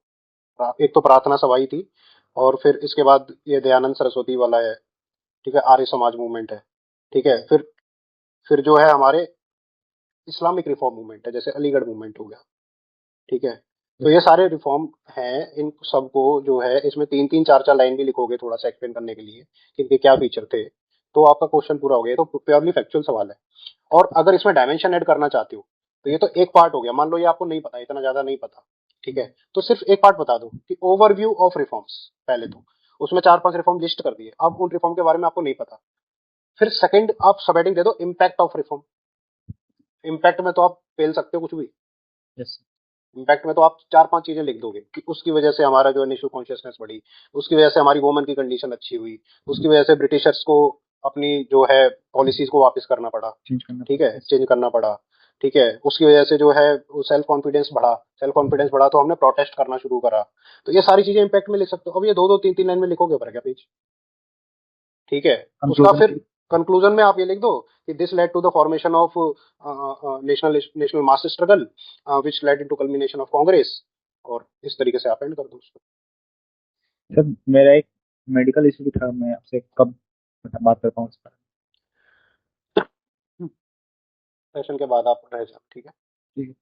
एक तो प्रार्थना सभा ही थी, और फिर इसके बाद ये दयानंद सरस्वती वाला है। ठीक है, आर्य समाज मूवमेंट है। ठीक है, फिर जो है हमारे इस्लामिक रिफॉर्म मूवमेंट है, जैसे अलीगढ़ मूवमेंट हो गया। ठीक है, तो ये सारे रिफॉर्म हैं। इन सबको जो है इसमें 3-3 4-4 लाइन भी लिखोगे थोड़ा सा एक्सप्लेन करने के लिए कि इनके क्या फीचर थे, तो आपका क्वेश्चन पूरा हो गया। तो प्योरली फैक्चुअल सवाल है। और अगर इसमें डायमेंशन ऐड करना चाहते हो तो ये तो एक पार्ट हो गया। मान लो ये आपको नहीं पता, इतना ज्यादा नहीं पता, ठीक है, तो सिर्फ एक पार्ट बता दो कि ओवरव्यू ऑफ रिफॉर्म्स। पहले तो उसमें 4-5 रिफॉर्म लिस्ट कर दिए, अब उन रिफॉर्म के बारे में आपको नहीं पता। फिर सेकंड आप सब हेडिंग दे दो इम्पैक्ट ऑफ रिफॉर्म। इम्पैक्ट में तो आप फेल सकते हो कुछ भी। यस। इम्पैक्ट में तो आप 4-5 चीजें लिख दोगे कि उसकी वजह से हमारा जो इनिशियल कॉन्शियसनेस बढ़ी, उसकी वजह से हमारी वुमन की कंडीशन अच्छी हुई, उसकी वजह से ब्रिटिशर्स को अपनी जो है पॉलिसीज को वापस करना पड़ा। चेंज करना ठीक है, चेंज करना पड़ा। ठीक है, उसकी वजह से जो है सेल्फ कॉन्फिडेंस बढ़ा, सेल्फ कॉन्फिडेंस बढ़ा तो हमने प्रोटेस्ट करना शुरू करा। तो ये सारी चीजें इम्पैक्ट में लिख सकते हो। अब ये 2-2 3-3 लाइन में लिखोगे पर क्या पेज। ठीक है, उसका कंक्लूजन फिर कंक्लूजन में आप ये लिख दो कि this led to the formation of national mass struggle which led into culmination of Congress, और इस तरीके से आप एंड कर दो उसको। सर मेरा एक मेडिकल इशू भी था, मैं आपसे कब बात कर पाऊँ इस पर? सेशन के बाद आप रह जाओ। ठीक है, ठीक है,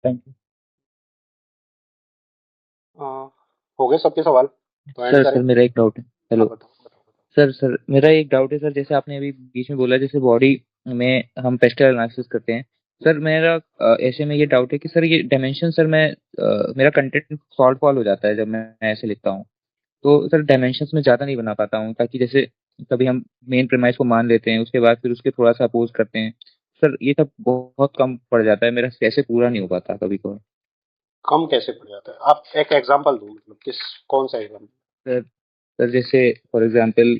थैंक यू। हो गए सबके सवाल तो एंड सर करें। मेरा एक डाउट है। हेलो हाँ, बताओ। सर मेरा एक डाउट है सर, जैसे आपने अभी बीच में बोला जैसे बॉडी में हम पेस्टल एनालिसिस करते हैं। सर मेरा ऐसे में ये डाउट है कि सर ये डायमेंशन सर मेरा कंटेंट सॉल्व फॉल हो जाता है जब मैं ऐसे लिखता हूँ। तो सर डायमेंशंस में ज़्यादा नहीं बना पाता हूँ, ताकि जैसे कभी हम मेन प्रेमाइस को मान लेते हैं, उसके बाद फिर उसके थोड़ा सा अपोज करते हैं। सर ये सब बहुत कम पड़ जाता है मेरा, कैसे पूरा नहीं हो पाता कभी कभार। कम कैसे पड़ जाता है? आप एक एग्जांपल दो, मतलब किस कौन सा एग्जांपल? सर सर जैसे फॉर एग्जांपल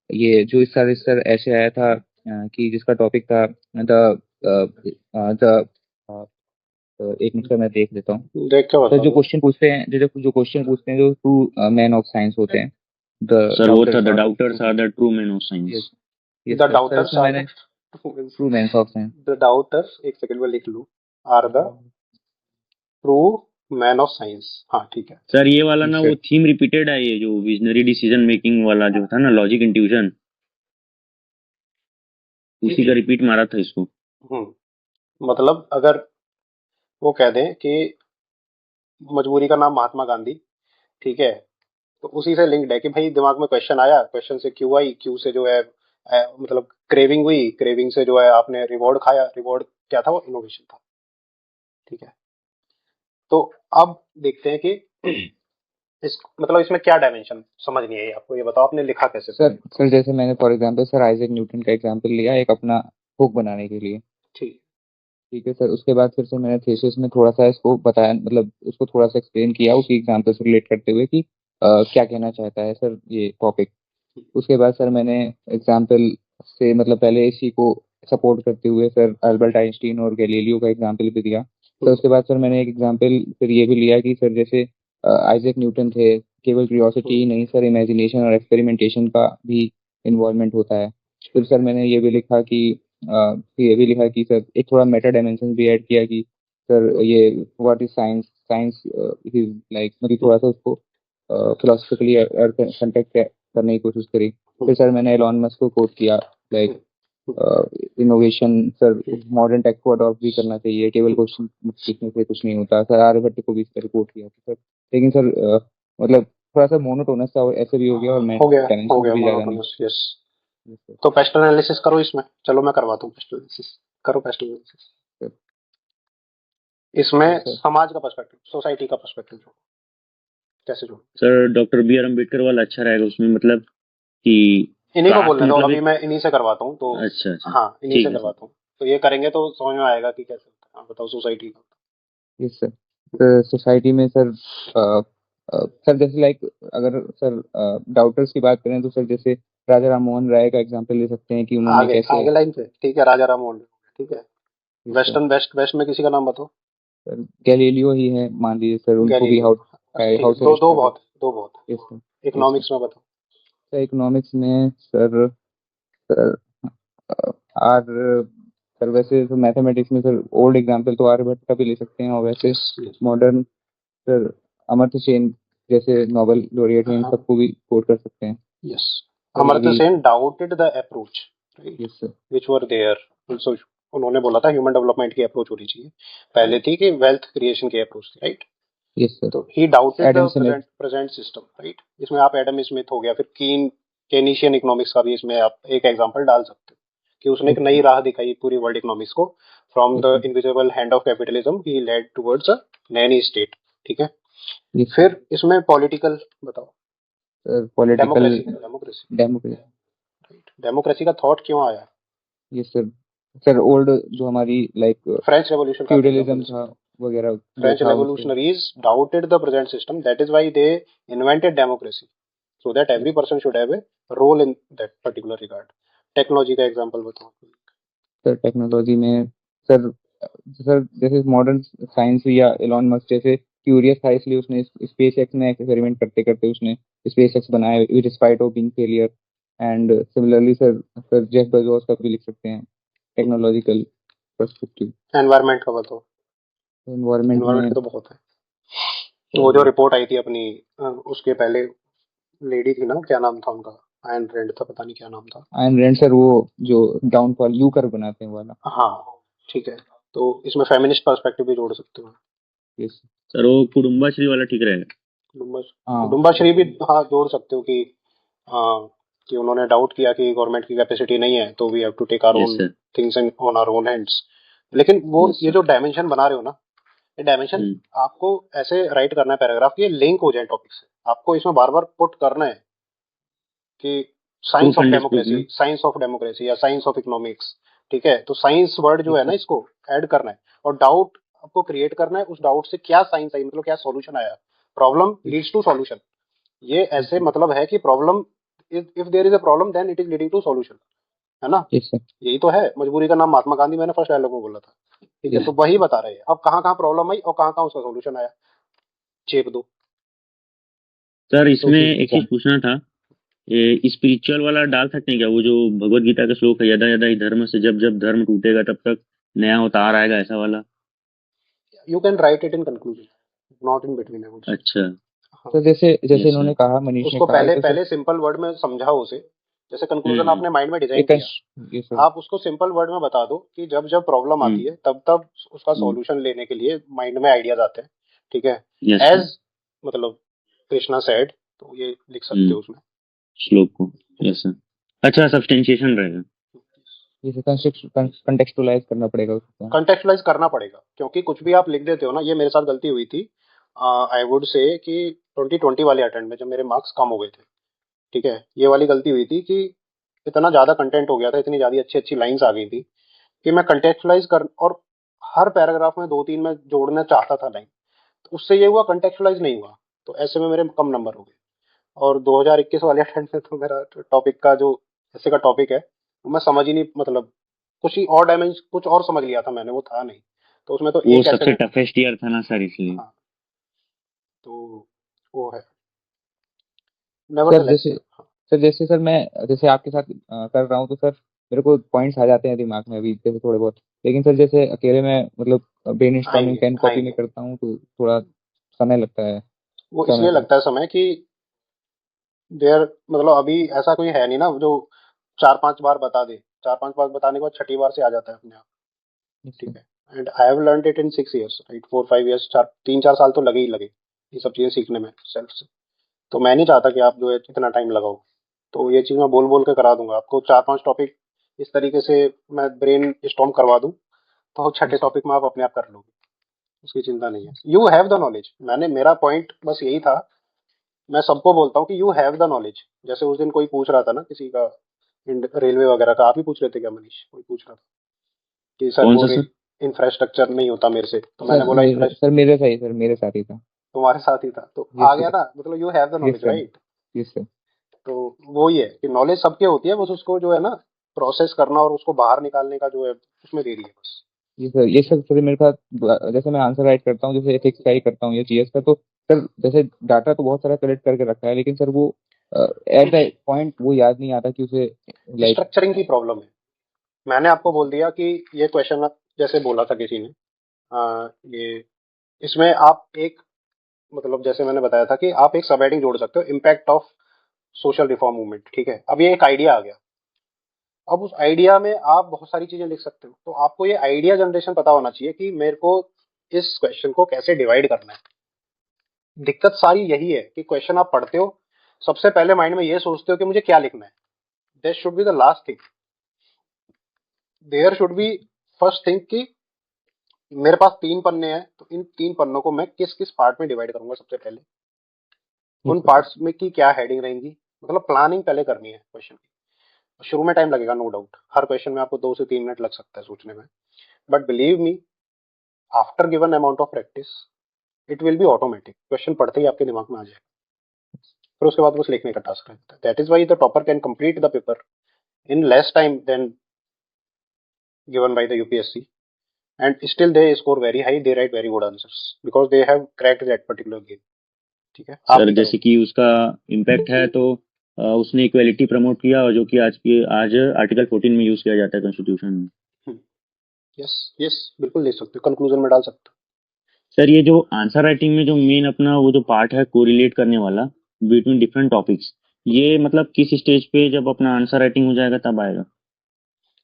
ये जो इस सर ऐसे आया था कि जिसका टॉपिक था द द एक मिनट का मैं देख लेता हूँ। देख के सर बता जो दो। क्वेश्चन पूछते हैं, जो क्वेश्चन पूछते हैं, जो टू मैन ऑफ साइंस होते हैं, सर वो था the doubters are the true man of science. The doubters are मैंने true man of science. The doubters, एक सेकंड में लिख लूं, are the true man of science. हाँ ठीक है सर ये वाला ना वो थीम रिपीटेड है, ये जो विजनरी डिसीजन मेकिंग वाला जो था ना, लॉजिक इंट्यूशन, उसी का रिपीट मारा था इसको। मतलब अगर वो कह दें कि मजबूरी का नाम महात्मा गांधी, ठीक है, तो उसी से लिंक्ड है कि भाई दिमाग में क्वेश्चन आया, क्वेश्चन से क्यू आई, क्यू से जो है मतलब क्रेविंग हुई, क्रेविंग से जो है आपने रिवॉर्ड खाया, रिवॉर्ड क्या था? वो इनोवेशन था। ठीक है, तो अब देखते हैं कि इस मतलब इसमें क्या डायमेंशन समझ नहीं आई आपको, ये बताओ आपने लिखा कैसे? सर जैसे मैंने for example sir Isaac Newton का एग्जांपल लिया एक अपना हुक बनाने के लिए। ठीक है सर, उसके बाद फिर से मैंने थीसिस में थोड़ा सा इसको बताया, मतलब उसको थोड़ा सा एक्सप्लेन किया उसी एग्जांपल से रिलेट करते हुए कि क्या कहना चाहता है सर ये टॉपिक। उसके बाद सर मैंने एग्जांपल से मतलब पहले इसी को सपोर्ट करते हुए सर अल्बर्ट आइंस्टीन और गैलीलियो का एग्जाम्पल भी दिया। तो उसके बाद सर मैंने एक एग्जाम्पल फिर ये भी लिया कि सर जैसे आइजैक न्यूटन थे, केवल क्यूरियोसिटी ही नहीं सर, इमेजिनेशन और एक्सपेरिमेंटेशन का भी इन्वॉल्वमेंट होता है। फिर सर मैंने ये भी लिखा कि सर एक थोड़ा मेटा डायमेंशन भी ऐड किया कि सर ये what is science, science is like, मतलब थोड़ा सा उसको फिलोसफिकली कंटेक्ट करने की कोशिश करी। फिर सर मैंने एलॉन मस्क को कोट किया, like innovation sir modern tech को अडॉप्ट भी करना चाहिए, केवल क्वेश्चन सीखने से कुछ नहीं होता। सर आर्यभट्ट को भी इस तरह कोट किया सर, लेकिन सर मतलब थोड़ा सा मोनोटोनस सा ऐसे भी हो गया और मैं हो गया डायमेंशन भी ज्यादा नहीं। Monotonous, yes. तो पेस्टल एनालिसिस करो इसमें, चलो मैं करवाता हूँ पेस्टल एनालिसिस, करो पेस्टल एनालिसिस। इसमें समाज का पर्सपेक्टिव, सोसाइटी का पर्सपेक्टिव जो कैसे जो sir doctor B R Ambedkar वाला अच्छा रहेगा उसमें, मतलब कि इन्हीं को कास्ट बोलने दो, मतलब अभी मैं इन्हीं से करवाता हूँ तो अच्छा अच्छा हाँ इन्हीं ठीक से है करवाता हूँ, तो ये करेंगे तो समझ में आएगा कि कैसे होता है। हाँ, बताओ सोसाइटी का। Yes sir. सोसाइटी में सर सर जैसे लाइक अगर सर डाउटर्स की बात करें तो सर जैसे राजा राम मोहन राय का एग्जांपल ले सकते हैं कि उन्होंने आगे कैसे आगे लाइन पे, ठीक है, राजा राम मोहन, ठीक है। Yes, वेस्टर्न वेस्ट में किसी का नाम बताओ। सर गैलीलियो ही है, मान लीजिए सर, उनको भी गैलीलियो, ठीक है, हाउस दो अरेस्ट दो कर बहुत दो बहुत दिया। Yes sir. इकोनॉमिक्स में बताओ। सर इकोनॉमिक्स में सर सर आर सर वैसे तो मैथमेटिक्स में सर ओल्ड एग्जांपल तो आर्यभट्ट का भी ले सकते हैं, और वैसे मॉडर्न सर अमर्त्य सेन जैसे नोबेल लॉरिएट हैं, इन सबको भी कोट कर सकते हैं। यस, सर अमर्त्य यही। Sen doubted the approach yes sir. Which were there also. उन्होंने बोला था ह्यूमन डेवलपमेंट की अप्रोच होनी चाहिए, पहले थी कि वेल्थ क्रिएशन की अप्रोच थी, राइट। Yes sir. तो he doubted the Adam Smith. Present system, right. इसमें आप एडम स्मिथ हो गया, फिर केनीशियन इकोनॉमिक्स का भी इसमें आप एक एग्जांपल डाल सकते हो कि उसने एक नई राह दिखाई पूरी वर्ल्ड इकोनॉमिक्स को। From the invisible hand of capitalism he led towards a nanny state, ठीक है। फिर इसमें पॉलिटिकल बताओ। Political democracy democracy. डेमोक्रेसी का थॉट क्यों आया? Yes sir. सर ओल्ड जो हमारी लाइक फ्रेंच रेवोल्यूशन का फ्यूडलिज्म था वगैरह जो French था, revolutionaries doubted the present system. That is why they invented democracy, so that every person should have a role in that particular regard. Technology का example बताओ। Sir technology में sir sir जैसे modern science या Elon Musk जैसे curious था, इसलिए उसने space x में एक्सपेरिमेंट करते करते उसने स्पेस एक्स बनाया despite of being failure. And similarly sir Jeff Bezos का भी लिख सकते हैं टेक्नोलॉजिकल पर्सपेक्टिव। एनवायरनमेंट का बताओ। एनवायरनमेंट में तो बहुत है। तो वो जो रिपोर्ट आई थी अपनी, उसके पहले लेडी थी ना, क्या नाम था उनका? आयन रैंड था, पता नहीं क्या नाम था। आयन रैंड सर, वो जो डाउनफॉल यू कर्व बनाते हैं वाला। हाँ ठीक है, तो इसमें फेमिनिस्ट पर्सपेक्टिव भी जोड़ सकते हो। यस सर वो कुडुम्बाश्री वाला ठीक रहेगा। कुडुम्बाश्री भी हाँ जोड़ सकते हो कि कि उन्होंने डाउट किया कि गवर्नमेंट की कैपेसिटी नहीं है, तो we have to take our Yes, own sir. Things in on our own hands. लेकिन वो Yes, ये sir. जो डायमेंशन बना रहे हो ना, ये डायमेंशन आपको ऐसे राइट करना है पैराग्राफ की, लिंक हो जाए टॉपिक से। आपको इसमें बार बार पुट करना है कि science of democracy, science of democracy या साइंस ऑफ इकोनॉमिक्स, ठीक है। तो साइंस वर्ड जो है ना, इसको ऐड करना है और डाउट आपको क्रिएट करना है। उस डाउट से क्या साइंस आई, मतलब क्या सॉल्यूशन आया। प्रॉब्लम लीड्स टू सॉल्यूशन, ये ऐसे मतलब है कि problem, if there is a problem then it is leading to solution, है ना। यही तो है मजबूरी का नाम, महात्मा गांधी मैंने फर्स्ट डायलॉग में बोला था, ठीक है। तो वही बता रहे हैं अब कहाँ कहाँ प्रॉब्लम आई और कहाँ कहाँ उसका सॉल्यूशन आया, चेप दो। सर इसमें एक चीज पूछना था, ये स्पिरिचुअल वाला डाल सकते हैं क्या? वो जो भगवत गीता का श्लोक है, यदा यदा हि धर्म से, जब जब धर्म टूटेगा तब तक नया अवतार आएगा, ऐसा वाला। You can write it in conclusion, not in between. अच्छा तो जैसे इन्होंने कहा, मनीष ने उसको कहा, पहले सिंपल वर्ड में समझाओ उसे। जैसे कंक्लूजन आपने माइंड में डिजाइन किया, आप उसको सिंपल वर्ड में बता दो कि जब जब प्रॉब्लम आती है तब तब उसका सॉल्यूशन लेने के लिए माइंड में आइडियाज आते हैं, ठीक है। एज मतलब कृष्णा सेड, तो ये लिख सकते हो उसमें श्लोक को। Yes sir. अच्छा, सब्सटेंशिएशन रहेगा, इसे कंटेक्सचुअलाइज करना पड़ेगा। कंटेक्सचुअलाइज करना पड़ेगा, क्योंकि कुछ भी आप लिख देते हो ना, ये मेरे साथ गलती हुई थी। आई वुड से कि 2020 वाले अटेम्प्ट में जब मेरे मार्क्स कम हो गए थे, ठीक है, ये वाली गलती हुई थी कि इतना ज्यादा कंटेंट हो गया था, इतनी ज्यादा अच्छी अच्छी लाइंस आ गई थी कि मैं कंटेक्चुअलाइज कर, और हर पैराग्राफ में 2-3 में जोड़ना चाहता था लाइन, तो उससे ये हुआ कंटेक्चुअलाइज नहीं हुआ, तो ऐसे में मेरे कम नंबर हो गए। और 2021 वाले अटेम्प्ट में तो मेरा टॉपिक का जो ऐसे का टॉपिक है, मैं समझ ही नहीं, मतलब कुछ ही और डायमेंशन, कुछ और समझ लिया था मैंने, वो था नहीं। तो उसमें तो वो एक सबसे ऐसे, टफेस्ट ईयर था ना सर, इसलिए। हाँ, तो वो है सर नेवरदलेस। जैसे सर जैसे सर मैं जैसे आपके साथ कर रहा हूँ तो सर मेरे को पॉइंट्स आ जाते हैं दिमाग में अभी जैसे थोड़े बहुत, लेकिन सर जैसे अकेले में मतलब ब्रेन स्टॉर्मिंग आएंगे पेन कॉपी में आएंगे। करता हूँ तो थोड़ा समय लगता है वो समय इसलिए का। लगता है समय कि देयर, मतलब अभी ऐसा कोई है नहीं ना जो 4-5 बार बता दे। 4-5 बार बताने के बाद छठी बार से आ जाता है अपने आप। इससे ठीक है। And I have learned it in 6 years, right, 4-5 years, 3-4 साल तो लगे ही लगे ये सब चीजें सीखने में सेल्फ से। तो मैं नहीं चाहता कि आप जो है इतना टाइम लगाओ। तो ये चीज मैं बोल बोल के करा दूंगा आपको, 4-5 टॉपिक इस तरीके से मैं ब्रेन स्टॉर्म करवा दूं, तो छठे इससे टॉपिक में आप अपने आप कर लोगे। उसकी चिंता नहीं है, यू हैव द नॉलेज। मैंने, मेरा पॉइंट बस यही था। मैं सबको बोलता हूँ कि यू हैव द नॉलेज। जैसे उस दिन कोई पूछ रहा था ना किसी का, रेलवे वगैरह का, आप ही पूछ रहे थे क्या मनीष, कोई पूछ रहा था कि सर कौन वो सा सर? इंफ्रास्ट्रक्चर नहीं होता मेरे से, तो मैंने बोला सर मेरे सही सर मेरे साथ ही था। तुम्हारे साथ ही था, तो यस आ गया सर। ना, मतलब you have the yes knowledge, sir. Right. Yes sir. तो वो ही है कि नॉलेज सबके होती है, बस उसको जो है ना प्रोसेस करना और उसको बाहर निकालने का जो है उसमें देरी है बस। ये सर मेरे साथ जैसे मैं आंसर राइट करता हूँ जैसे एथिक्स का ही करता हूँ या जीएस का, तो सर जैसे डाटा तो बहुत सारा कलेक्ट करके रखा है लेकिन सर वो एट द पॉइंट वो याद नहीं आता कि उसे लाइक। स्ट्रक्चरिंग की प्रॉब्लम है। मैंने आपको बोल दिया कि ये क्वेश्चन, जैसे बोला था किसी ने, ये इसमें आप एक, मतलब जैसे मैंने बताया था कि आप एक सब हेडिंग जोड़ सकते हो, impact of social reform movement. ठीक है, अब ये एक आइडिया आ गया। अब उस आइडिया में आप बहुत सारी चीजें लिख सकते हो, तो आपको ये आइडिया जनरेशन पता होना चाहिए कि मेरे को इस क्वेश्चन को कैसे डिवाइड करना है। दिक्कत सारी यही है कि क्वेश्चन आप पढ़ते हो, सबसे पहले माइंड में ये सोचते हो कि मुझे क्या लिखना है। That should be the last thing. There should be first thing कि मेरे पास 3 पन्ने हैं, तो इन 3 पन्नों को मैं किस किस पार्ट में डिवाइड करूंगा सबसे पहले। उन पार्ट्स में की क्या हेडिंग रहेंगी, मतलब प्लानिंग पहले करनी है क्वेश्चन की। शुरू में टाइम लगेगा, नो डाउट, हर क्वेश्चन में आपको 2 से 3 मिनट लग सकता है सोचने में। But believe me, after given amount of practice it will be automatic. Question पढ़ते ही आपके दिमाग में आ जाएगा, फिर उसके बाद बस लिखने का टास्क रहता है। That is why the topper can complete the paper in less time then given by the UPSC, and still they score very high, they write very good answers because they have cracked that particular game. ठीक है, आप sir भी जैसे करोगे। कि उसका impact है तो उसने इक्वेलिटी प्रमोट किया, और जो कि आज आर्टिकल 14 में यूज किया जाता है कॉन्स्टिट्यूशन में। यस यस, बिल्कुल लिख सकते हो, कंक्लूजन में डाल सकते सर ये जो आंसर राइटिंग में जो मेन अपना वो जो पार्ट है कोरिलेट करने वाला बिटवीन डिफरेंट टॉपिक्स, ये मतलब किस स्टेज पे जब अपना आंसर राइटिंग हो जाएगा तब आएगा?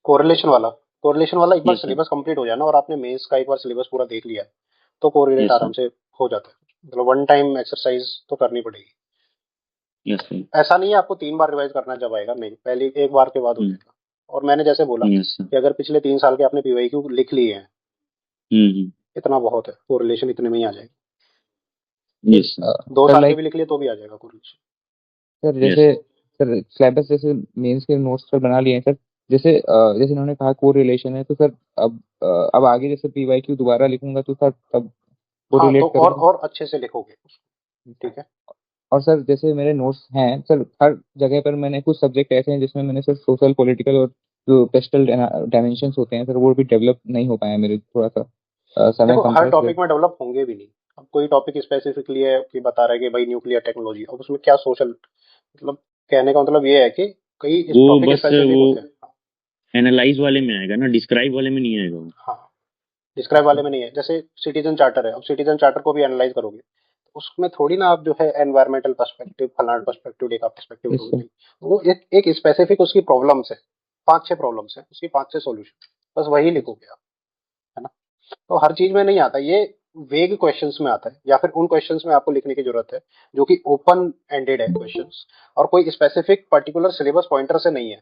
हो। कोरिलेशन वाला एक बार यस सर। सिलेबस कंप्लीट हो जाए ना, और आपने मेंस का एक बार सिलेबस पूरा देख लिया है, तो कोरिलेट यस आराम सर। से हो जाता है। मतलब वन टाइम एक्सरसाइज तो करनी पड़ेगी। Yes sir. ऐसा नहीं है आपको 3 बार रिवाइज करना जब आएगा, नहीं, पहले एक बार के बाद हो जाएगा। और मैंने जैसे बोला यस सर। कि अगर पिछले 3 साल के आपने PYQ लिख लिए हैं, हम्म। इतना बहुत है, कोरिलेशन इतने में ही आ जाएगा। Yes sir. 2 साल के लाइक भी लिख लिए तो भी आ जाएगा कोरिलेशन। Sir yes. जैसे सर सिलेबस जैसे मेंस के नोट्स पर बना लिए हैं सर, जैसे जैसे इन्होंने कहा को रिलेशन है तो सर अब आगे जैसे पीवाईक्यू दोबारा लिखूंगा तो सर तब वो हाँ, तो रिलेट करेगा। और अच्छे से लिखोगे उसको। ठीक है। और सर जैसे मेरे नोट्स हैं सर हर जगह पर, मैंने कुछ सब्जेक्ट ऐसे हैं जिसमें मैंने सर सोशल पॉलिटिकल और जो पेस्टल डायमेंशंस होते हैं सर वो भी डेवलप नहीं हो पाया मेरे, थोड़ा सा समय देखो कम हर था इसलिए। टॉपिक में डेवलप होंगे भी नहीं। अब कोई टॉपिक स्पेसिफिकली है कि बता रहा है कि भाई न्यूक्लियर टेक्नोलॉजी, अब उसमें क्या सोशल, मतलब कहने का मतलब ये है कि कई इस वो टॉपिक बस स्पेसिफिक वो होते हैं। एनालाइज वाले में आएगा ना, डिस्क्राइब वाले में नहीं आएगा वो। हाँ, डिस्क्राइब वाले में नहीं है। जैसे सिटीजन चार्टर है, अब सिटीजन चार्टर को भी एनालाइज करोगे तो उसमें थोड़ी ना आप जो है एनवायरमेंटल पर्सपेक्टिव, फलाना पर्सपेक्टिव, डेटा पर्सपेक्टिव यस लोगे, सर। नहीं। वो एक स्पेसिफिक उसकी प्रॉब्लम्स है, 5-6 प्रॉब्लम्स है, उसकी 5-6 सॉल्यूशन, बस वही लिखोगे आप, है ना। तो हर चीज में नहीं आता ये, वेग क्वेश्चंस में आता है, या फिर उन क्वेश्चंस में आपको लिखने की जरूरत है जो कि ओपन एंडेड है क्वेश्चंस, और कोई स्पेसिफिक पर्टिकुलर सिलेबस पॉइंटर से नहीं है,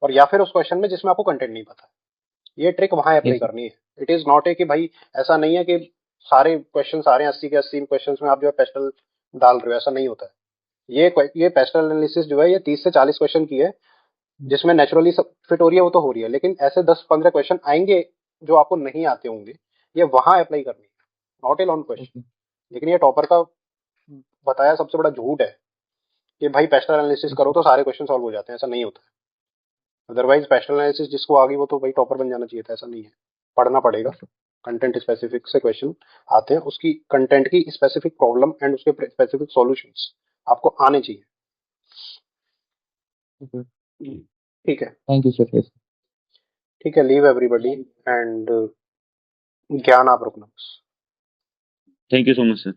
और या फिर उस क्वेश्चन में जिसमें आपको कंटेंट नहीं पता है। ये ट्रिक वहां अप्लाई यस सर। करनी है। इट इज नॉट ए कि भाई, ऐसा नहीं है कि सारे क्वेश्चन आ रहे हैं 80 के 80 क्वेश्चन में आप जो है पेस्टल डाल रहे हो, ऐसा नहीं होता है। ये पेस्टल एनालिसिस जो है ये 30 से 40 क्वेश्चन की है, जिसमें नेचुरली सब फिट हो रही है, वो तो हो रही है, लेकिन ऐसे 10-15 क्वेश्चन आएंगे जो आपको नहीं आते होंगे, ये वहां अप्लाई करनी है, not a long question. Okay. लेकिन ये टॉपर का बताया सबसे बड़ा झूठ है कि भाई पेस्टल एनालिसिस यस करो सर। तो सारे क्वेश्चन सॉल्व हो जाते हैं, ऐसा नहीं होता है। अदरवाइज स्पेशल एनालिसिस जिसको आ गई वो तो भाई टॉपर बन जाना चाहिए था, ऐसा नहीं है, पढ़ना पड़ेगा। कंटेंट स्पेसिफिक से क्वेश्चन आते हैं, उसकी कंटेंट की स्पेसिफिक प्रॉब्लम एंड उसके स्पेसिफिक सॉल्यूशंस आपको आने चाहिए। ठीक है, थैंक यू सर। ठीक है, लीव एवरीबॉडी एंड ज्ञान आप रखना बस। Thank you so much sir.